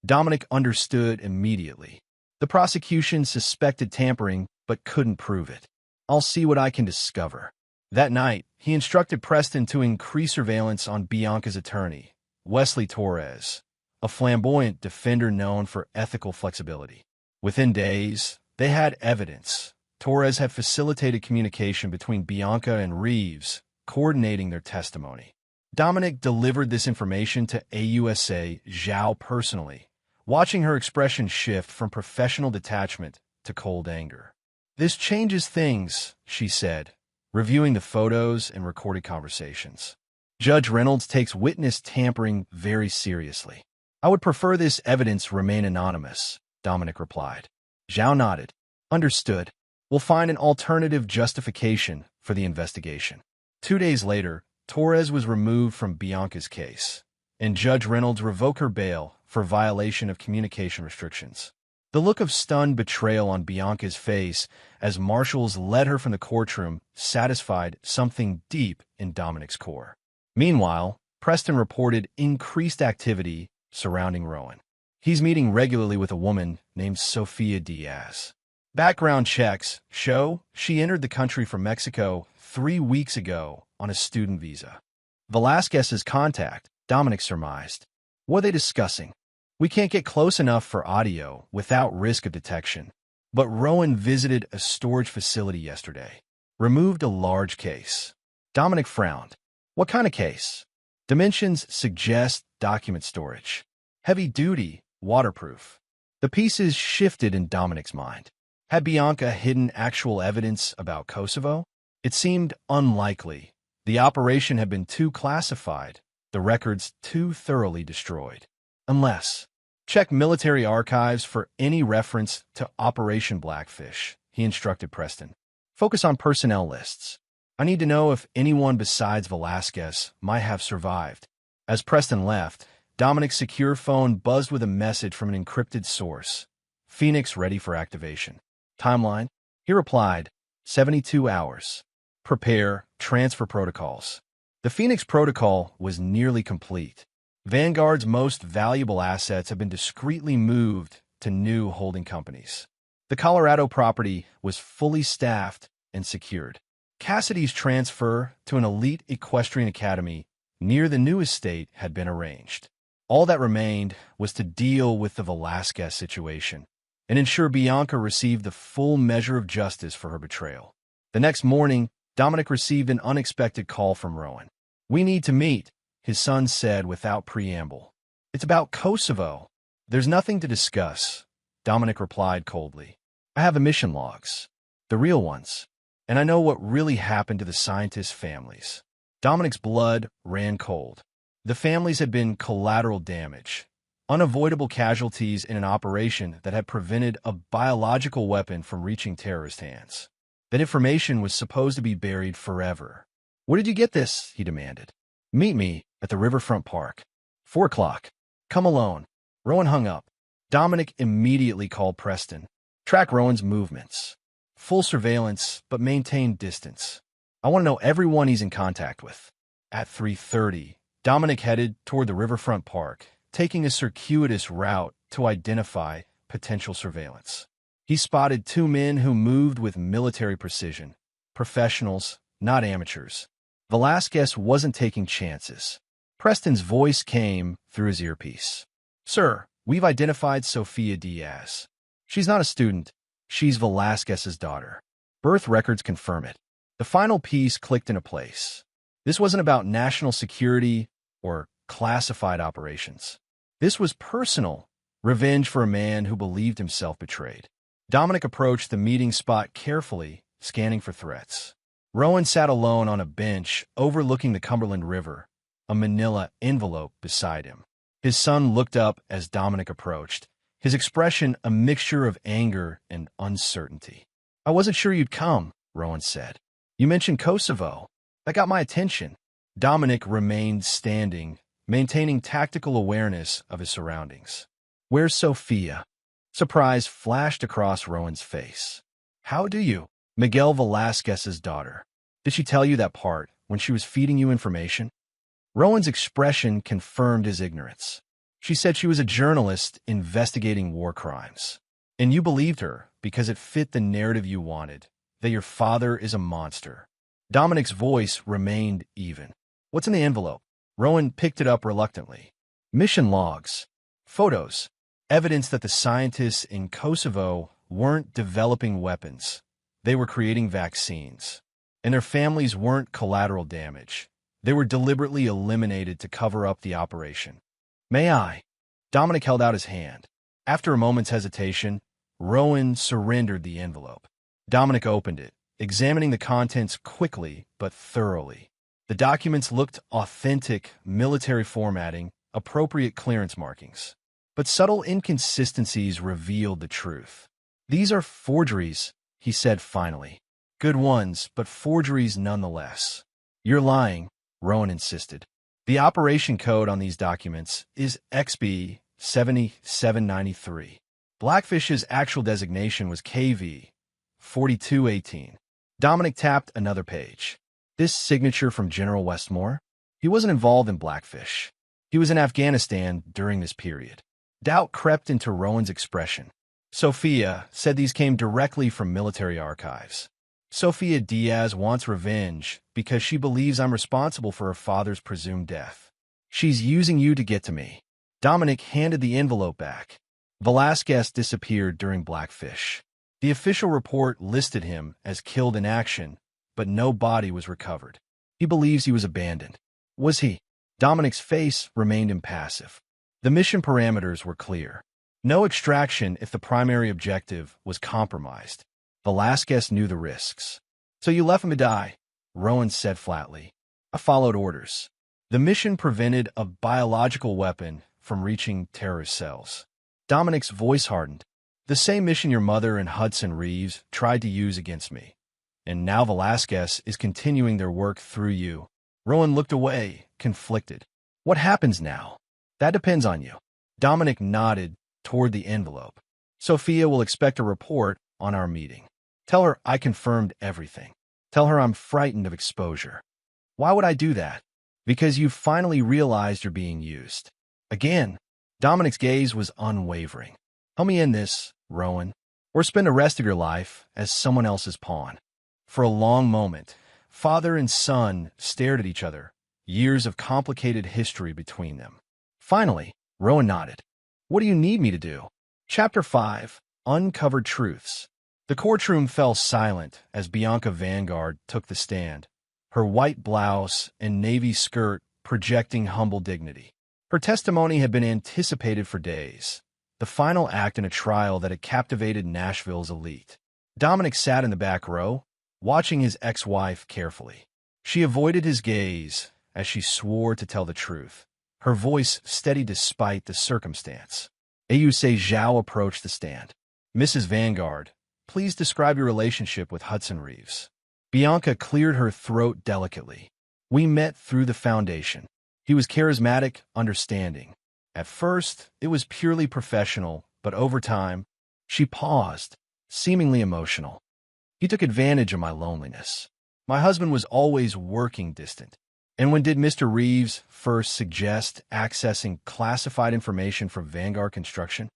Dominic understood immediately. The prosecution suspected tampering but couldn't prove it. "I'll see what I can discover." That night, he instructed Preston to increase surveillance on Bianca's attorney, Wesley Torres, a flamboyant defender known for ethical flexibility. Within days, they had evidence. Torres had facilitated communication between Bianca and Reeves, coordinating their testimony. Dominic delivered this information to AUSA Zhao personally, watching her expression shift from professional detachment to cold anger. This changes things, she said, reviewing the photos and recorded conversations. Judge Reynolds takes witness tampering very seriously. I would prefer this evidence remain anonymous, Dominic replied. Zhao nodded. Understood. We'll find an alternative justification for the investigation. 2 days later, Torres was removed from Bianca's case, and Judge Reynolds revoked her bail for violation of communication restrictions. The look of stunned betrayal on Bianca's face as marshals led her from the courtroom satisfied something deep in Dominic's core. Meanwhile, Preston reported increased activity surrounding Rowan. He's meeting regularly with a woman named Sofia Diaz. Background checks show she entered the country from Mexico 3 weeks ago on a student visa. Velasquez's contact, Dominic surmised. What are they discussing? We can't get close enough for audio without risk of detection. But Rowan visited a storage facility yesterday. Removed a large case. Dominic frowned. What kind of case? Dimensions suggest document storage. Heavy duty, waterproof. The pieces shifted in Dominic's mind. Had Bianca hidden actual evidence about Kosovo? It seemed unlikely. The operation had been too classified, the records too thoroughly destroyed. Unless, check military archives for any reference to Operation Blackfish, he instructed Preston. Focus on personnel lists. I need to know if anyone besides Velasquez might have survived. As Preston left, Dominic's secure phone buzzed with a message from an encrypted source. Phoenix ready for activation. Timeline? He replied, 72 hours. Prepare, transfer protocols. The Phoenix protocol was nearly complete. Vanguard's most valuable assets have been discreetly moved to new holding companies. The Colorado property was fully staffed and secured. Cassidy's transfer to an elite equestrian academy near the new estate had been arranged. All that remained was to deal with the Velasquez situation and ensure Bianca received the full measure of justice for her betrayal. The next morning, Dominic received an unexpected call from Rowan. We need to meet, his son said without preamble. It's about Kosovo. There's nothing to discuss, Dominic replied coldly. I have emission logs, the real ones, and I know what really happened to the scientists' families. Dominic's blood ran cold. The families had been collateral damage, unavoidable casualties in an operation that had prevented a biological weapon from reaching terrorist hands. That information was supposed to be buried forever. Where did you get this? He demanded. Meet me at the Riverfront Park. 4 o'clock. Come alone. Rowan hung up. Dominic immediately called Preston. Track Rowan's movements. Full surveillance, but maintain distance. I want to know everyone he's in contact with. At 3:30, Dominic headed toward the Riverfront Park, taking a circuitous route to identify potential surveillance. He spotted 2 men who moved with military precision. Professionals, not amateurs. Velasquez wasn't taking chances. Preston's voice came through his earpiece. Sir, we've identified Sofia Diaz. She's not a student. She's Velasquez's daughter. Birth records confirm it. The final piece clicked into place. This wasn't about national security or classified operations. This was personal, revenge for a man who believed himself betrayed. Dominic approached the meeting spot carefully, scanning for threats. Rowan sat alone on a bench overlooking the Cumberland River, a manila envelope beside him. His son looked up as Dominic approached, his expression a mixture of anger and uncertainty. I wasn't sure you'd come, Rowan said. You mentioned Kosovo. That got my attention. Dominic remained standing, maintaining tactical awareness of his surroundings. Where's Sofia? Surprise flashed across Rowan's face. How do you? Miguel Velasquez's daughter. Did she tell you that part when she was feeding you information? Rowan's expression confirmed his ignorance. She said she was a journalist investigating war crimes. And you believed her because it fit the narrative you wanted, that your father is a monster. Dominic's voice remained even. What's in the envelope? Rowan picked it up reluctantly. Mission logs. Photos. Evidence that the scientists in Kosovo weren't developing weapons. They were creating vaccines. And their families weren't collateral damage. They were deliberately eliminated to cover up the operation. May I? Dominic held out his hand. After a moment's hesitation, Rowan surrendered the envelope. Dominic opened it, examining the contents quickly but thoroughly. The documents looked authentic, military formatting, appropriate clearance markings. But subtle inconsistencies revealed the truth. "These are forgeries," he said finally. "Good ones, but forgeries nonetheless." "You're lying," Rowan insisted. "The operation code on these documents is XB 7793. Blackfish's actual designation was KV 4218. Dominic tapped another page. "This signature from General Westmore? He wasn't involved in Blackfish. He was in Afghanistan during this period." Doubt crept into Rowan's expression. "Sophia said these came directly from military archives. Sophia Diaz wants revenge because she believes I'm responsible for her father's presumed death. She's using you to get to me." Dominic handed the envelope back. Velasquez disappeared during Blackfish. The official report listed him as killed in action, but no body was recovered. He believes he was abandoned. Was he? Dominic's face remained impassive. The mission parameters were clear. No extraction if the primary objective was compromised. Velasquez knew the risks. "So you left him to die," Rowan said flatly. "I followed orders. The mission prevented a biological weapon from reaching terrorist cells." Dominic's voice hardened. "The same mission your mother and Hudson Reeves tried to use against me. And now Velasquez is continuing their work through you." Rowan looked away, conflicted. "What happens now?" "That depends on you." Dominic nodded toward the envelope. "Sophia will expect a report on our meeting. Tell her I confirmed everything. Tell her I'm frightened of exposure." "Why would I do that?" "Because you've finally realized you're being used." Again, Dominic's gaze was unwavering. "Help me in this, Rowan, or spend the rest of your life as someone else's pawn." For a long moment, father and son stared at each other, years of complicated history between them. Finally, Rowan nodded. "What do you need me to do?" Chapter 5, Uncovered Truths. The courtroom fell silent as Bianca Vanguard took the stand, her white blouse and navy skirt projecting humble dignity. Her testimony had been anticipated for days, the final act in a trial that had captivated Nashville's elite. Dominic sat in the back row, watching his ex-wife carefully. She avoided his gaze as she swore to tell the truth, her voice steady despite the circumstance. Ayuse Zhao approached the stand. "Mrs. Vanguard, please describe your relationship with Hudson Reeves." Bianca cleared her throat delicately. "We met through the foundation. He was charismatic, understanding. At first, it was purely professional, but over time," she paused, seemingly emotional, "he took advantage of my loneliness. My husband was always working distant. And when did Mr. Reeves first suggest accessing classified information from Vanguard Construction?"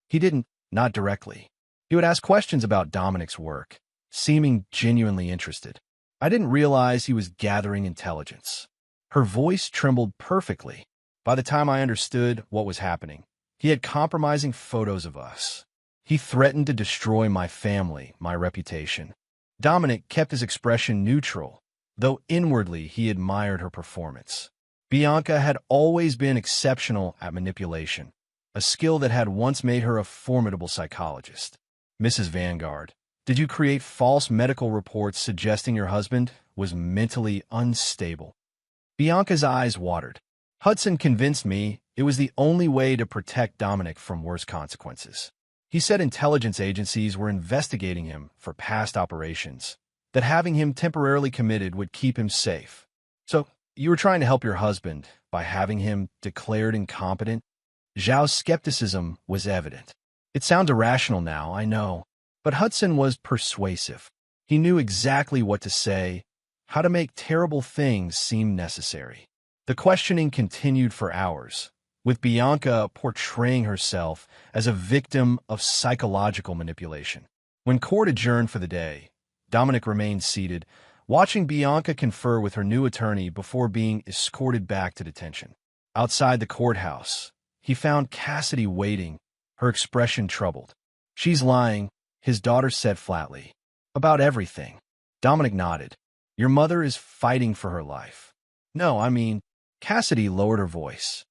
"He didn't, not directly. He would ask questions about Dominic's work, seeming genuinely interested. I didn't realize he was gathering intelligence." Her voice trembled perfectly. "By the time I understood what was happening, he had compromising photos of us. He threatened to destroy my family, my reputation." Dominic kept his expression neutral, though inwardly he admired her performance. Bianca had always been exceptional at manipulation, a skill that had once made her a formidable psychologist. "Mrs. Vanguard, did you create false medical reports suggesting your husband was mentally unstable?" Bianca's eyes watered. "Hudson convinced me it was the only way to protect Dominic from worse consequences. He said intelligence agencies were investigating him for past operations, that having him temporarily committed would keep him safe. So, you were trying to help your husband by having him declared incompetent?" Zhao's skepticism was evident. "It sounds irrational now, I know, but Hudson was persuasive. He knew exactly what to say, how to make terrible things seem necessary." The questioning continued for hours, with Bianca portraying herself as a victim of psychological manipulation. When court adjourned for the day, Dominic remained seated, watching Bianca confer with her new attorney before being escorted back to detention. Outside the courthouse, he found Cassidy waiting, her expression troubled. "She's lying," his daughter said flatly. "About everything." Dominic nodded. "Your mother is fighting for her life." "No, I mean," Cassidy lowered her voice.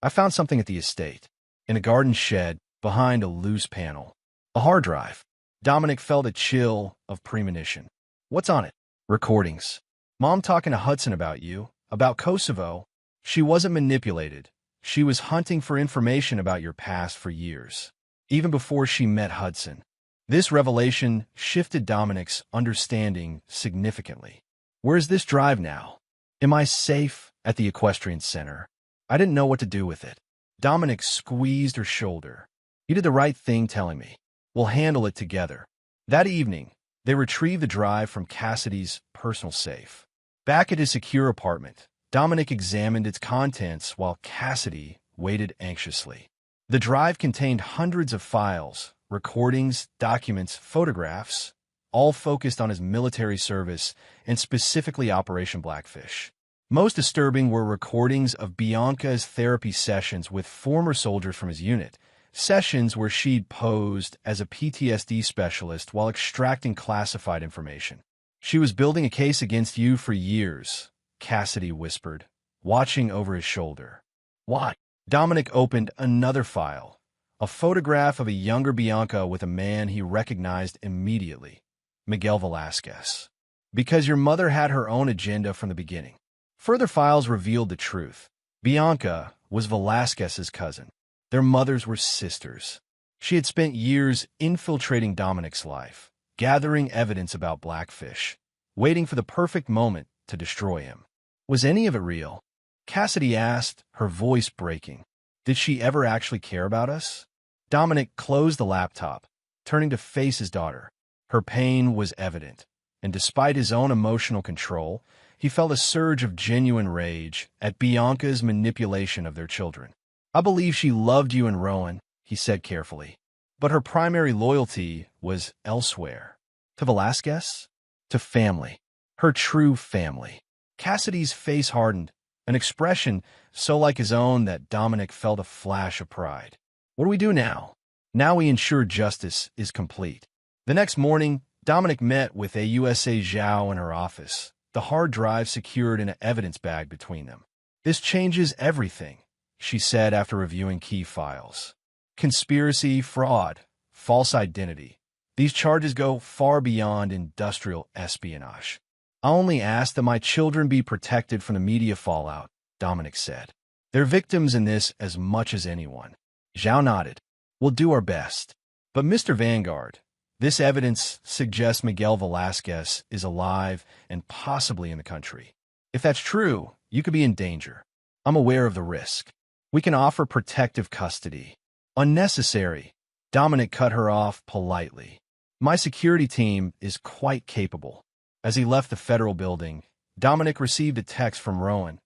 "I found something at the estate, in a garden shed, behind a loose panel. A hard drive." Dominic felt a chill of premonition. What's on it? Recordings. Mom talking to Hudson about you, about Kosovo. She wasn't manipulated. She was hunting for information about your past for years, even before she met Hudson. This revelation shifted Dominic's understanding significantly. Where's this drive now? Am I safe at the equestrian center? I didn't know what to do with it. Dominic squeezed her shoulder. You did the right thing telling me. We'll handle it together. That evening, they retrieved the drive from Cassidy's personal safe. Back at his secure apartment, Dominic examined its contents while Cassidy waited anxiously. The drive contained hundreds of files, recordings, documents, photographs, all focused on his military service and specifically Operation Blackfish. Most disturbing were recordings of Bianca's therapy sessions with former soldiers from his unit, sessions where she'd posed as a PTSD specialist while extracting classified information. She was building a case against you for years, Cassidy whispered, watching over his shoulder. Why? Dominic opened another file, a photograph of a younger Bianca with a man he recognized immediately, Miguel Velasquez. Because your mother had her own agenda from the beginning. Further files revealed the truth. Bianca was Velasquez's cousin. Their mothers were sisters. She had spent years infiltrating Dominic's life, gathering evidence about Blackfish, waiting for the perfect moment to destroy him. Was any of it real? Cassidy asked, her voice breaking. Did she ever actually care about us? Dominic closed the laptop, turning to face his daughter. Her pain was evident, and despite his own emotional control, he felt a surge of genuine rage at Bianca's manipulation of their children. I believe she loved you and Rowan, he said carefully. But her primary loyalty was elsewhere. To Velasquez? To family. Her true family. Cassidy's face hardened, an expression so like his own that Dominic felt a flash of pride. What do we do now? Now we ensure justice is complete. The next morning, Dominic met with a USA Zhao in her office, the hard drive secured in an evidence bag between them. This changes everything, she said after reviewing key files. Conspiracy, fraud, false identity. These charges go far beyond industrial espionage. I only ask that my children be protected from the media fallout, Dominic said. They're victims in this as much as anyone. Zhao nodded. We'll do our best. But Mr. Vanguard, this evidence suggests Miguel Velasquez is alive and possibly in the country. If that's true, you could be in danger. I'm aware of the risk. We can offer protective custody. Unnecessary. Dominic cut her off politely. My security team is quite capable. As he left the federal building, Dominic received a text from Rowan.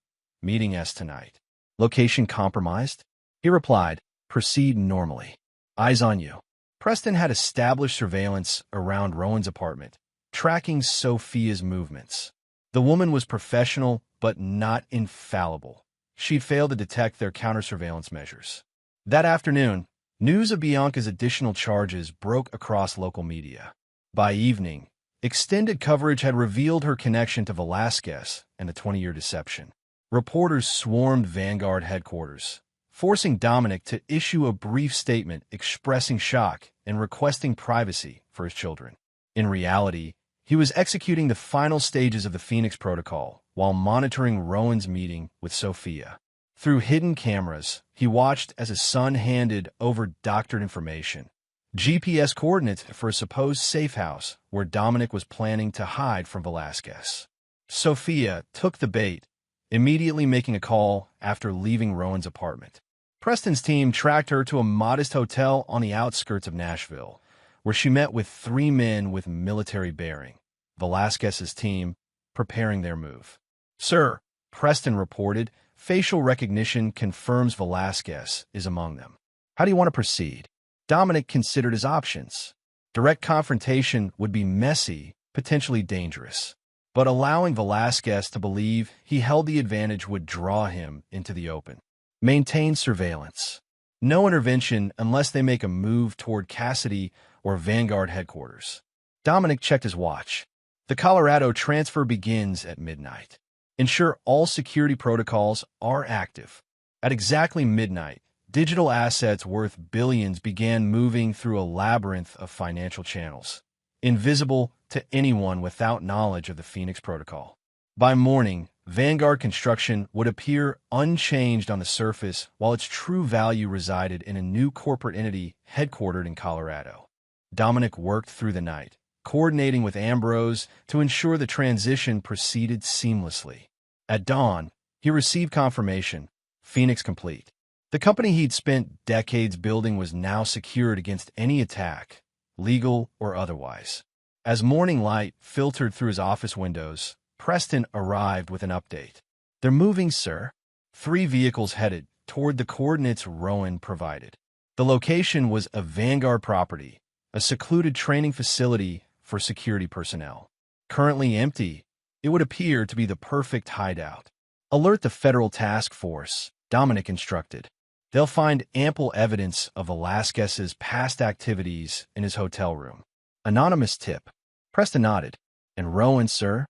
Meeting us tonight. Location compromised? He replied, proceed normally. Eyes on you. Preston had established surveillance around Rowan's apartment, tracking Sophia's movements. The woman was professional, but not infallible. She'd failed to detect their counter-surveillance measures. That afternoon, news of Bianca's additional charges broke across local media. By evening, extended coverage had revealed her connection to Velasquez and the 20-year deception. Reporters swarmed Vanguard headquarters, forcing Dominic to issue a brief statement expressing shock and requesting privacy for his children. In reality, he was executing the final stages of the Phoenix Protocol while monitoring Rowan's meeting with Sophia. Through hidden cameras, he watched as his son handed over doctored information, GPS coordinates for a supposed safe house where Dominic was planning to hide from Velasquez. Sophia took the bait, immediately making a call after leaving Rowan's apartment. Preston's team tracked her to a modest hotel on the outskirts of Nashville, where she met with 3 men with military bearing, Velasquez's team preparing their move. Sir, Preston reported, facial recognition confirms Velasquez is among them. How do you want to proceed? Dominic considered his options. Direct confrontation would be messy, potentially dangerous. But allowing Velasquez to believe he held the advantage would draw him into the open. Maintain surveillance. No intervention unless they make a move toward Cassidy or Vanguard headquarters. Dominic checked his watch. The Colorado transfer begins at midnight. Ensure all security protocols are active. At exactly midnight, Digital assets worth billions began moving through a labyrinth of financial channels, invisible to anyone without knowledge of the Phoenix Protocol. By morning, Vanguard Construction would appear unchanged on the surface, while its true value resided in a new corporate entity headquartered in Colorado. Dominic worked through the night, coordinating with Ambrose to ensure the transition proceeded seamlessly. At dawn, he received confirmation: Phoenix complete. The company he'd spent decades building was now secured against any attack, legal or otherwise. As morning light filtered through his office windows, Preston arrived with an update. "They're moving, sir." 3 vehicles headed toward the coordinates Rowan provided. The location was a Vanguard property, a secluded training facility for security personnel. Currently empty, it would appear to be the perfect hideout. "Alert the federal task force," Dominic instructed. "They'll find ample evidence of Velasquez's past activities in his hotel room." Anonymous tip. Preston nodded. "And Rowan, sir?"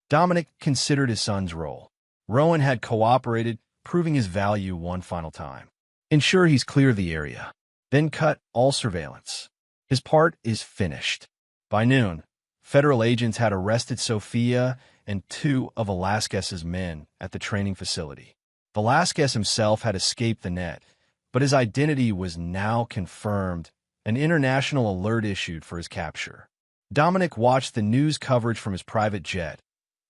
Dominic considered his son's role. Rowan had cooperated, proving his value one final time. "Ensure he's clear of the area. Then cut all surveillance. His part is finished." By noon, federal agents had arrested Sophia and 2 of Velasquez's men at the training facility. Velasquez himself had escaped the net, but his identity was now confirmed, an international alert issued for his capture. Dominic watched the news coverage from his private jet,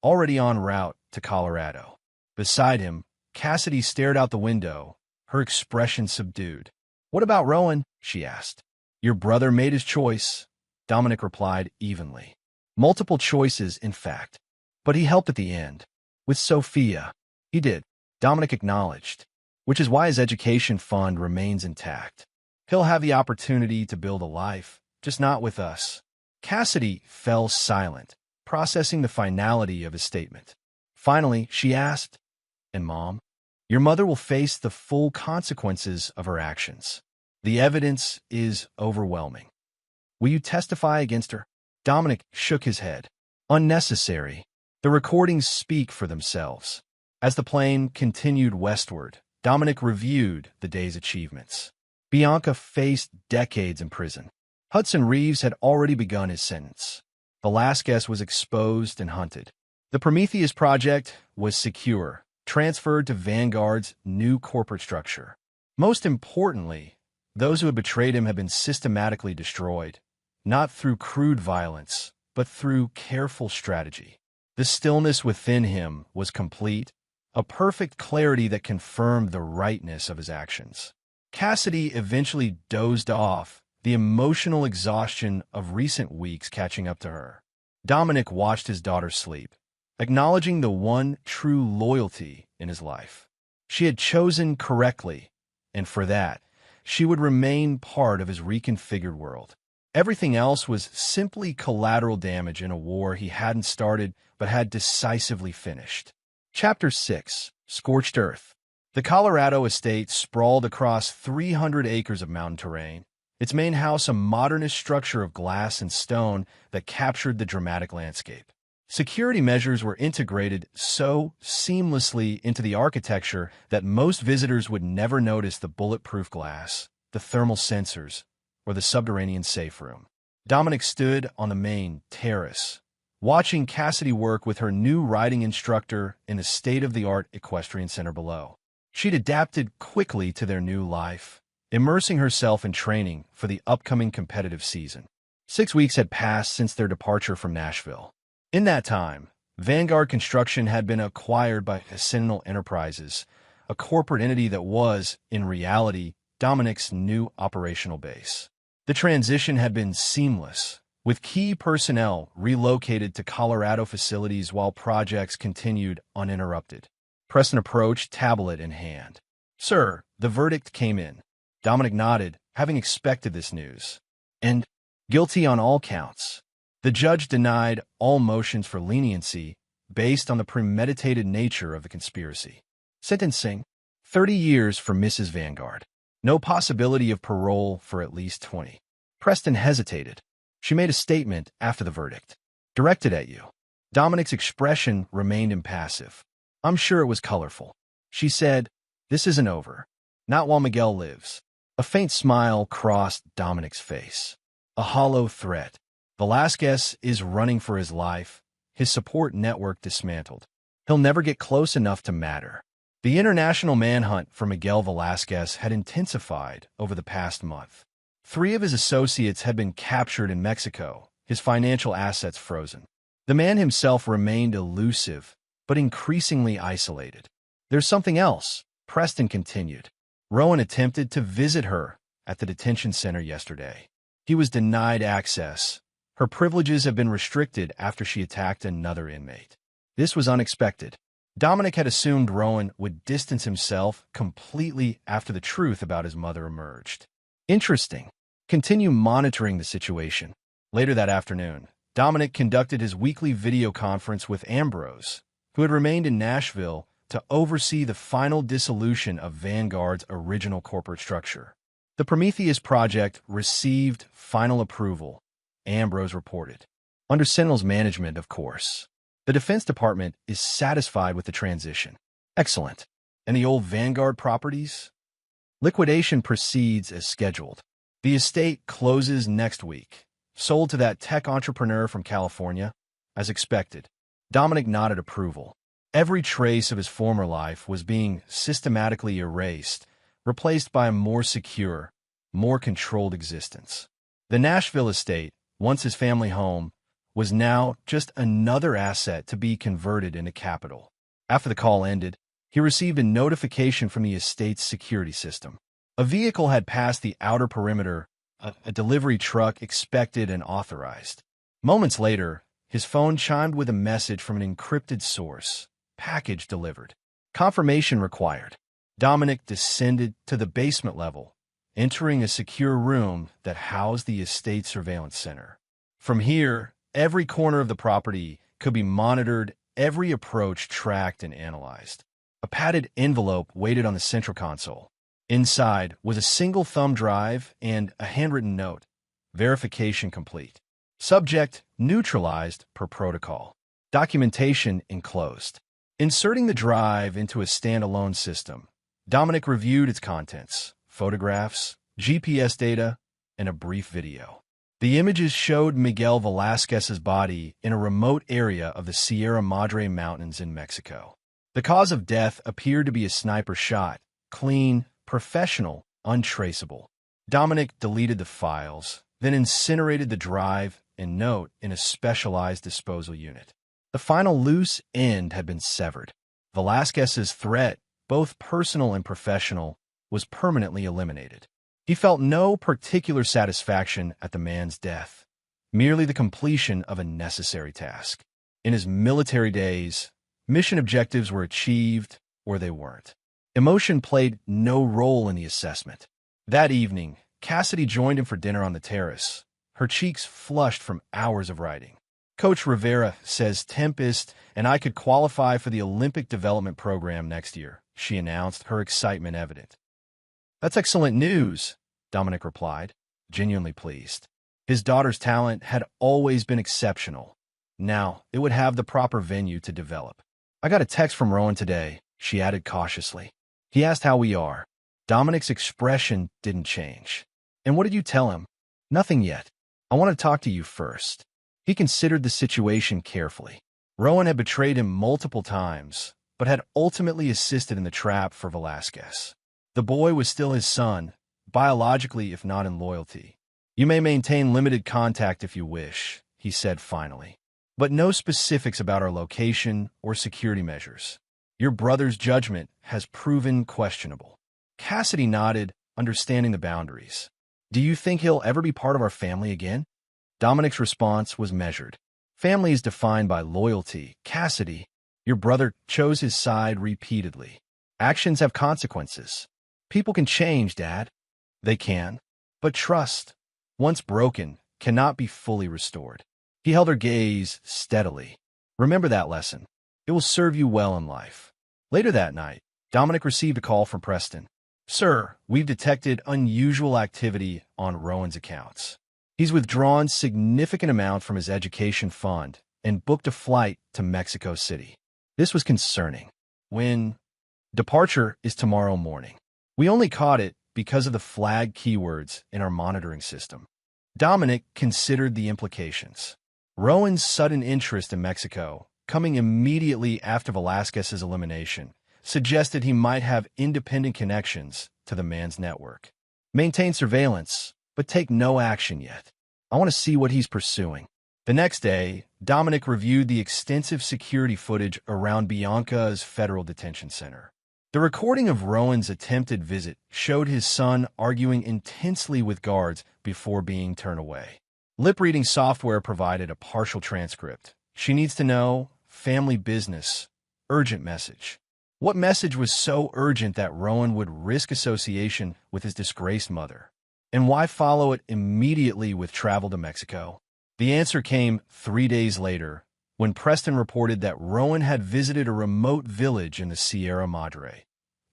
already en route to Colorado. Beside him, Cassidy stared out the window, her expression subdued. "What about Rowan?" she asked. "Your brother made his choice," Dominic replied evenly. "Multiple choices, in fact. But he helped at the end. With Sophia." "He did," Dominic acknowledged, "which is why his education fund remains intact. He'll have the opportunity to build a life, just not with us." Cassidy fell silent, processing the finality of his statement. Finally, she asked, "And Mom?" "Your mother will face the full consequences of her actions. The evidence is overwhelming." "Will you testify against her?" Dominic shook his head. "Unnecessary. The recordings speak for themselves." As the plane continued westward, Dominic reviewed the day's achievements. Bianca faced decades in prison. Hudson Reeves had already begun his sentence. Velasquez was exposed and hunted. The Prometheus project was secure, transferred to Vanguard's new corporate structure. Most importantly, those who had betrayed him had been systematically destroyed, not through crude violence, but through careful strategy. The stillness within him was complete, a perfect clarity that confirmed the rightness of his actions. Cassidy eventually dozed off, the emotional exhaustion of recent weeks catching up to her. Dominic watched his daughter sleep, acknowledging the one true loyalty in his life. She had chosen correctly, and for that, she would remain part of his reconfigured world. Everything else was simply collateral damage in a war he hadn't started but had decisively finished. Chapter 6. Scorched Earth. The Colorado estate sprawled across 300 acres of mountain terrain, its main house a modernist structure of glass and stone that captured the dramatic landscape. Security measures were integrated so seamlessly into the architecture that most visitors would never notice the bulletproof glass, the thermal sensors, or the subterranean safe room. Dominic stood on the main terrace, watching Cassidy work with her new riding instructor in the state-of-the-art equestrian center below. She'd adapted quickly to their new life, immersing herself in training for the upcoming competitive season. 6 weeks had passed since their departure from Nashville. In that time, Vanguard Construction had been acquired by Sentinel Enterprises, a corporate entity that was, in reality, Dominic's new operational base. The transition had been seamless, with key personnel relocated to Colorado facilities while projects continued uninterrupted. Preston approached, tablet in hand. "Sir, the verdict came in." Dominic nodded, having expected this news. "And guilty on all counts." The judge denied all motions for leniency based on the premeditated nature of the conspiracy. Sentencing: 30 years for Mrs. Vanguard. No possibility of parole for at least 20. Preston hesitated. She made a statement after the verdict. "Directed at you." Dominic's expression remained impassive. "I'm sure it was colorful." She said, "This isn't over. Not while Miguel lives. A faint smile crossed Dominic's face. A hollow threat. Velasquez is running for his life, his support network dismantled. He'll never get close enough to matter. The international manhunt for Miguel Velasquez had intensified over the past month. 3 of his associates had been captured in Mexico, his financial assets frozen. The man himself remained elusive, but increasingly isolated. There's something else, Preston continued. Rowan attempted to visit her at the detention center yesterday. He was denied access. Her privileges have been restricted after she attacked another inmate. This was unexpected. Dominic had assumed Rowan would distance himself completely after the truth about his mother emerged. Interesting. Continue monitoring the situation. Later that afternoon, Dominic conducted his weekly video conference with Ambrose, who had remained in Nashville to oversee the final dissolution of Vanguard's original corporate structure. The Prometheus project received final approval, Ambrose reported. Under Sentinel's management, of course. The Defense Department is satisfied with the transition. Excellent. And the old Vanguard properties? Liquidation proceeds as scheduled. The estate closes next week, sold to that tech entrepreneur from California, as expected. Dominic nodded approval. Every trace of his former life was being systematically erased, replaced by a more secure, more controlled existence. The Nashville estate, once his family home, was now just another asset to be converted into capital. After the call ended, he received a notification from the estate's security system. A vehicle had passed the outer perimeter, a delivery truck expected and authorized. Moments later, his phone chimed with a message from an encrypted source. Package delivered. Confirmation required. Dominic descended to the basement level, entering a secure room that housed the estate surveillance center. From here, every corner of the property could be monitored, every approach tracked and analyzed. A padded envelope waited on the central console. Inside was a single thumb drive and a handwritten note. Verification complete. Subject neutralized per protocol. Documentation enclosed. Inserting the drive into a standalone system, Dominic reviewed its contents, photographs, GPS data, and a brief video. The images showed Miguel Velasquez's body in a remote area of the Sierra Madre Mountains in Mexico. The cause of death appeared to be a sniper shot, clean, professional, untraceable. Dominic deleted the files, then incinerated the drive and note in a specialized disposal unit. The final loose end had been severed. Velasquez's threat, both personal and professional, was permanently eliminated. He felt no particular satisfaction at the man's death, merely the completion of a necessary task. In his military days, mission objectives were achieved or they weren't. Emotion played no role in the assessment. That evening, Cassidy joined him for dinner on the terrace, her cheeks flushed from hours of writing. Coach Rivera says Tempest and I could qualify for the Olympic development program next year, she announced, her excitement evident. That's excellent news, Dominic replied, genuinely pleased. His daughter's talent had always been exceptional. Now, it would have the proper venue to develop. I got a text from Rowan today, she added cautiously. He asked how we are. Dominic's expression didn't change. And what did you tell him? Nothing yet. I want to talk to you first. He considered the situation carefully. Rowan had betrayed him multiple times, but had ultimately assisted in the trap for Velasquez. The boy was still his son, biologically if not in loyalty. You may maintain limited contact if you wish, he said finally, but no specifics about our location or security measures. Your brother's judgment has proven questionable. Cassidy nodded, understanding the boundaries. Do you think he'll ever be part of our family again? Dominic's response was measured. Family is defined by loyalty. Cassidy, your brother chose his side repeatedly. Actions have consequences. People can change, Dad. They can. But trust, once broken, cannot be fully restored. He held her gaze steadily. Remember that lesson. It will serve you well in life. Later that night, Dominic received a call from Preston. Sir, we've detected unusual activity on Rowan's accounts. He's withdrawn significant amount from his education fund and booked a flight to Mexico City. This was concerning. When departure is tomorrow morning. We only caught it because of the flag keywords in our monitoring system. Dominic considered the implications. Rowan's sudden interest in Mexico, coming immediately after Velasquez's elimination, suggested he might have independent connections to the man's network. Maintain surveillance, but take no action yet. I want to see what he's pursuing. The next day, Dominic reviewed the extensive security footage around Bianca's federal detention center. The recording of Rowan's attempted visit showed his son arguing intensely with guards before being turned away. Lip-reading software provided a partial transcript. She needs to know, family business, urgent message. What message was so urgent that Rowan would risk association with his disgraced mother? And why follow it immediately with travel to Mexico? The answer came 3 days later, when Preston reported that Rowan had visited a remote village in the Sierra Madre,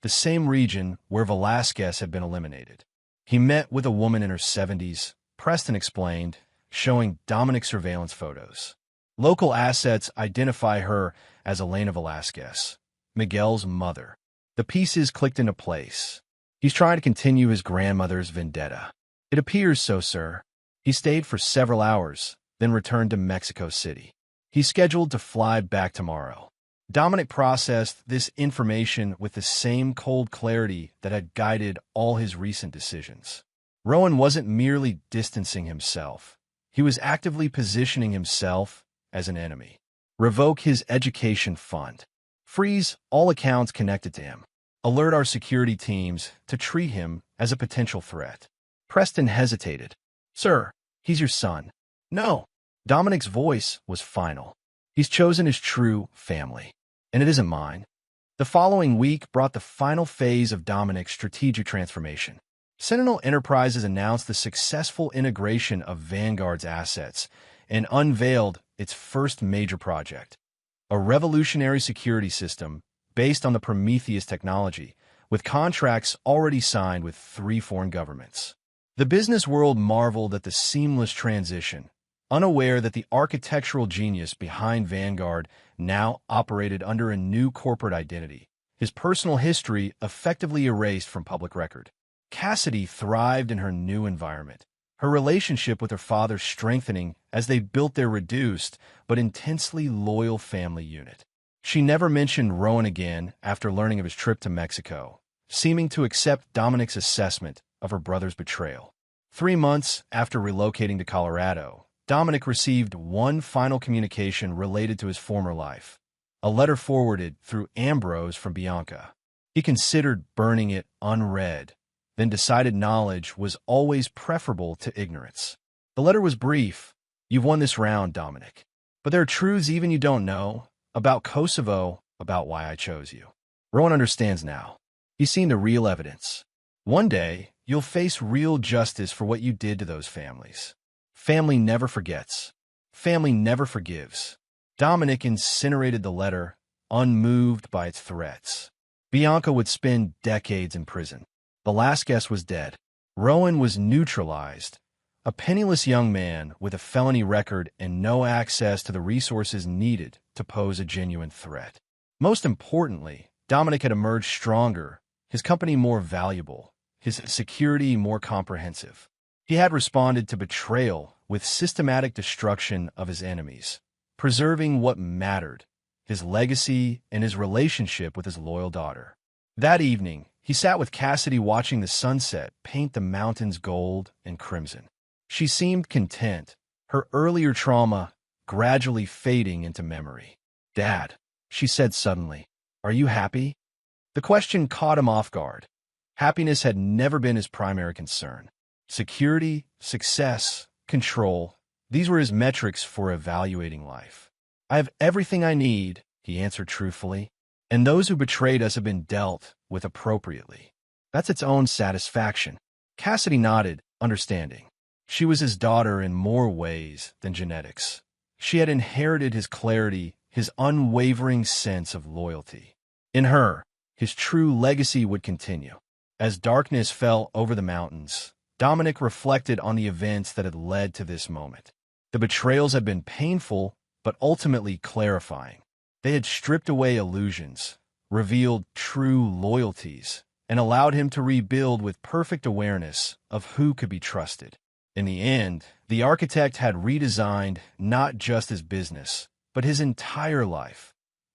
the same region where Velasquez had been eliminated. He met with a woman in her 70s, Preston explained, showing Dominic's surveillance photos. Local assets identify her as Elena Velasquez, Miguel's mother. The pieces clicked into place. He's trying to continue his grandmother's vendetta. It appears so, sir. He stayed for several hours, then returned to Mexico City. He's scheduled to fly back tomorrow. Dominic processed this information with the same cold clarity that had guided all his recent decisions. Rowan wasn't merely distancing himself. He was actively positioning himself as an enemy. Revoke his education fund. Freeze all accounts connected to him. Alert our security teams to treat him as a potential threat. Preston hesitated. Sir, he's your son. No. Dominic's voice was final. He's chosen his true family, and it isn't mine. The following week brought the final phase of Dominic's strategic transformation. Sentinel Enterprises announced the successful integration of Vanguard's assets and unveiled its first major project, a revolutionary security system based on the Prometheus technology, with contracts already signed with 3 foreign governments. The business world marveled at the seamless transition, unaware that the architectural genius behind Vanguard now operated under a new corporate identity, his personal history effectively erased from public record. Cassidy thrived in her new environment, her relationship with her father strengthening as they built their reduced but intensely loyal family unit. She never mentioned Rowan again after learning of his trip to Mexico, seeming to accept Dominic's assessment of her brother's betrayal. 3 months after relocating to Colorado, Dominic received one final communication related to his former life, a letter forwarded through Ambrose from Bianca. He considered burning it unread, then decided knowledge was always preferable to ignorance. The letter was brief. You've won this round, Dominic. But there are truths even you don't know, about Kosovo, about why I chose you. Rowan understands now. He's seen the real evidence. One day, you'll face real justice for what you did to those families. Family never forgets. Family never forgives. Dominic incinerated the letter, unmoved by its threats. Bianca would spend decades in prison. Velasquez was dead. Rowan was neutralized, a penniless young man with a felony record and no access to the resources needed to pose a genuine threat. Most importantly, Dominic had emerged stronger, his company more valuable, his security more comprehensive. He had responded to betrayal with systematic destruction of his enemies, preserving what mattered, his legacy and his relationship with his loyal daughter. That evening, he sat with Cassidy watching the sunset paint the mountains gold and crimson. She seemed content, her earlier trauma gradually fading into memory. Dad, she said suddenly, are you happy? The question caught him off guard. Happiness had never been his primary concern. Security, success, control, these were his metrics for evaluating life. I have everything I need, he answered truthfully, and those who betrayed us have been dealt with appropriately. That's its own satisfaction. Cassidy nodded, understanding. She was his daughter in more ways than genetics. She had inherited his clarity, his unwavering sense of loyalty. In her, his true legacy would continue. As darkness fell over the mountains, Dominic reflected on the events that had led to this moment. The betrayals had been painful, but ultimately clarifying. They had stripped away illusions, revealed true loyalties, and allowed him to rebuild with perfect awareness of who could be trusted. In the end, the architect had redesigned not just his business, but his entire life,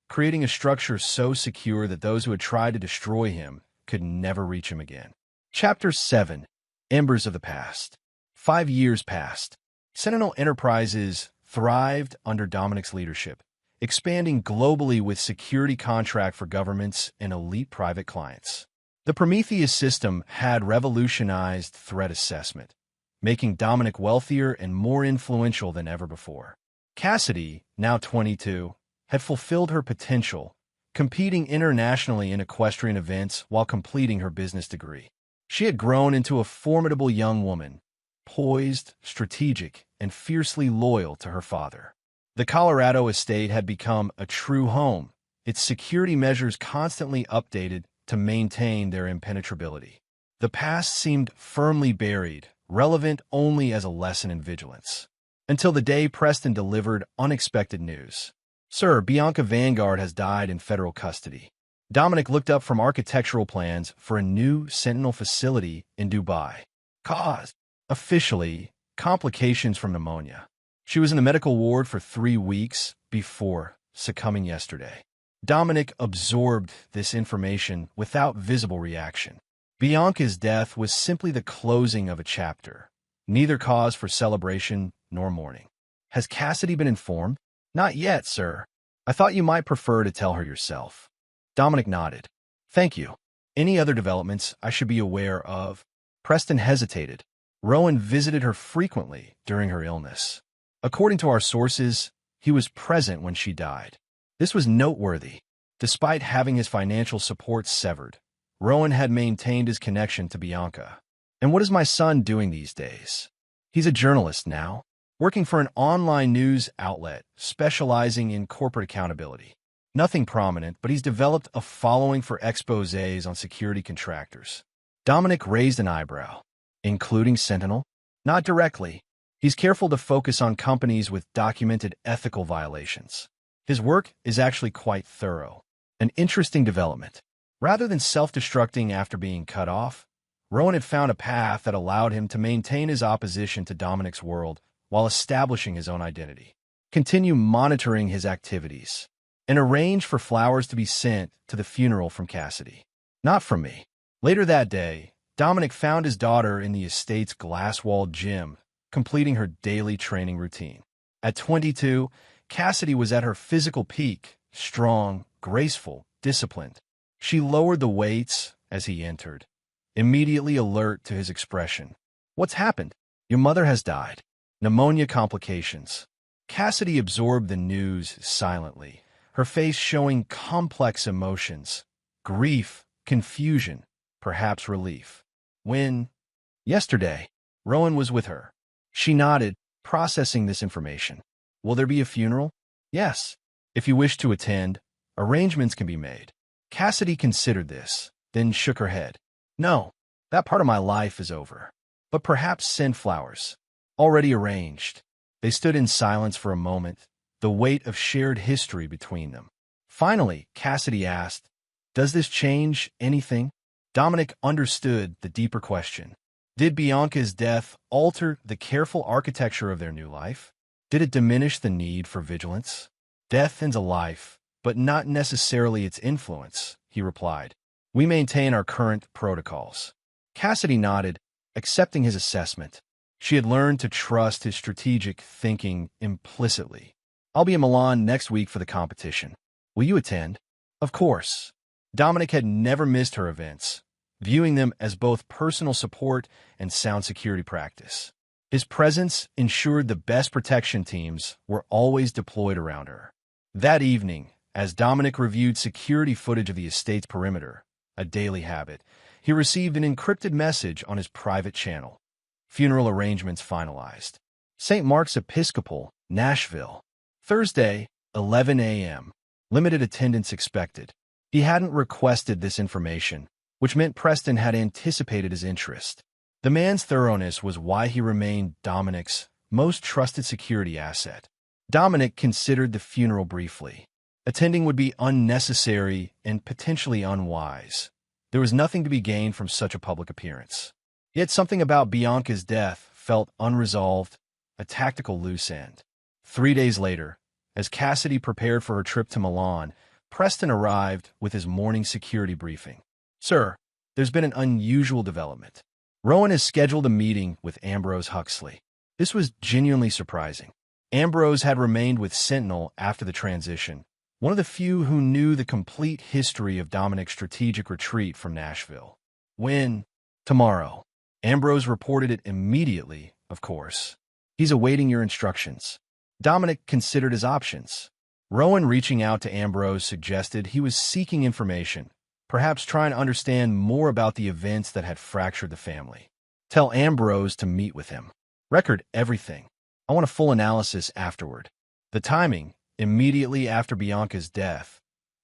creating a structure so secure that those who had tried to destroy him could never reach him again. Chapter 7. Embers of the Past. 5 years passed. Sentinel Enterprises thrived under Dominic's leadership, expanding globally with security contract for governments and elite private clients. The Prometheus system had revolutionized threat assessment, making Dominic wealthier and more influential than ever before. Cassidy, now 22, had fulfilled her potential, competing internationally in equestrian events while completing her business degree. She had grown into a formidable young woman, poised, strategic, and fiercely loyal to her father. The Colorado estate had become a true home, its security measures constantly updated to maintain their impenetrability. The past seemed firmly buried, relevant only as a lesson in vigilance. Until the day Preston delivered unexpected news. "Sir, Bianca Vanguard has died in federal custody." Dominic looked up from architectural plans for a new Sentinel facility in Dubai. Cause: officially, complications from pneumonia. She was in the medical ward for 3 weeks before succumbing yesterday. Dominic absorbed this information without visible reaction. Bianca's death was simply the closing of a chapter, neither cause for celebration nor mourning. "Has Cassidy been informed?" "Not yet, sir. I thought you might prefer to tell her yourself." Dominic nodded. "Thank you. Any other developments I should be aware of?" Preston hesitated. Rowan visited her frequently during her illness. According to our sources, he was present when she died. This was noteworthy. Despite having his financial support severed, Rowan had maintained his connection to Bianca. "And what is my son doing these days?" "He's a journalist now, working for an online news outlet specializing in corporate accountability. Nothing prominent, but he's developed a following for exposés on security contractors." Dominic raised an eyebrow. "Including Sentinel?" "Not directly. He's careful to focus on companies with documented ethical violations. His work is actually quite thorough. An interesting development. Rather than self-destructing after being cut off, Rowan had found a path that allowed him to maintain his opposition to Dominic's world while establishing his own identity. Continue monitoring his activities, and arrange for flowers to be sent to the funeral from Cassidy. Not from me." Later that day, Dominic found his daughter in the estate's glass-walled gym, completing her daily training routine. At 22, Cassidy was at her physical peak, strong, graceful, disciplined. She lowered the weights as he entered, immediately alert to his expression. "What's happened?" "Your mother has died. Pneumonia complications." Cassidy absorbed the news silently, her face showing complex emotions: grief, confusion, perhaps relief. "When?" "Yesterday." Rowan was with her. She nodded, processing this information. "Will there be a funeral?" "Yes. If you wish to attend, arrangements can be made." Cassidy considered this, then shook her head. "No, that part of my life is over. But perhaps send flowers." "Already arranged." They stood in silence for a moment, the weight of shared history between them. Finally, Cassidy asked, "Does this change anything?" Dominic understood the deeper question. Did Bianca's death alter the careful architecture of their new life? Did it diminish the need for vigilance? "Death ends a life, but not necessarily its influence," he replied. "We maintain our current protocols." Cassidy nodded, accepting his assessment. She had learned to trust his strategic thinking implicitly. "I'll be in Milan next week for the competition. Will you attend?" "Of course." Dominic had never missed her events, viewing them as both personal support and sound security practice. His presence ensured the best protection teams were always deployed around her. That evening, as Dominic reviewed security footage of the estate's perimeter, a daily habit, he received an encrypted message on his private channel. Funeral arrangements finalized. St. Mark's Episcopal, Nashville. Thursday, 11 a.m. Limited attendance expected. He hadn't requested this information, which meant Preston had anticipated his interest. The man's thoroughness was why he remained Dominic's most trusted security asset. Dominic considered the funeral briefly. Attending would be unnecessary and potentially unwise, There was nothing to be gained from such a public appearance. Yet something about Bianca's death felt unresolved, a tactical loose end. 3 days later, as Cassidy prepared for her trip to Milan, Preston arrived with his morning security briefing. "Sir, there's been an unusual development. Rowan has scheduled a meeting with Ambrose Huxley." This was genuinely surprising. Ambrose had remained with Sentinel after the transition, one of the few who knew the complete history of Dominic's strategic retreat from Nashville. "When?" "Tomorrow." Ambrose reported it immediately, of course. "He's awaiting your instructions." Dominic considered his options. Rowan reaching out to Ambrose suggested he was seeking information, perhaps trying to understand more about the events that had fractured the family. "Tell Ambrose to meet with him. Record everything. I want a full analysis afterward." The timing, immediately after Bianca's death,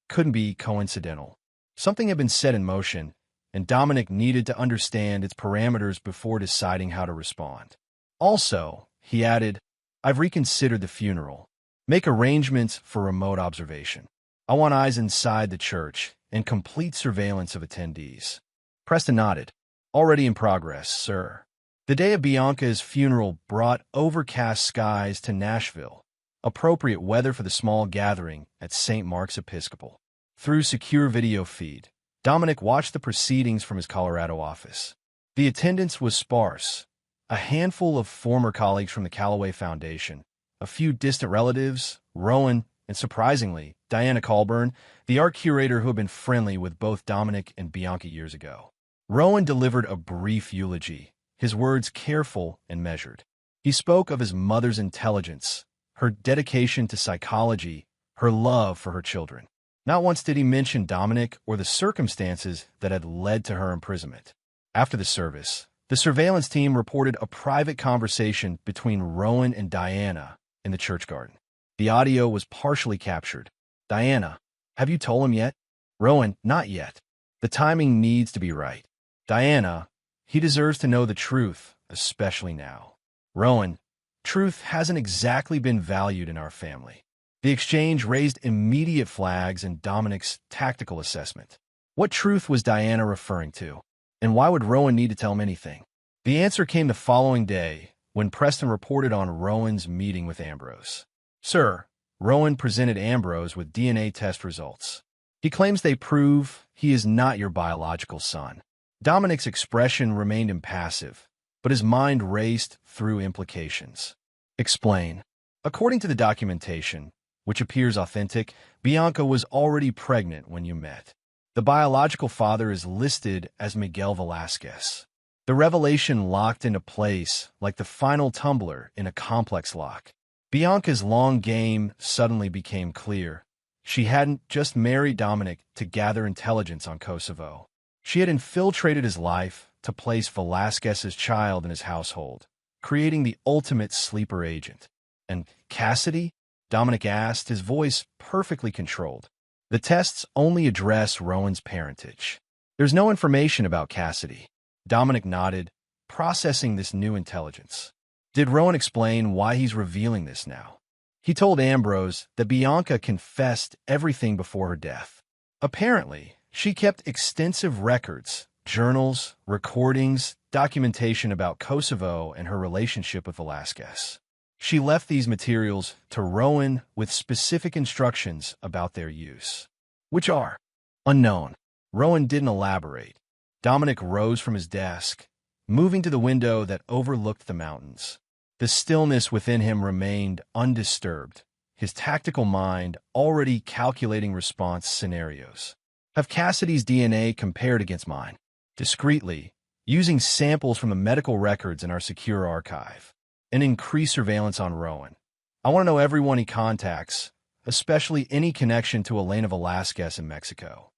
couldn't be coincidental. Something had been set in motion, and Dominic needed to understand its parameters before deciding how to respond. "Also," he added, "I've reconsidered the funeral. Make arrangements for remote observation. I want eyes inside the church and complete surveillance of attendees." Preston nodded. "Already in progress, sir." The day of Bianca's funeral brought overcast skies to Nashville, appropriate weather for the small gathering at St. Mark's Episcopal. Through secure video feed, Dominic watched the proceedings from his Colorado office. The attendance was sparse. A handful of former colleagues from the Callaway Foundation, a few distant relatives, Rowan, and surprisingly, Diana Colburn, the art curator who had been friendly with both Dominic and Bianca years ago. Rowan delivered a brief eulogy, his words careful and measured. He spoke of his mother's intelligence, her dedication to psychology, her love for her children. Not once did he mention Dominic or the circumstances that had led to her imprisonment. After the service, the surveillance team reported a private conversation between Rowan and Diana in the church garden. The audio was partially captured. "Diana, have you told him yet?" Rowan, "Not yet. The timing needs to be right." Diana, "He deserves to know the truth, especially now." Rowan, "Truth hasn't exactly been valued in our family." The exchange raised immediate flags in Dominic's tactical assessment. What truth was Diana referring to? And why would Rowan need to tell him anything? The answer came the following day when Preston reported on Rowan's meeting with Ambrose. "Sir," Rowan presented Ambrose with DNA test results. "He claims they prove he is not your biological son." Dominic's expression remained impassive, but his mind raced through implications. "Explain." According to the documentation, which appears authentic, Bianca was already pregnant when you met. The biological father is listed as Miguel Velasquez. The revelation locked into place like the final tumbler in a complex lock. Bianca's long game suddenly became clear. She hadn't just married Dominic to gather intelligence on Kosovo. She had infiltrated his life to place Velasquez's child in his household, creating the ultimate sleeper agent. "And Cassidy?" Dominic asked, his voice perfectly controlled. "The tests only address Rowan's parentage. There's no information about Cassidy." Dominic nodded, processing this new intelligence. Did Rowan explain why he's revealing this now? He told Ambrose that Bianca confessed everything before her death. Apparently, she kept extensive records, journals, recordings, documentation about Kosovo and her relationship with Velasquez. She left these materials to Rowan with specific instructions about their use, which are unknown. Rowan didn't elaborate. Dominic rose from his desk, moving to the window that overlooked the mountains. The stillness within him remained undisturbed, his tactical mind already calculating response scenarios. Have Cassidy's DNA compared against mine, discreetly, using samples from the medical records in our secure archive, and increase surveillance on Rowan. I want to know everyone he contacts, especially any connection to Elena Velasquez in Mexico.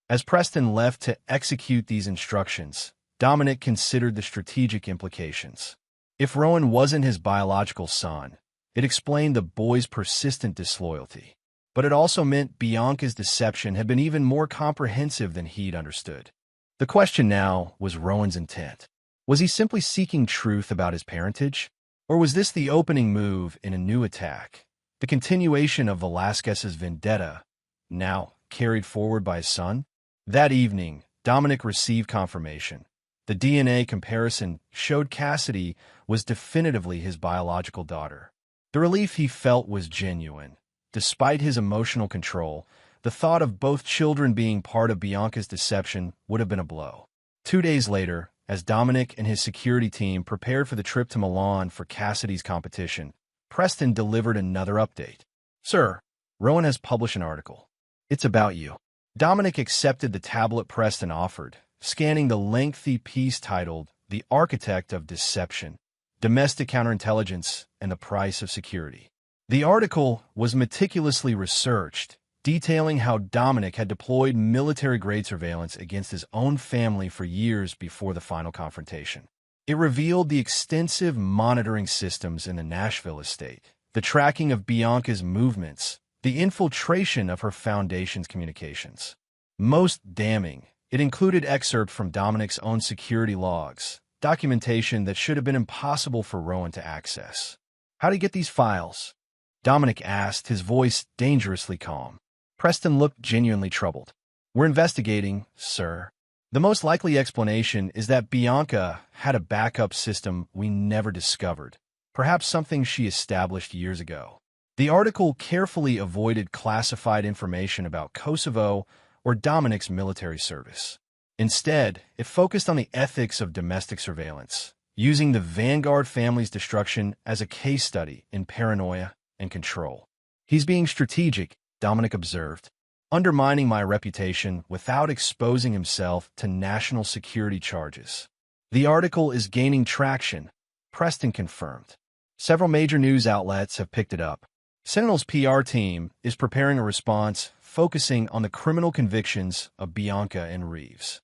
As Preston left to execute these instructions, Dominic considered the strategic implications. If Rowan wasn't his biological son, it explained the boy's persistent disloyalty. But it also meant Bianca's deception had been even more comprehensive than he'd understood. The question now was Rowan's intent. Was he simply seeking truth about his parentage? Or was this the opening move in a new attack, the continuation of Velasquez's vendetta, now carried forward by his son? That evening, Dominic received confirmation. The DNA comparison showed Cassidy was definitively his biological daughter. The relief he felt was genuine. Despite his emotional control, the thought of both children being part of Bianca's deception would have been a blow. 2 days later, as Dominic and his security team prepared for the trip to Milan for Cassidy's competition, Preston delivered another update. "Sir, Rowan has published an article. It's about you." Dominic accepted the tablet Preston offered, scanning the lengthy piece titled "The Architect of Deception, Domestic Counterintelligence, and the Price of Security." The article was meticulously researched, detailing how Dominic had deployed military-grade surveillance against his own family for years before the final confrontation. It revealed the extensive monitoring systems in the Nashville estate, the tracking of Bianca's movements, the infiltration of her foundation's communications. Most damning, it included excerpts from Dominic's own security logs, documentation that should have been impossible for Rowan to access. "How do you get these files?" Dominic asked, his voice dangerously calm. Preston looked genuinely troubled. "We're investigating, sir. The most likely explanation is that Bianca had a backup system we never discovered, perhaps something she established years ago." The article carefully avoided classified information about Kosovo or Dominic's military service. Instead, it focused on the ethics of domestic surveillance, using the Vanguard family's destruction as a case study in paranoia and control. "He's being strategic," Dominic observed, "undermining my reputation without exposing himself to national security charges." The article is gaining traction, Preston confirmed. Several major news outlets have picked it up. Sentinel's PR team is preparing a response focusing on the criminal convictions of Bianca and Reeves.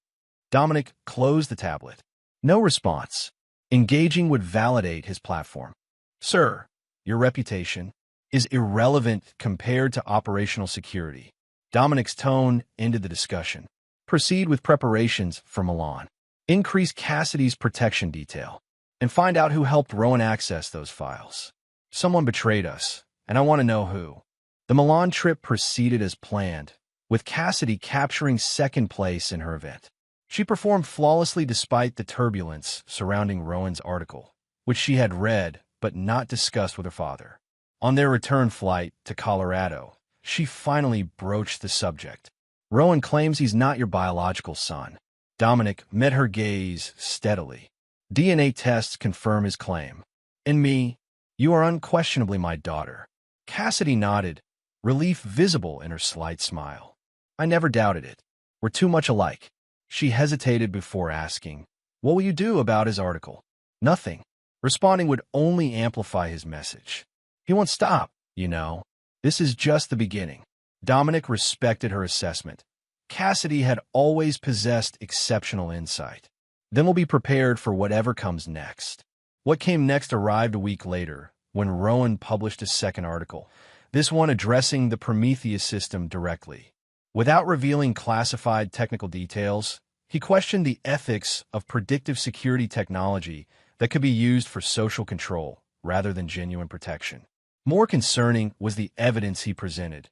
Dominic closed the tablet. No response. Engaging would validate his platform. "Sir, your reputation is irrelevant compared to operational security." Dominic's tone ended the discussion. "Proceed with preparations for Milan. Increase Cassidy's protection detail. And find out who helped Rowan access those files. Someone betrayed us, and I want to know who." The Milan trip proceeded as planned, with Cassidy capturing second place in her event. She performed flawlessly despite the turbulence surrounding Rowan's article, which she had read but not discussed with her father. On their return flight to Colorado, she finally broached the subject. "Rowan claims he's not your biological son." Dominic met her gaze steadily. "DNA tests confirm his claim. And me, you are unquestionably my daughter." Cassidy nodded, relief visible in her slight smile. "I never doubted it. We're too much alike." She hesitated before asking, "What will you do about his article?" "Nothing." Responding would only amplify his message. "He won't stop, you know. This is just the beginning." Dominic respected her assessment. Cassidy had always possessed exceptional insight. "Then we'll be prepared for whatever comes next." What came next arrived a week later, when Rowan published a second article, this one addressing the Prometheus system directly. Without revealing classified technical details, he questioned the ethics of predictive security technology that could be used for social control rather than genuine protection. More concerning was the evidence he presented.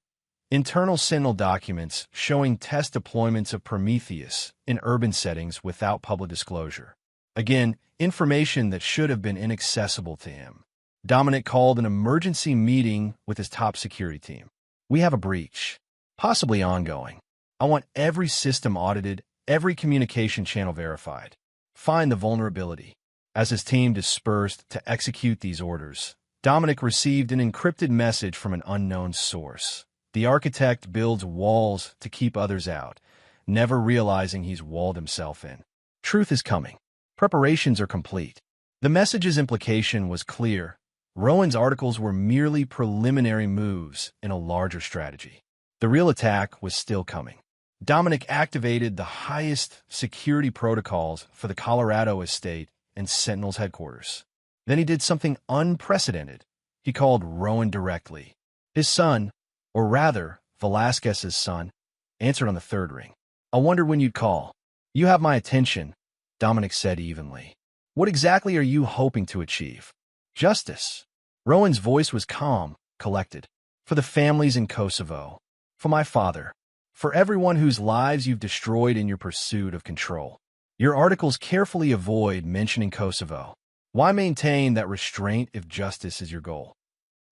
Internal Sentinel documents showing test deployments of Prometheus in urban settings without public disclosure. Again, information that should have been inaccessible to him. Dominic called an emergency meeting with his top security team. "We have a breach, possibly ongoing. I want every system audited, every communication channel verified. Find the vulnerability." As his team dispersed to execute these orders, Dominic received an encrypted message from an unknown source. "The architect builds walls to keep others out, never realizing he's walled himself in. Truth is coming. Preparations are complete." The message's implication was clear. Rowan's articles were merely preliminary moves in a larger strategy. The real attack was still coming. Dominic activated the highest security protocols for the Colorado estate and Sentinel's headquarters. Then he did something unprecedented. He called Rowan directly. His son, or rather, Velasquez's son, answered on the third ring. "I wondered when you'd call." "You have my attention," Dominic said evenly. "What exactly are you hoping to achieve?" "Justice." Rowan's voice was calm, collected. "For the families in Kosovo. For my father. For everyone whose lives you've destroyed in your pursuit of control. Your articles carefully avoid mentioning Kosovo. Why maintain that restraint if justice is your goal?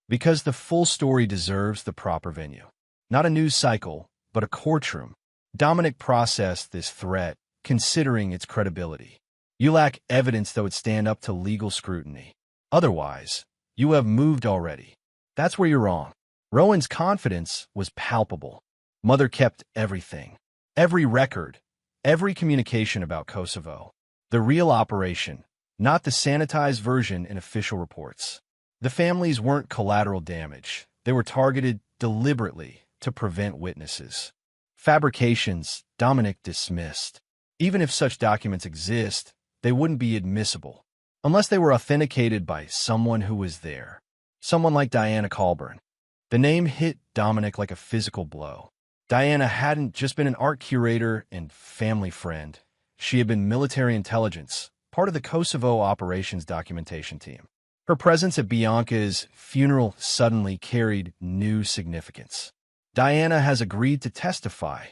Because the full story deserves the proper venue. Not a news cycle, but a courtroom. Dominic processed this threat, considering its credibility. You lack evidence that would stand up to legal scrutiny. Otherwise, you have moved already. That's where you're wrong. Rowan's confidence was palpable. Mother kept everything. Every record, every communication about Kosovo. The real operation, not the sanitized version in official reports. The families weren't collateral damage. They were targeted deliberately to prevent witnesses. Fabrications, Dominic dismissed. Even if such documents exist, they wouldn't be admissible, unless they were authenticated by someone who was there. Someone like Diana Colburn. The name hit Dominic like a physical blow. Diana hadn't just been an art curator and family friend. She had been military intelligence, part of the Kosovo operations documentation team. Her presence at Bianca's funeral suddenly carried new significance. Diana has agreed to testify,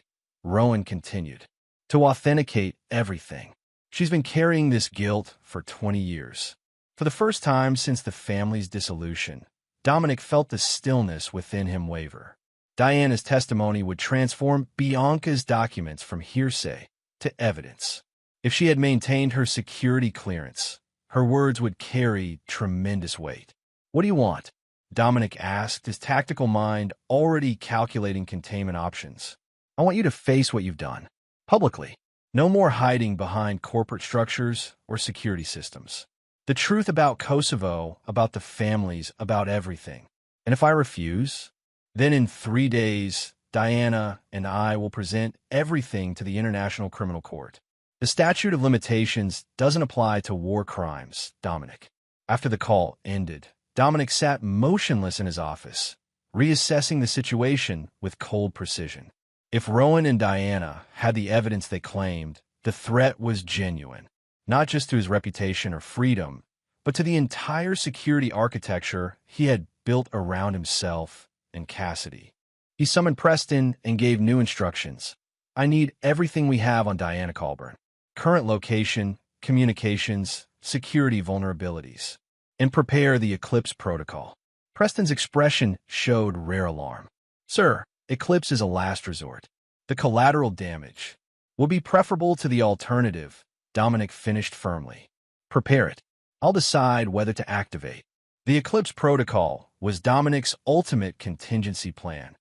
Rowan continued, to authenticate everything. She's been carrying this guilt for 20 years. For the first time since the family's dissolution, Dominic felt the stillness within him waver. Diana's testimony would transform Bianca's documents from hearsay to evidence. If she had maintained her security clearance, her words would carry tremendous weight. "What do you want?" Dominic asked, his tactical mind already calculating containment options. "I want you to face what you've done. Publicly. No more hiding behind corporate structures or security systems. The truth about Kosovo, about the families, about everything. And if I refuse, then in 3 days, Diana and I will present everything to the International Criminal Court. The statute of limitations doesn't apply to war crimes, Dominic." After the call ended, Dominic sat motionless in his office, reassessing the situation with cold precision. If Rowan and Diana had the evidence they claimed, the threat was genuine, not just to his reputation or freedom, but to the entire security architecture he had built around himself and Cassidy. He summoned Preston and gave new instructions. "I need everything we have on Diana Colburn. Current location, communications, security vulnerabilities. And prepare the Eclipse protocol." Preston's expression showed rare alarm. "Sir, Eclipse is a last resort. The collateral damage will be preferable to the alternative," Dominic finished firmly. "Prepare it. I'll decide whether to activate." The Eclipse protocol was Dominic's ultimate contingency plan,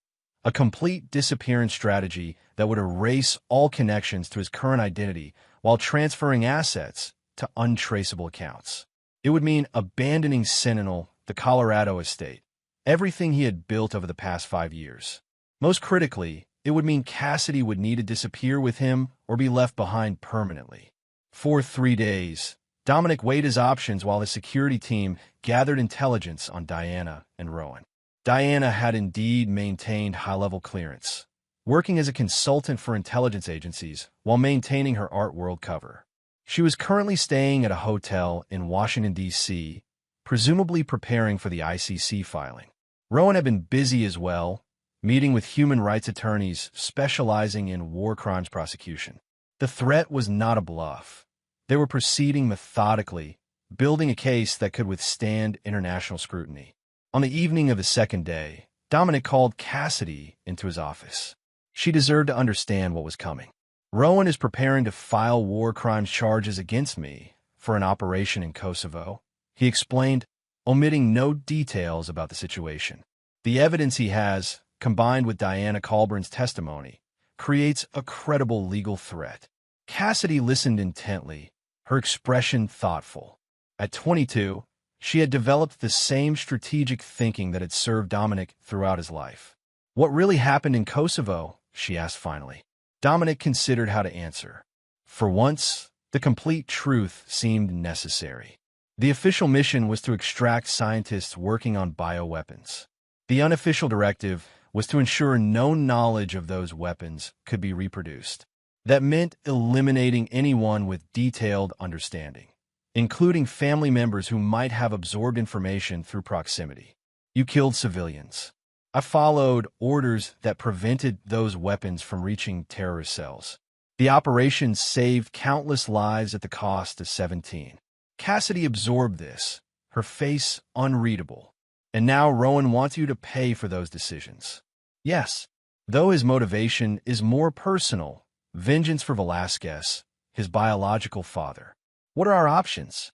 a complete disappearance strategy that would erase all connections to his current identity while transferring assets to untraceable accounts. It would mean abandoning Sentinel, the Colorado estate, everything he had built over the past 5 years. Most critically, it would mean Cassidy would need to disappear with him or be left behind permanently. For 3 days, Dominic weighed his options while his security team gathered intelligence on Diana and Rowan. Diana had indeed maintained high-level clearance, working as a consultant for intelligence agencies while maintaining her art world cover. She was currently staying at a hotel in Washington, D.C., presumably preparing for the ICC filing. Rowan had been busy as well, meeting with human rights attorneys specializing in war crimes prosecution. The threat was not a bluff. They were proceeding methodically, building a case that could withstand international scrutiny. On the evening of the second day, Dominic called Cassidy into his office. She deserved to understand what was coming. "Rowan is preparing to file war crimes charges against me for an operation in Kosovo," he explained, omitting no details about the situation. "The evidence he has, combined with Diana Colburn's testimony, creates a credible legal threat." Cassidy listened intently, her expression thoughtful. At 22, she had developed the same strategic thinking that had served Dominic throughout his life. "What really happened in Kosovo?" she asked finally. Dominic considered how to answer. For once, the complete truth seemed necessary. The official mission was to extract scientists working on bioweapons. The unofficial directive was to ensure no knowledge of those weapons could be reproduced. That meant eliminating anyone with detailed understanding, including family members who might have absorbed information through proximity. "You killed civilians. I followed orders that prevented those weapons from reaching terrorist cells. The operation saved countless lives at the cost of 17. Cassidy absorbed this, her face unreadable. And now Rowan wants you to pay for those decisions. Yes, though his motivation is more personal, vengeance for Velasquez, his biological father. What are our options?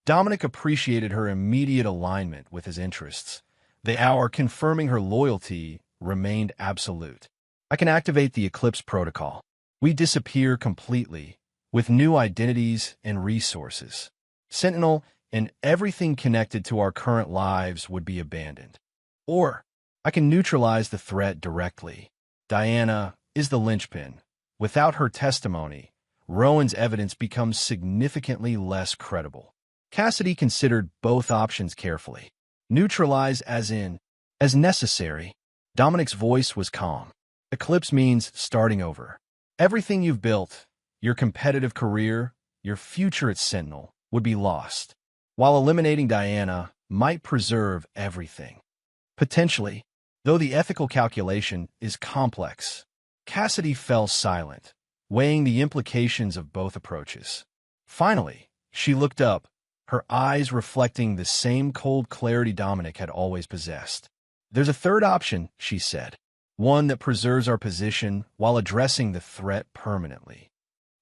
Dominic appreciated her immediate alignment with his interests. The hour confirming her loyalty remained absolute. I can activate the Eclipse protocol. We disappear completely, with new identities and resources. Sentinel and everything connected to our current lives would be abandoned. Or, I can neutralize the threat directly. Diana is the linchpin. Without her testimony, Rowan's evidence becomes significantly less credible. Cassidy considered both options carefully. Neutralize as necessary. Dominic's voice was calm. Eclipse means starting over. Everything you've built, your competitive career, your future at Sentinel, would be lost, while eliminating Diana might preserve everything. Potentially, though the ethical calculation is complex. Cassidy fell silent, weighing the implications of both approaches. Finally, she looked up, her eyes reflecting the same cold clarity Dominic had always possessed. There's a third option, she said, one that preserves our position while addressing the threat permanently.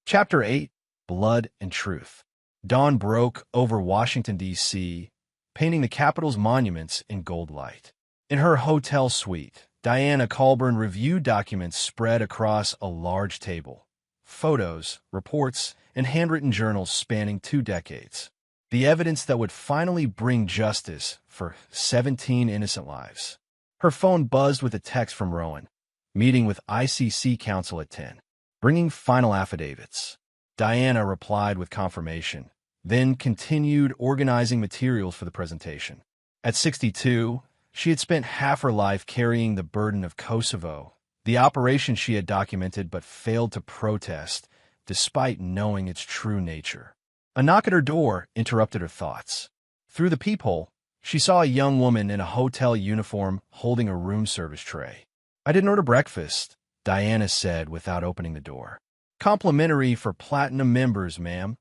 Chapter 8, Blood and Truth. Dawn broke over Washington, D.C., painting the Capitol's monuments in gold light. In her hotel suite, Diana Colburn reviewed documents spread across a large table. Photos, reports, and handwritten journals spanning 2 decades. The evidence that would finally bring justice for 17 innocent lives. Her phone buzzed with a text from Rowan. Meeting with ICC counsel at 10. Bringing final affidavits. Diana replied with confirmation, then continued organizing materials for the presentation. At 62, she had spent half her life carrying the burden of Kosovo, the operation she had documented but failed to protest, despite knowing its true nature. A knock at her door interrupted her thoughts. Through the peephole, she saw a young woman in a hotel uniform holding a room service tray. "I didn't order breakfast," Diana said without opening the door. "Complimentary for Platinum members, ma'am,"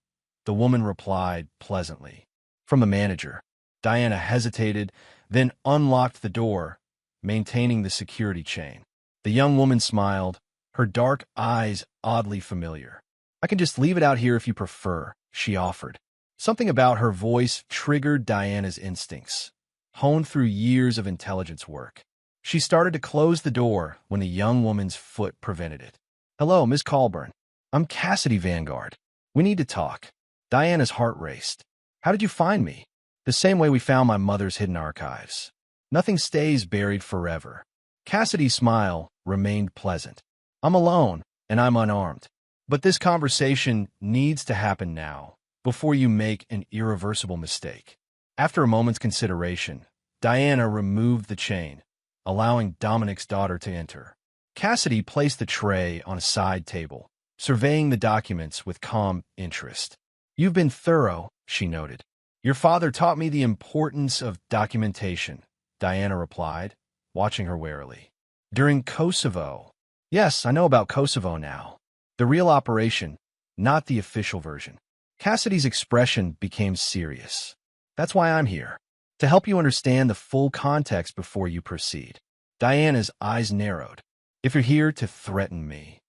the woman replied pleasantly. From the manager. Diana hesitated, then unlocked the door, maintaining the security chain. The young woman smiled, her dark eyes oddly familiar. "I can just leave it out here if you prefer," she offered. Something about her voice triggered Diana's instincts, honed through years of intelligence work. She started to close the door when the young woman's foot prevented it. "Hello, Miss Colburn. I'm Cassidy Vanguard. We need to talk." Diana's heart raced. "How did you find me?" "The same way we found my mother's hidden archives. Nothing stays buried forever." Cassidy's smile remained pleasant. "I'm alone, and I'm unarmed. But this conversation needs to happen now, before you make an irreversible mistake." After a moment's consideration, Diana removed the chain, allowing Dominic's daughter to enter. Cassidy placed the tray on a side table, surveying the documents with calm interest. "You've been thorough," she noted. "Your father taught me the importance of documentation," Diana replied, watching her warily. "During Kosovo." "Yes, I know about Kosovo now. The real operation, not the official version." Cassidy's expression became serious. "That's why I'm here, to help you understand the full context before you proceed." Diana's eyes narrowed. "If you're here to threaten me."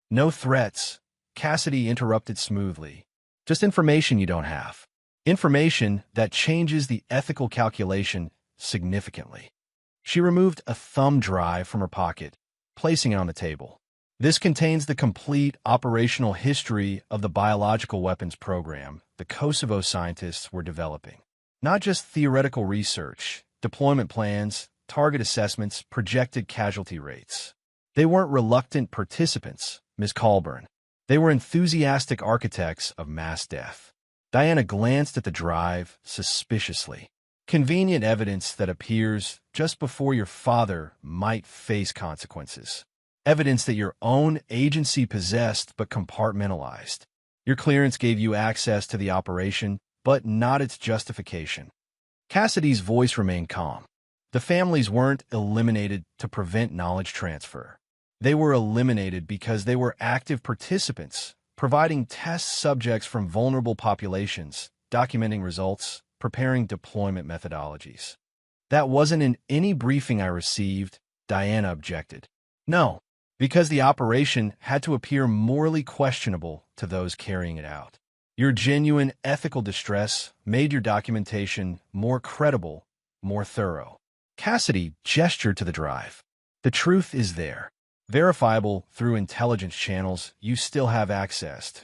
"No threats," Cassidy interrupted smoothly. "Just information you don't have. Information that changes the ethical calculation significantly." She removed a thumb drive from her pocket, placing it on the table. "This contains the complete operational history of the biological weapons program the Kosovo scientists were developing. Not just theoretical research, deployment plans, target assessments, projected casualty rates. They weren't reluctant participants, Ms. Colburn. They were enthusiastic architects of mass death." Diana glanced at the drive suspiciously. "Convenient evidence that appears just before your father might face consequences. Evidence that your own agency possessed but compartmentalized. Your clearance gave you access to the operation, but not its justification." Cassidy's voice remained calm. The families weren't eliminated to prevent knowledge transfer. They were eliminated because they were active participants, providing test subjects from vulnerable populations, documenting results, preparing deployment methodologies. That wasn't in any briefing I received, Diana objected. No, because the operation had to appear morally questionable to those carrying it out. Your genuine ethical distress made your documentation more credible, more thorough. Cassidy gestured to the drive. The truth is there, verifiable through intelligence channels you still have access to.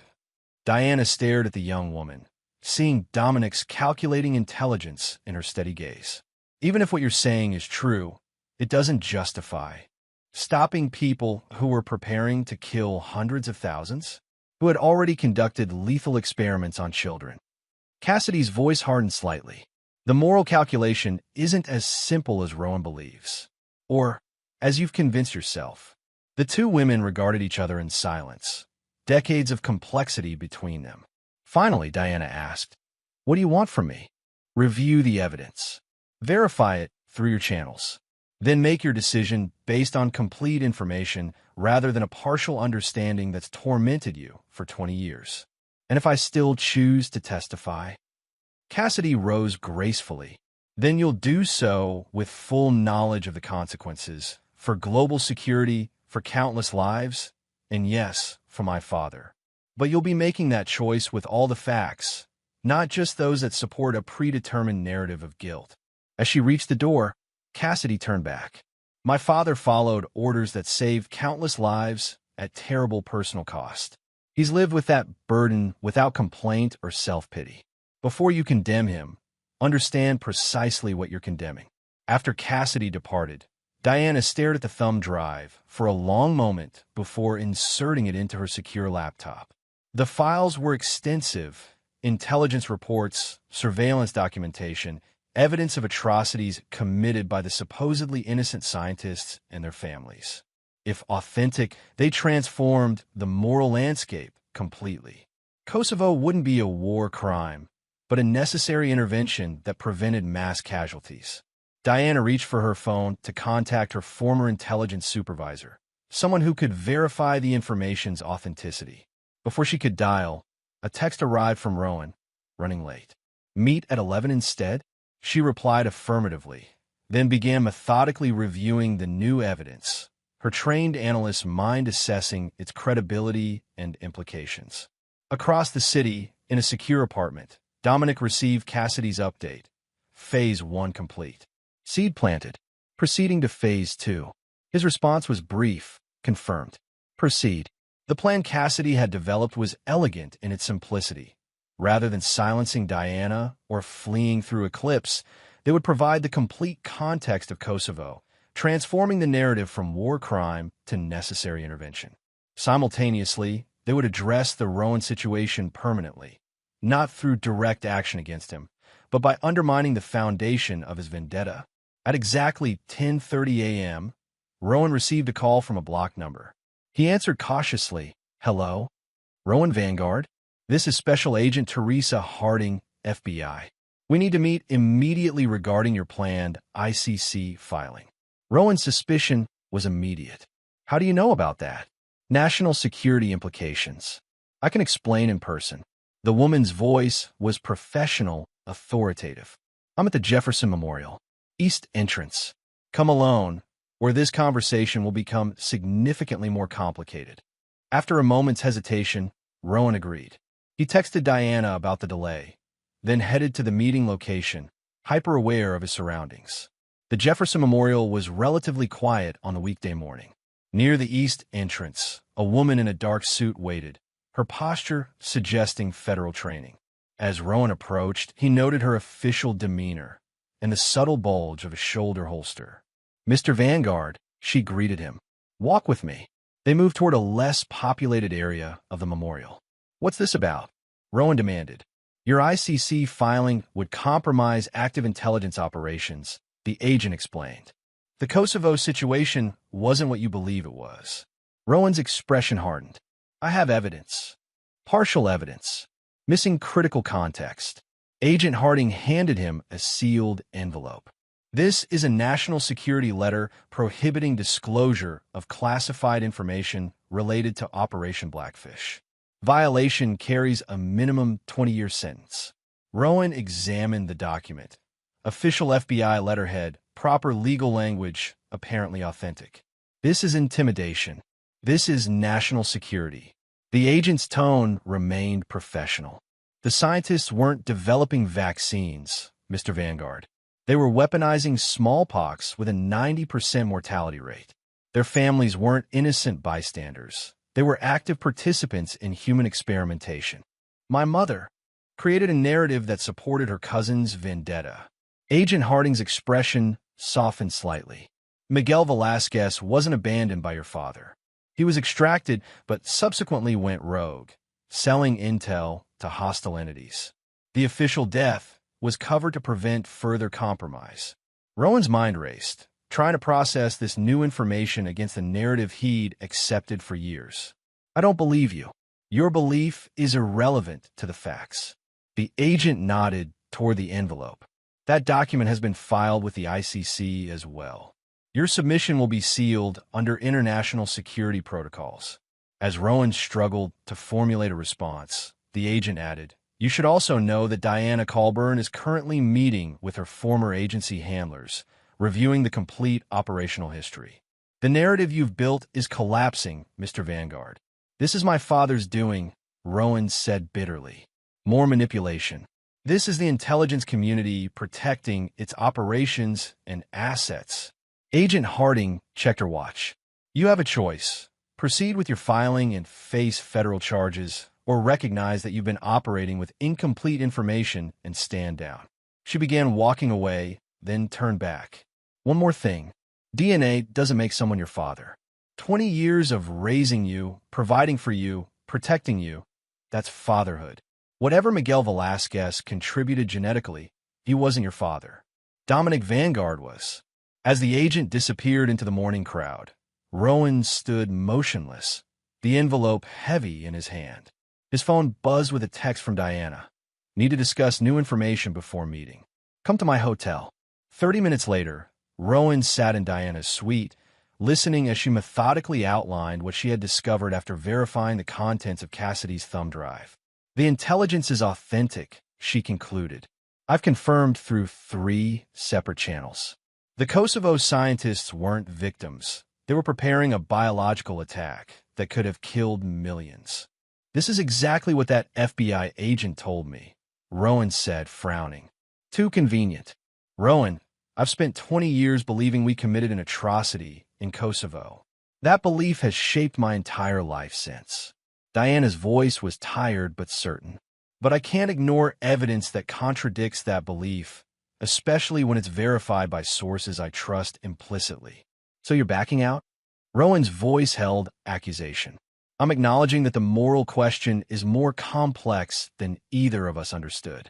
Diana stared at the young woman, seeing Dominic's calculating intelligence in her steady gaze. Even if what you're saying is true, it doesn't justify stopping people who were preparing to kill hundreds of thousands, who had already conducted lethal experiments on children. Cassidy's voice hardened slightly. The moral calculation isn't as simple as Rowan believes, or as you've convinced yourself. The two women regarded each other in silence, decades of complexity between them. Finally, Diana asked, "What do you want from me?" "Review the evidence. Verify it through your channels. Then make your decision based on complete information rather than a partial understanding that's tormented you for 20 years. And if I still choose to testify?" Cassidy rose gracefully. "Then you'll do so with full knowledge of the consequences for global security, for countless lives, and yes, for my father. But you'll be making that choice with all the facts, not just those that support a predetermined narrative of guilt." As she reached the door, Cassidy turned back. "My father followed orders that saved countless lives at terrible personal cost. He's lived with that burden without complaint or self-pity. Before you condemn him, understand precisely what you're condemning." After Cassidy departed, Diana stared at the thumb drive for a long moment before inserting it into her secure laptop. The files were extensive: intelligence reports, surveillance documentation, evidence of atrocities committed by the supposedly innocent scientists and their families. If authentic, they transformed the moral landscape completely. Kosovo wouldn't be a war crime, but a necessary intervention that prevented mass casualties. Diana reached for her phone to contact her former intelligence supervisor, someone who could verify the information's authenticity. Before she could dial, a text arrived from Rowan, running late. "Meet at 11 instead?" She replied affirmatively, then began methodically reviewing the new evidence, her trained analyst's mind assessing its credibility and implications. Across the city, in a secure apartment, Dominic received Cassidy's update. Phase 1 complete. Seed planted. Proceeding to Phase 2. His response was brief, confirmed. Proceed. The plan Cassidy had developed was elegant in its simplicity. Rather than silencing Diana or fleeing through eclipse, they would provide the complete context of Kosovo, transforming the narrative from war crime to necessary intervention. Simultaneously, they would address the Rowan situation permanently, not through direct action against him, but by undermining the foundation of his vendetta. At exactly 10:30 a.m., Rowan received a call from a blocked number. He answered cautiously. "Hello? Rowan Vanguard? This is Special Agent Teresa Harding, FBI. We need to meet immediately regarding your planned ICC filing." Rowan's suspicion was immediate. "How do you know about that?" "National security implications. I can explain in person." The woman's voice was professional, authoritative. "I'm at the Jefferson Memorial, East Entrance. Come alone, or this conversation will become significantly more complicated." After a moment's hesitation, Rowan agreed. He texted Diana about the delay, then headed to the meeting location, hyper-aware of his surroundings. The Jefferson Memorial was relatively quiet on the weekday morning. Near the east entrance, a woman in a dark suit waited, her posture suggesting federal training. As Rowan approached, he noted her official demeanor and the subtle bulge of a shoulder holster. "Mr. Vanguard," she greeted him. "Walk with me." They moved toward a less populated area of the memorial. "What's this about?" Rowan demanded. "Your ICC filing would compromise active intelligence operations," the agent explained. "The Kosovo situation wasn't what you believe it was." Rowan's expression hardened. "I have evidence. Partial evidence. Missing critical context." Agent Harding handed him a sealed envelope. This is a national security letter prohibiting disclosure of classified information related to Operation Blackfish. Violation carries a minimum 20-year sentence. Rowan examined the document. Official FBI letterhead, proper legal language, apparently authentic. This is intimidation. This is national security. The agent's tone remained professional. The scientists weren't developing vaccines, Mr. Vanguard. They were weaponizing smallpox with a 90% mortality rate. Their families weren't innocent bystanders. They were active participants in human experimentation. My mother created a narrative that supported her cousin's vendetta. Agent Harding's expression softened slightly. Miguel Velasquez wasn't abandoned by your father. He was extracted, but subsequently went rogue, selling intel to hostile entities. The official death was covered to prevent further compromise. Rowan's mind raced, trying to process this new information against the narrative he'd accepted for years. I don't believe you. Your belief is irrelevant to the facts. The agent nodded toward the envelope. That document has been filed with the ICC as well. Your submission will be sealed under international security protocols. As Rowan struggled to formulate a response, the agent added, you should also know that Diana Colburn is currently meeting with her former agency handlers, reviewing the complete operational history. The narrative you've built is collapsing, Mr. Vanguard. This is my father's doing, Rowan said bitterly. More manipulation. This is the intelligence community protecting its operations and assets. Agent Harding checked her watch. You have a choice. Proceed with your filing and face federal charges, or recognize that you've been operating with incomplete information and stand down. She began walking away, then turned back. One more thing. DNA doesn't make someone your father. 20 years of raising you, providing for you, protecting you, that's fatherhood. Whatever Miguel Velasquez contributed genetically, he wasn't your father. Dominic Vanguard was. As the agent disappeared into the morning crowd, Rowan stood motionless, the envelope heavy in his hand. His phone buzzed with a text from Diana. Need to discuss new information before meeting. Come to my hotel. 30 minutes later, Rowan sat in Diana's suite, listening as she methodically outlined what she had discovered after verifying the contents of Cassidy's thumb drive. The intelligence is authentic, she concluded. I've confirmed through 3 separate channels. The Kosovo scientists weren't victims. They were preparing a biological attack that could have killed millions. This is exactly what that FBI agent told me, Rowan said, frowning. Too convenient. Rowan, I've spent 20 years believing we committed an atrocity in Kosovo. That belief has shaped my entire life since. Diana's voice was tired but certain. But I can't ignore evidence that contradicts that belief, especially when it's verified by sources I trust implicitly. So you're backing out? Rowan's voice held accusation. I'm acknowledging that the moral question is more complex than either of us understood.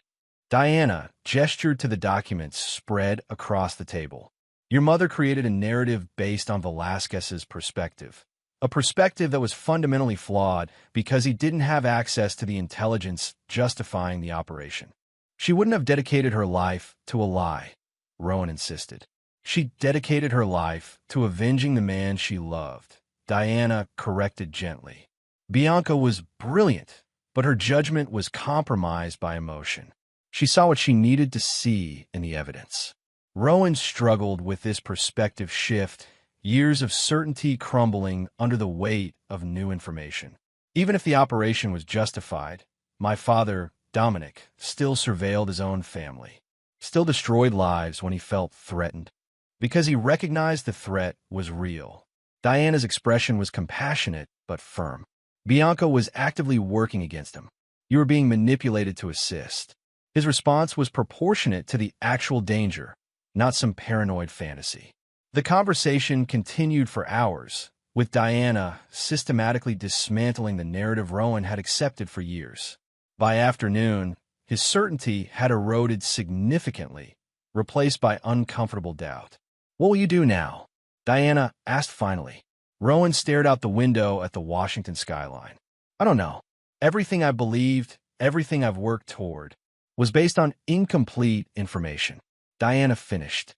Diana gestured to the documents spread across the table. Your mother created a narrative based on Velasquez's perspective. A perspective that was fundamentally flawed because he didn't have access to the intelligence justifying the operation. She wouldn't have dedicated her life to a lie, Rowan insisted. She dedicated her life to avenging the man she loved. Diana corrected gently. Bianca was brilliant, but her judgment was compromised by emotion. She saw what she needed to see in the evidence. Rowan struggled with this perspective shift, years of certainty crumbling under the weight of new information. Even if the operation was justified, my father, Dominic, still surveilled his own family, still destroyed lives when he felt threatened, because he recognized the threat was real. Diana's expression was compassionate but firm. Bianca was actively working against him. You were being manipulated to assist. His response was proportionate to the actual danger, not some paranoid fantasy. The conversation continued for hours, with Diana systematically dismantling the narrative Rowan had accepted for years. By afternoon, his certainty had eroded significantly, replaced by uncomfortable doubt. What will you do now? Diana asked finally. Rowan stared out the window at the Washington skyline. I don't know. Everything I believed, everything I've worked toward, was based on incomplete information. Diana finished.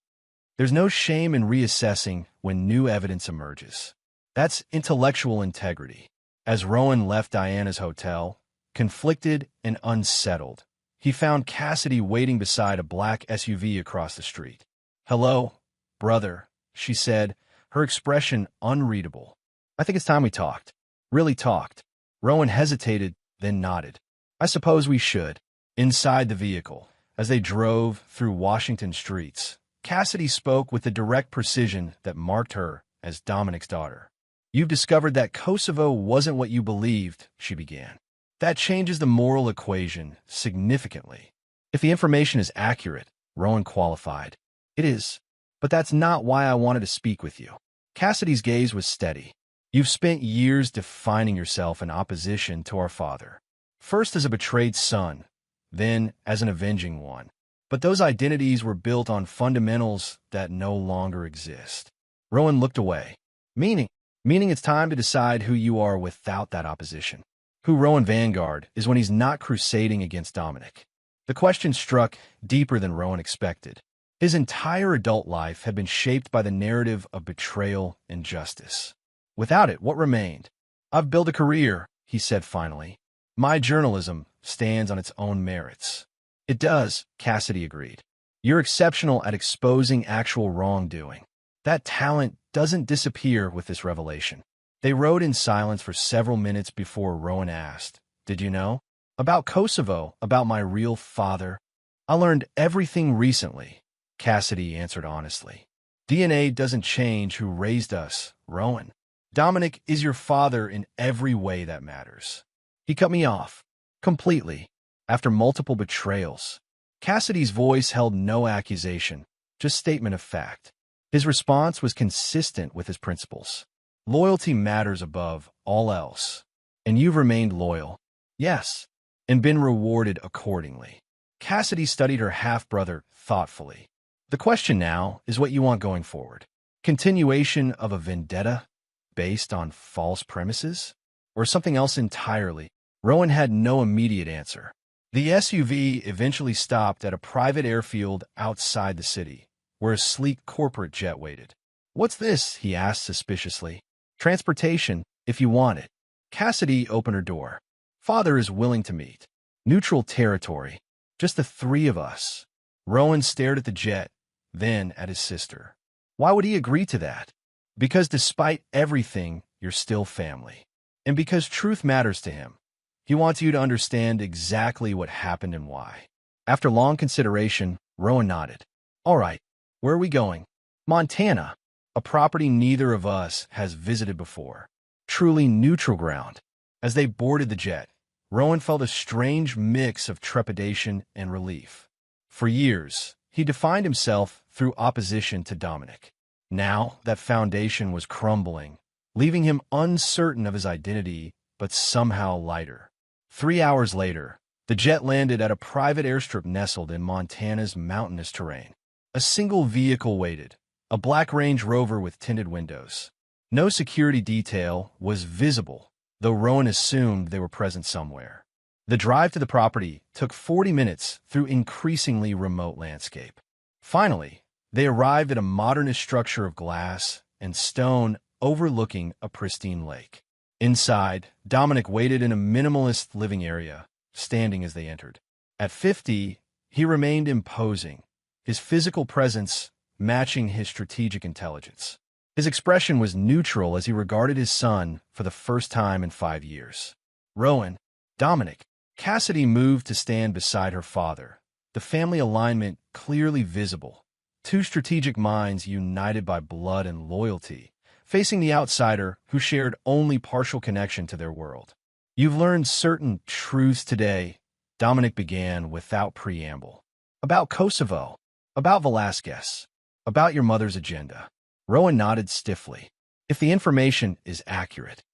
There's no shame in reassessing when new evidence emerges. That's intellectual integrity. As Rowan left Diana's hotel, conflicted and unsettled, he found Cassidy waiting beside a black SUV across the street. "Hello, brother," she said, her expression unreadable. "I think it's time we talked." "Really talked?" Rowan hesitated, then nodded. "I suppose we should." Inside the vehicle, as they drove through Washington streets, Cassidy spoke with the direct precision that marked her as Dominic's daughter. "You've discovered that Kosovo wasn't what you believed," she began. "That changes the moral equation significantly." "If the information is accurate," Rowan qualified. "It is. But that's not why I wanted to speak with you." Cassidy's gaze was steady. "You've spent years defining yourself in opposition to our father. First as a betrayed son, then as an avenging one. But those identities were built on fundamentals that no longer exist." Rowan looked away. Meaning it's time to decide who you are without that opposition. Who Rowan Vanguard is when he's not crusading against Dominic. The question struck deeper than Rowan expected. His entire adult life had been shaped by the narrative of betrayal and justice. Without it, what remained? "I've built a career," he said finally. "My journalism stands on its own merits." "It does," Cassidy agreed. "You're exceptional at exposing actual wrongdoing. That talent doesn't disappear with this revelation." They rode in silence for several minutes before Rowan asked, "Did you know? About Kosovo, about my real father?" "I learned everything recently," Cassidy answered honestly. "DNA doesn't change who raised us, Rowan. Dominic is your father in every way that matters." He cut me off. Completely. After multiple betrayals. Cassidy's voice held no accusation, just statement of fact. His response was consistent with his principles. "Loyalty matters above all else. And you've remained loyal." "Yes." "And been rewarded accordingly." Cassidy studied her half-brother thoughtfully. "The question now is what you want going forward. Continuation of a vendetta based on false premises? Or something else entirely?" Rowan had no immediate answer. The SUV eventually stopped at a private airfield outside the city, where a sleek corporate jet waited. "What's this?" he asked suspiciously. "Transportation, if you want it." Cassidy opened her door. "Father is willing to meet. Neutral territory. Just the three of us." Rowan stared at the jet, then at his sister. "Why would he agree to that?" "Because despite everything, you're still family. And because truth matters to him. He wants you to understand exactly what happened and why." After long consideration, Rowan nodded. "All right. Where are we going?" "Montana. A property neither of us has visited before. Truly neutral ground." As they boarded the jet, Rowan felt a strange mix of trepidation and relief. For years, he defined himself through opposition to Dominic. Now that foundation was crumbling, leaving him uncertain of his identity, but somehow lighter. 3 hours later, the jet landed at a private airstrip nestled in Montana's mountainous terrain. A single vehicle waited, a black Range Rover with tinted windows. No security detail was visible, though Rowan assumed they were present somewhere. The drive to the property took 40 minutes through increasingly remote landscape. Finally, they arrived at a modernist structure of glass and stone overlooking a pristine lake. Inside, Dominic waited in a minimalist living area, standing as they entered. At 50, he remained imposing, his physical presence matching his strategic intelligence. His expression was neutral as he regarded his son for the first time in 5 years. "Rowan, Dominic." Cassidy moved to stand beside her father, the family alignment clearly visible. Two strategic minds united by blood and loyalty, facing the outsider who shared only partial connection to their world. "You've learned certain truths today," Dominic began without preamble. "About Kosovo, about Velasquez, about your mother's agenda." Rowan nodded stiffly. "If the information is accurate."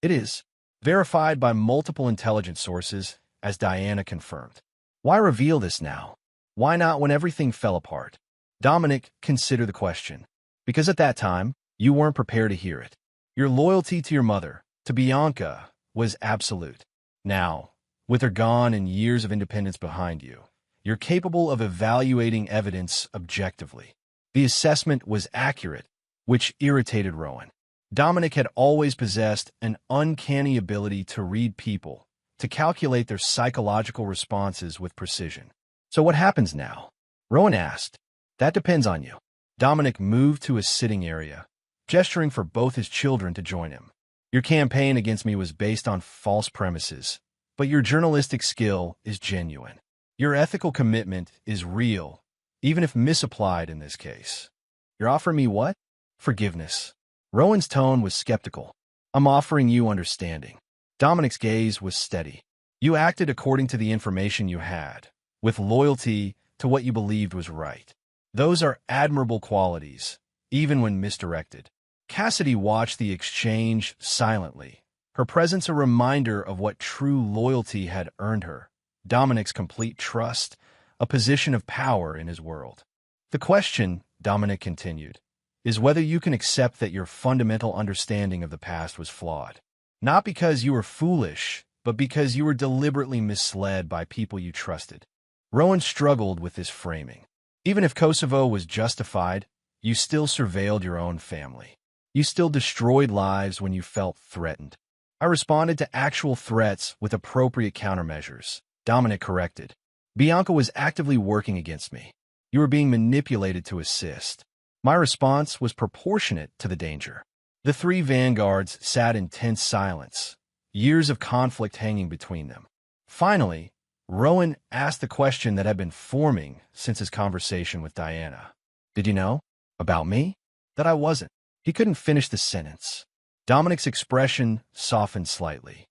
"It is. Verified by multiple intelligence sources, as Diana confirmed." "Why reveal this now? Why not when everything fell apart?" Dominic considered the question. "Because at that time, you weren't prepared to hear it. Your loyalty to your mother, to Bianca, was absolute. Now, with her gone and years of independence behind you, you're capable of evaluating evidence objectively. The assessment was accurate, which irritated Rowan. Dominic had always possessed an uncanny ability to read people, to calculate their psychological responses with precision. So what happens now? Rowan asked. That depends on you. Dominic moved to a sitting area, gesturing for both his children to join him. Your campaign against me was based on false premises, but your journalistic skill is genuine. Your ethical commitment is real, even if misapplied in this case. You're offering me what? Forgiveness. Rowan's tone was skeptical. I'm offering you understanding. Dominic's gaze was steady. You acted according to the information you had, with loyalty to what you believed was right. Those are admirable qualities, even when misdirected. Cassidy watched the exchange silently, her presence a reminder of what true loyalty had earned her. Dominic's complete trust, a position of power in his world. The question, Dominic continued, is whether you can accept that your fundamental understanding of the past was flawed. Not because you were foolish, but because you were deliberately misled by people you trusted. Rowan struggled with this framing. Even if Kosovo was justified, you still surveilled your own family. You still destroyed lives when you felt threatened. I responded to actual threats with appropriate countermeasures. Dominic corrected. Bianca was actively working against me. You were being manipulated to assist. My response was proportionate to the danger. The three vanguards sat in tense silence, years of conflict hanging between them. Finally, Rowan asked the question that had been forming since his conversation with Diana. Did you know? About me? That I wasn't. He couldn't finish the sentence. Dominic's expression softened slightly.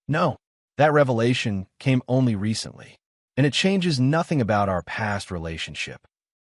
No, that revelation came only recently, and it changes nothing about our past relationship.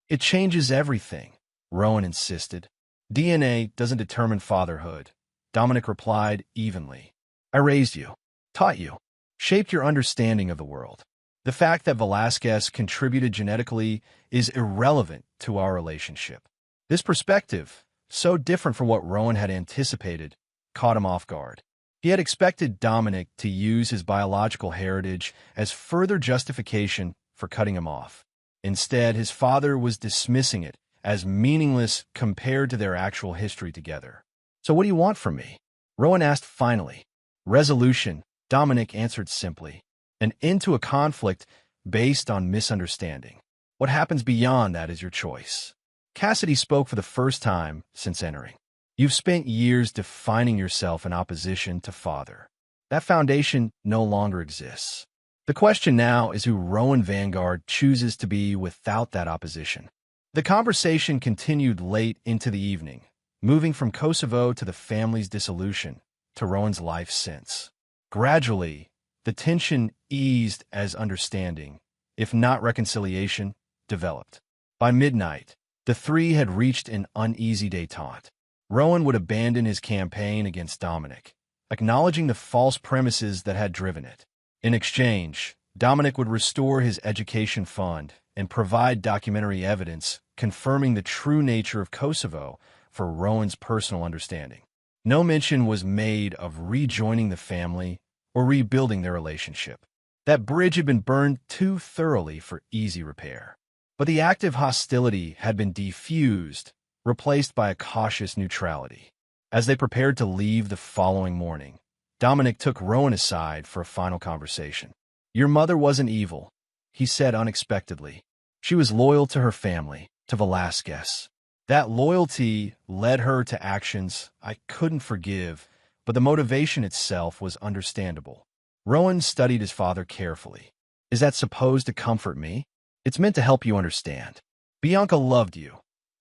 It changes everything, Rowan insisted. DNA doesn't determine fatherhood, Dominic replied evenly. I raised you, taught you, shaped your understanding of the world. The fact that Velasquez contributed genetically is irrelevant to our relationship. This perspective, so different from what Rowan had anticipated, caught him off guard. He had expected Dominic to use his biological heritage as further justification for cutting him off. Instead, his father was dismissing it as meaningless compared to their actual history together. So what do you want from me? Rowan asked finally. Resolution, Dominic answered simply. An end to a conflict based on misunderstanding. What happens beyond that is your choice. Cassidy spoke for the first time since entering. You've spent years defining yourself in opposition to father. That foundation no longer exists. The question now is who Rowan Vanguard chooses to be without that opposition. The conversation continued late into the evening, moving from Kosovo to the family's dissolution to Rowan's life since. Gradually, the tension eased as understanding, if not reconciliation, developed. By midnight, the three had reached an uneasy détente. Rowan would abandon his campaign against Dominic, acknowledging the false premises that had driven it. In exchange, Dominic would restore his education fund and provide documentary evidence confirming the true nature of Kosovo for Rowan's personal understanding. No mention was made of rejoining the family or rebuilding their relationship. That bridge had been burned too thoroughly for easy repair. But the active hostility had been defused, replaced by a cautious neutrality. As they prepared to leave the following morning, Dominic took Rowan aside for a final conversation. Your mother wasn't evil, he said unexpectedly. She was loyal to her family, to Velasquez. That loyalty led her to actions I couldn't forgive, but the motivation itself was understandable. Rowan studied his father carefully. Is that supposed to comfort me? It's meant to help you understand. Bianca loved you,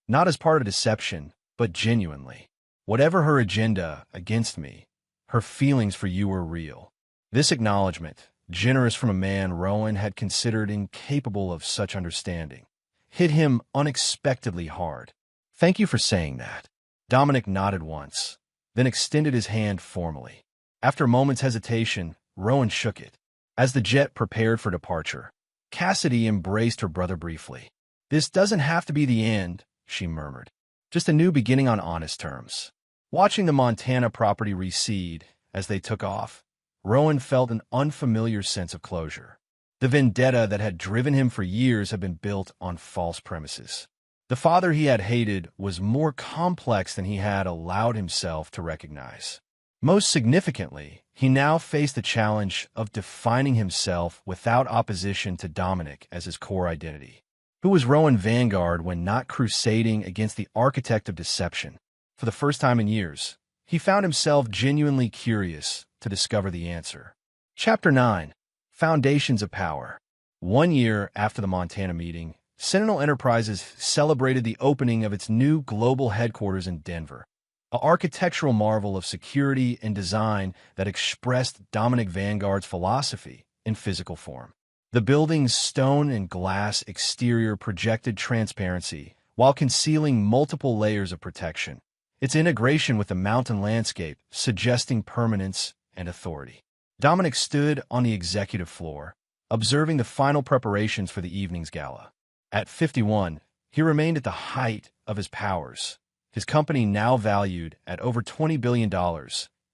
not as part of deception, but genuinely. Whatever her agenda against me, her feelings for you were real. This acknowledgement, generous from a man Rowan had considered incapable of such understanding, hit him unexpectedly hard. Thank you for saying that. Dominic nodded once, then extended his hand formally. After a moment's hesitation, Rowan shook it. As the jet prepared for departure, Cassidy embraced her brother briefly. This doesn't have to be the end, she murmured. Just a new beginning on honest terms. Watching the Montana property recede as they took off, Rowan felt an unfamiliar sense of closure. The vendetta that had driven him for years had been built on false premises. The father he had hated was more complex than he had allowed himself to recognize. Most significantly, he now faced the challenge of defining himself without opposition to Dominic as his core identity. Who was Rowan Vanguard when not crusading against the architect of deception? For the first time in years, he found himself genuinely curious to discover the answer. Chapter 9. Foundations of Power. 1 year after the Montana meeting, Sentinel Enterprises celebrated the opening of its new global headquarters in Denver, an architectural marvel of security and design that expressed Dominic Vanguard's philosophy in physical form. The building's stone and glass exterior projected transparency while concealing multiple layers of protection, its integration with the mountain landscape suggesting permanence and authority. Dominic stood on the executive floor, observing the final preparations for the evening's gala. At 51, he remained at the height of his powers, his company now valued at over $20 billion,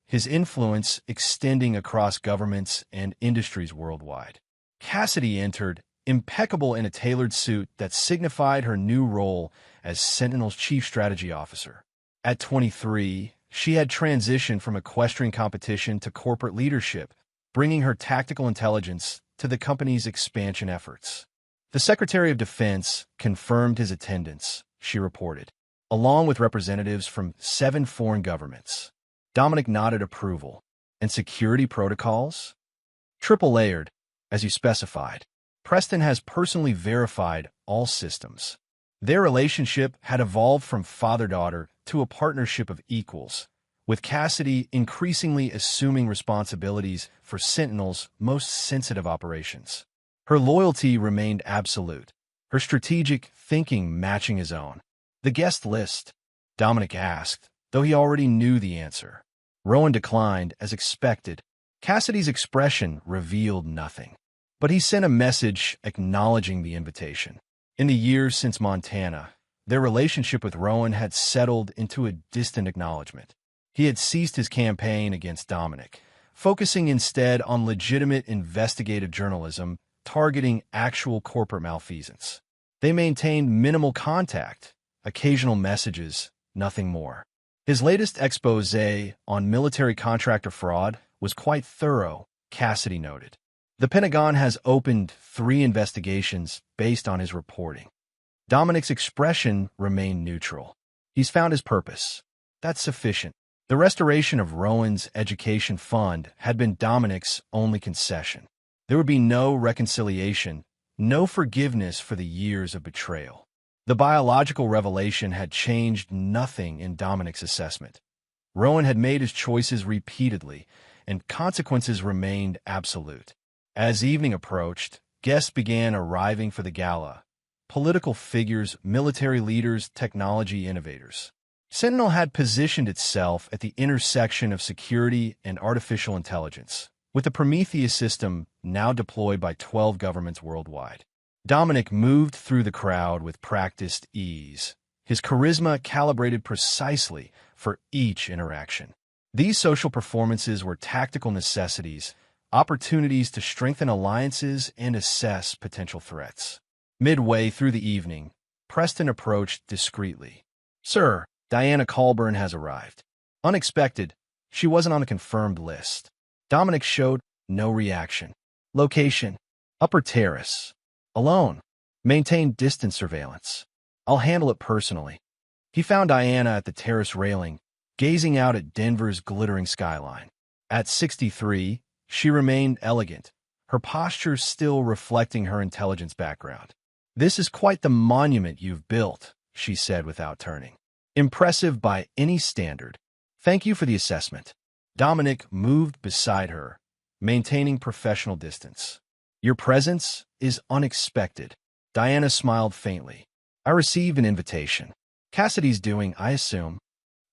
his influence extending across governments and industries worldwide. Cassidy entered, impeccable in a tailored suit that signified her new role as Sentinel's chief strategy officer. At 23, she had transitioned from equestrian competition to corporate leadership, bringing her tactical intelligence to the company's expansion efforts. The Secretary of Defense confirmed his attendance, she reported, along with representatives from 7 foreign governments. Dominic nodded approval. And security protocols? Triple layered, as you specified. Preston has personally verified all systems. Their relationship had evolved from father-daughter to a partnership of equals, with Cassidy increasingly assuming responsibilities for Sentinel's most sensitive operations. Her loyalty remained absolute, her strategic thinking matching his own. The guest list? Dominic asked, though he already knew the answer. Rowan declined, as expected. Cassidy's expression revealed nothing, but he sent a message acknowledging the invitation. In the years since Montana, their relationship with Rowan had settled into a distant acknowledgement. He had ceased his campaign against Dominic, focusing instead on legitimate investigative journalism targeting actual corporate malfeasance. They maintained minimal contact, occasional messages, nothing more. His latest expose on military contractor fraud was quite thorough, Cassidy noted. The Pentagon has opened 3 investigations based on his reporting. Dominic's expression remained neutral. He's found his purpose. That's sufficient. The restoration of Rowan's education fund had been Dominic's only concession. There would be no reconciliation, no forgiveness for the years of betrayal. The biological revelation had changed nothing in Dominic's assessment. Rowan had made his choices repeatedly, and consequences remained absolute. As evening approached, guests began arriving for the gala. Political figures, military leaders, technology innovators. Sentinel had positioned itself at the intersection of security and artificial intelligence, with the Prometheus system now deployed by 12 governments worldwide. Dominic moved through the crowd with practiced ease, his charisma calibrated precisely for each interaction. These social performances were tactical necessities, opportunities to strengthen alliances and assess potential threats. Midway through the evening, Preston approached discreetly. "Sir, Diana Colburn has arrived." Unexpected, she wasn't on the confirmed list. Dominic showed no reaction. Location: Upper Terrace. Alone. Maintain distance surveillance. I'll handle it personally. He found Diana at the terrace railing, gazing out at Denver's glittering skyline. At 63, she remained elegant, her posture still reflecting her intelligence background. "This is quite the monument you've built," she said without turning. "Impressive by any standard. Thank you for the assessment." Dominic moved beside her, maintaining professional distance. "Your presence is unexpected." Diana smiled faintly. "I received an invitation. Cassidy's doing, I assume.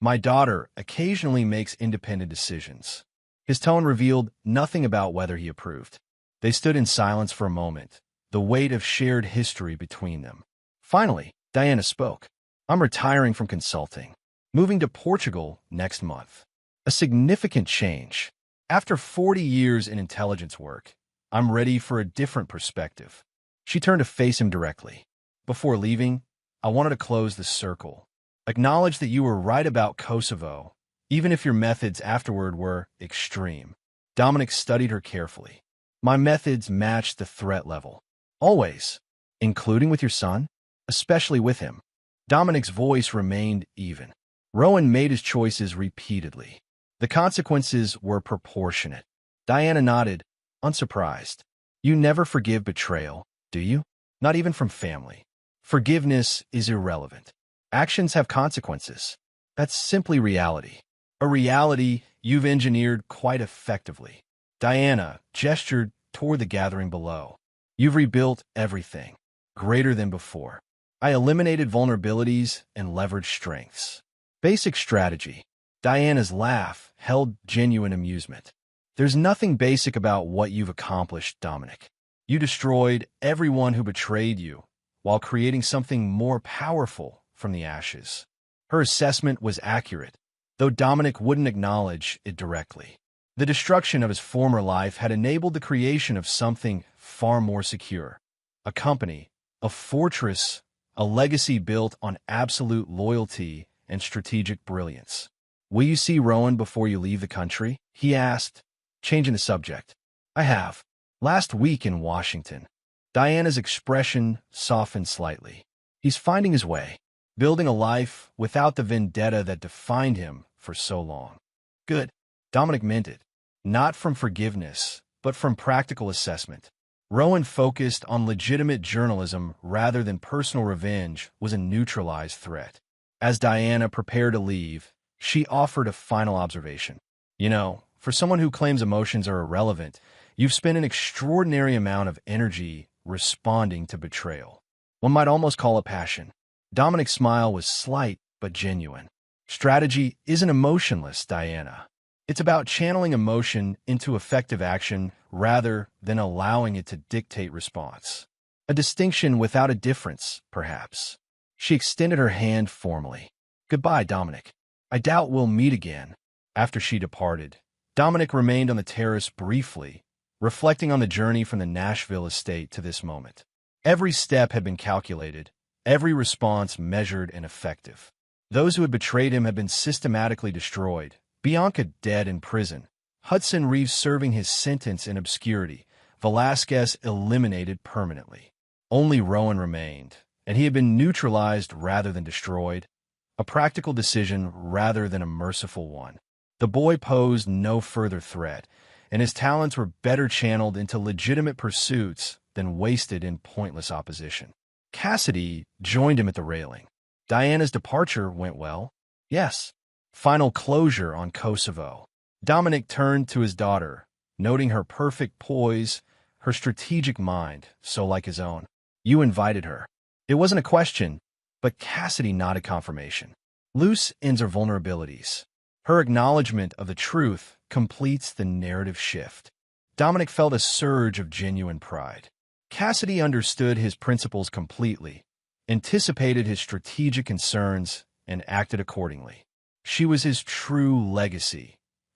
My daughter occasionally makes independent decisions." His tone revealed nothing about whether he approved. They stood in silence for a moment, the weight of shared history between them. Finally, Diana spoke. "I'm retiring from consulting, moving to Portugal next month. A significant change. After 40 years in intelligence work, I'm ready for a different perspective." She turned to face him directly. "Before leaving, I wanted to close the circle. Acknowledge that you were right about Kosovo, even if your methods afterward were extreme. Dominic studied her carefully. My methods matched the threat level. Always. Including with your son? Especially with him. Dominic's voice remained even. Rowan made his choices repeatedly. The consequences were proportionate. Diana nodded, unsurprised. You never forgive betrayal, do you? Not even from family. Forgiveness is irrelevant. Actions have consequences. That's simply reality. A reality you've engineered quite effectively. Diana gestured toward the gathering below. You've rebuilt everything, greater than before. I eliminated vulnerabilities and leveraged strengths. Basic strategy. Diana's laugh held genuine amusement. There's nothing basic about what you've accomplished, Dominic. You destroyed everyone who betrayed you, while creating something more powerful from the ashes. Her assessment was accurate, though Dominic wouldn't acknowledge it directly. The destruction of his former life had enabled the creation of something far more secure. A company, a fortress, a legacy built on absolute loyalty and strategic brilliance. Will you see Rowan before you leave the country? He asked, changing the subject. I have. Last week in Washington. Diana's expression softened slightly. He's finding his way, building a life without the vendetta that defined him for so long. Good. Dominic meant it. Not from forgiveness, but from practical assessment. Rowan focused on legitimate journalism rather than personal revenge was a neutralized threat. As Diana prepared to leave, she offered a final observation. You know, for someone who claims emotions are irrelevant, you've spent an extraordinary amount of energy responding to betrayal. One might almost call it passion. Dominic's smile was slight but genuine. Strategy isn't emotionless, Diana. It's about channeling emotion into effective action rather than allowing it to dictate response. A distinction without a difference, perhaps. She extended her hand formally. Goodbye, Dominic. I doubt we'll meet again. After she departed, Dominic remained on the terrace briefly, reflecting on the journey from the Nashville estate to this moment. Every step had been calculated, every response measured and effective. Those who had betrayed him had been systematically destroyed, Bianca dead in prison, Hudson Reeves serving his sentence in obscurity, Velasquez eliminated permanently. Only Rowan remained, and he had been neutralized rather than destroyed, a practical decision rather than a merciful one. The boy posed no further threat, and his talents were better channeled into legitimate pursuits than wasted in pointless opposition. Cassidy joined him at the railing. Diana's departure went well. Yes. Final closure on Kosovo. Dominic turned to his daughter, noting her perfect poise, her strategic mind, so like his own. You invited her. It wasn't a question, but Cassidy nodded confirmation. Loose ends are vulnerabilities. Her acknowledgement of the truth completes the narrative shift. Dominic felt a surge of genuine pride. Cassidy understood his principles completely, anticipated his strategic concerns, and acted accordingly. She was his true legacy,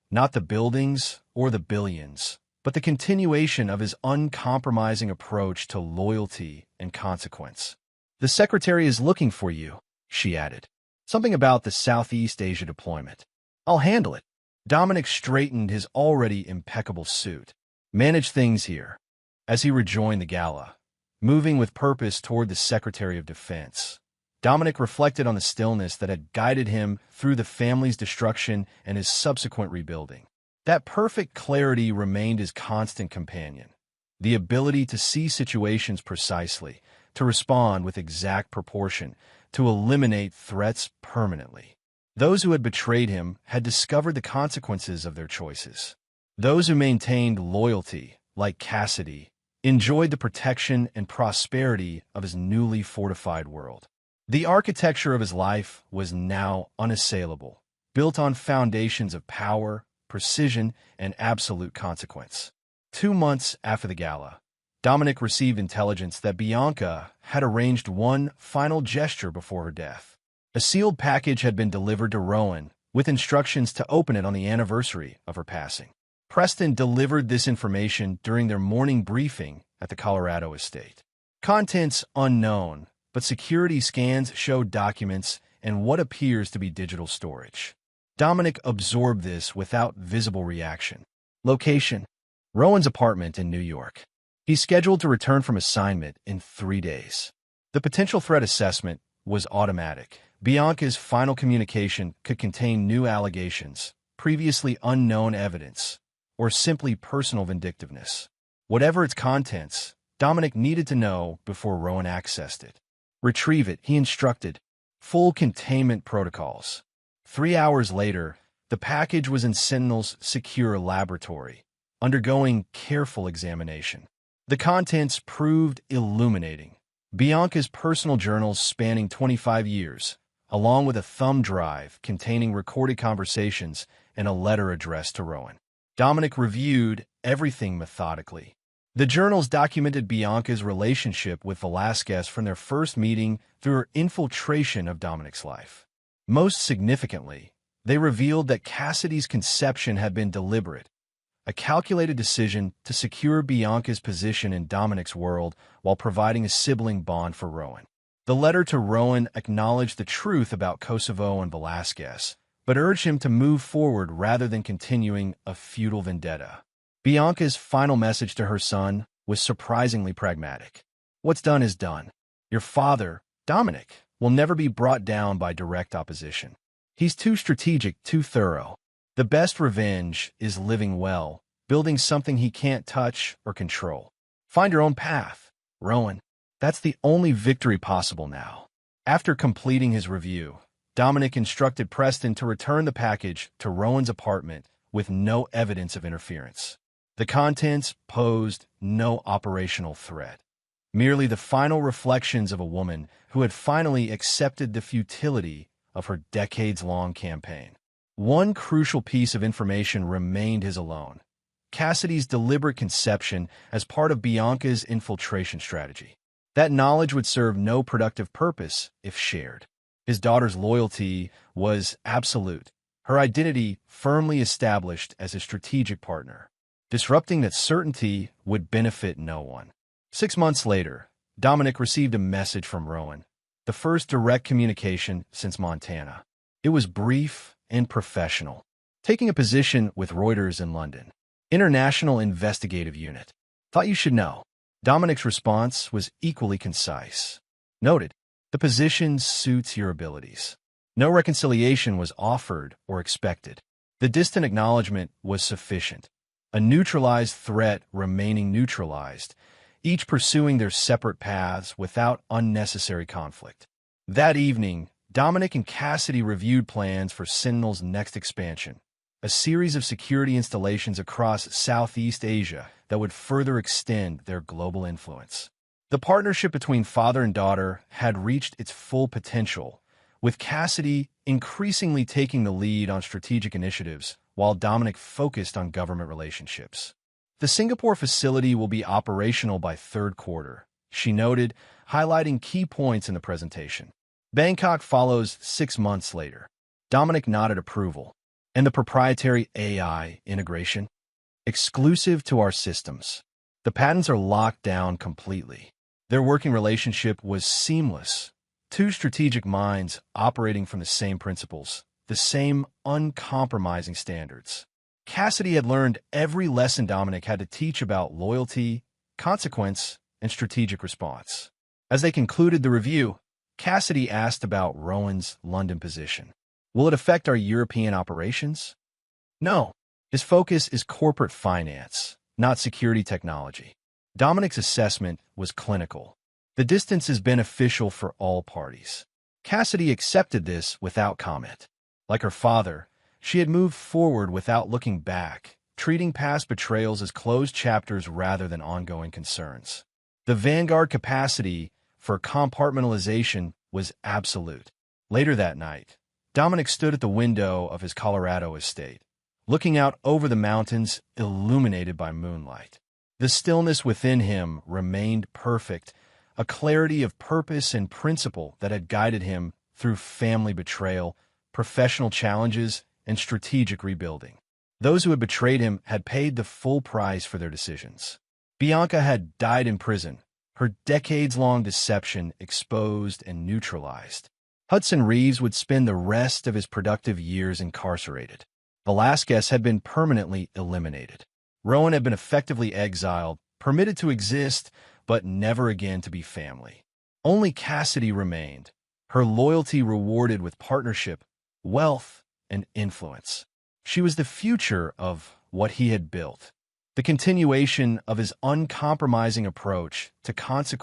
not the buildings or the billions, but the continuation of his uncompromising approach to loyalty and consequence. The secretary is looking for you, she added. Something about the Southeast Asia deployment. I'll handle it. Dominic straightened his already impeccable suit. Manage things here. As he rejoined the gala, moving with purpose toward the Secretary of Defense, Dominic reflected on the stillness that had guided him through the family's destruction and his subsequent rebuilding. That perfect clarity remained his constant companion. The ability to see situations precisely, to respond with exact proportion, to eliminate threats permanently. Those who had betrayed him had discovered the consequences of their choices. Those who maintained loyalty, like Cassidy, enjoyed the protection and prosperity of his newly fortified world. The architecture of his life was now unassailable, built on foundations of power, precision, and absolute consequence. 2 months after the gala, Dominic received intelligence that Bianca had arranged one final gesture before her death. A sealed package had been delivered to Rowan, with instructions to open it on the anniversary of her passing. Preston delivered this information during their morning briefing at the Colorado estate. Contents unknown, but security scans showed documents and what appears to be digital storage. Dominic absorbed this without visible reaction. Location: Rowan's apartment in New York. He's scheduled to return from assignment in 3 days. The potential threat assessment was automatic. Bianca's final communication could contain new allegations, previously unknown evidence, or simply personal vindictiveness. Whatever its contents, Dominic needed to know before Rowan accessed it. Retrieve it, he instructed. Full containment protocols. 3 hours later, the package was in Sentinel's secure laboratory, undergoing careful examination. The contents proved illuminating. Bianca's personal journals spanning 25 years, along with a thumb drive containing recorded conversations and a letter addressed to Rowan. Dominic reviewed everything methodically. The journals documented Bianca's relationship with Velasquez from their first meeting through her infiltration of Dominic's life. Most significantly, they revealed that Cassidy's conception had been deliberate, a calculated decision to secure Bianca's position in Dominic's world while providing a sibling bond for Rowan. The letter to Rowan acknowledged the truth about Kosovo and Velasquez, but urged him to move forward rather than continuing a futile vendetta. Bianca's final message to her son was surprisingly pragmatic. What's done is done. Your father, Dominic, will never be brought down by direct opposition. He's too strategic, too thorough. The best revenge is living well, building something he can't touch or control. Find your own path, Rowan. That's the only victory possible now. After completing his review, Dominic instructed Preston to return the package to Rowan's apartment with no evidence of interference. The contents posed no operational threat, merely the final reflections of a woman who had finally accepted the futility of her decades-long campaign. One crucial piece of information remained his alone: Cassidy's deliberate conception as part of Bianca's infiltration strategy. That knowledge would serve no productive purpose if shared. His daughter's loyalty was absolute, her identity firmly established as a strategic partner. Disrupting that certainty would benefit no one. 6 months later, Dominic received a message from Rowan, the first direct communication since Montana. It was brief and professional. Taking a position with Reuters in London. International Investigative Unit. Thought you should know. Dominic's response was equally concise. Noted, the position suits your abilities. No reconciliation was offered or expected. The distant acknowledgement was sufficient. A neutralized threat remaining neutralized, each pursuing their separate paths without unnecessary conflict. That evening, Dominic and Cassidy reviewed plans for Sentinel's next expansion, a series of security installations across Southeast Asia that would further extend their global influence. The partnership between father and daughter had reached its full potential, with Cassidy increasingly taking the lead on strategic initiatives while Dominic focused on government relationships. The Singapore facility will be operational by third quarter, she noted, highlighting key points in the presentation. Bangkok follows 6 months later. Dominic nodded approval. And the proprietary AI integration? Exclusive to our systems. The patents are locked down completely. Their working relationship was seamless. Two strategic minds operating from the same principles, the same uncompromising standards. Cassidy had learned every lesson Dominic had to teach about loyalty, consequence, and strategic response. As they concluded the review, Cassidy asked about Rowan's London position. Will it affect our European operations? No. His focus is corporate finance, not security technology. Dominic's assessment was clinical. The distance is beneficial for all parties. Cassidy accepted this without comment. Like her father, she had moved forward without looking back, treating past betrayals as closed chapters rather than ongoing concerns. The vanguard capacity for compartmentalization was absolute. Later that night, Dominic stood at the window of his Colorado estate, looking out over the mountains illuminated by moonlight. The stillness within him remained perfect, a clarity of purpose and principle that had guided him through family betrayal, professional challenges, and strategic rebuilding. Those who had betrayed him had paid the full price for their decisions. Bianca had died in prison, her decades-long deception exposed and neutralized. Hudson Reeves would spend the rest of his productive years incarcerated. Velasquez had been permanently eliminated. Rowan had been effectively exiled, permitted to exist, but never again to be family. Only Cassidy remained, her loyalty rewarded with partnership, wealth, and influence. She was the future of what he had built, the continuation of his uncompromising approach to consequences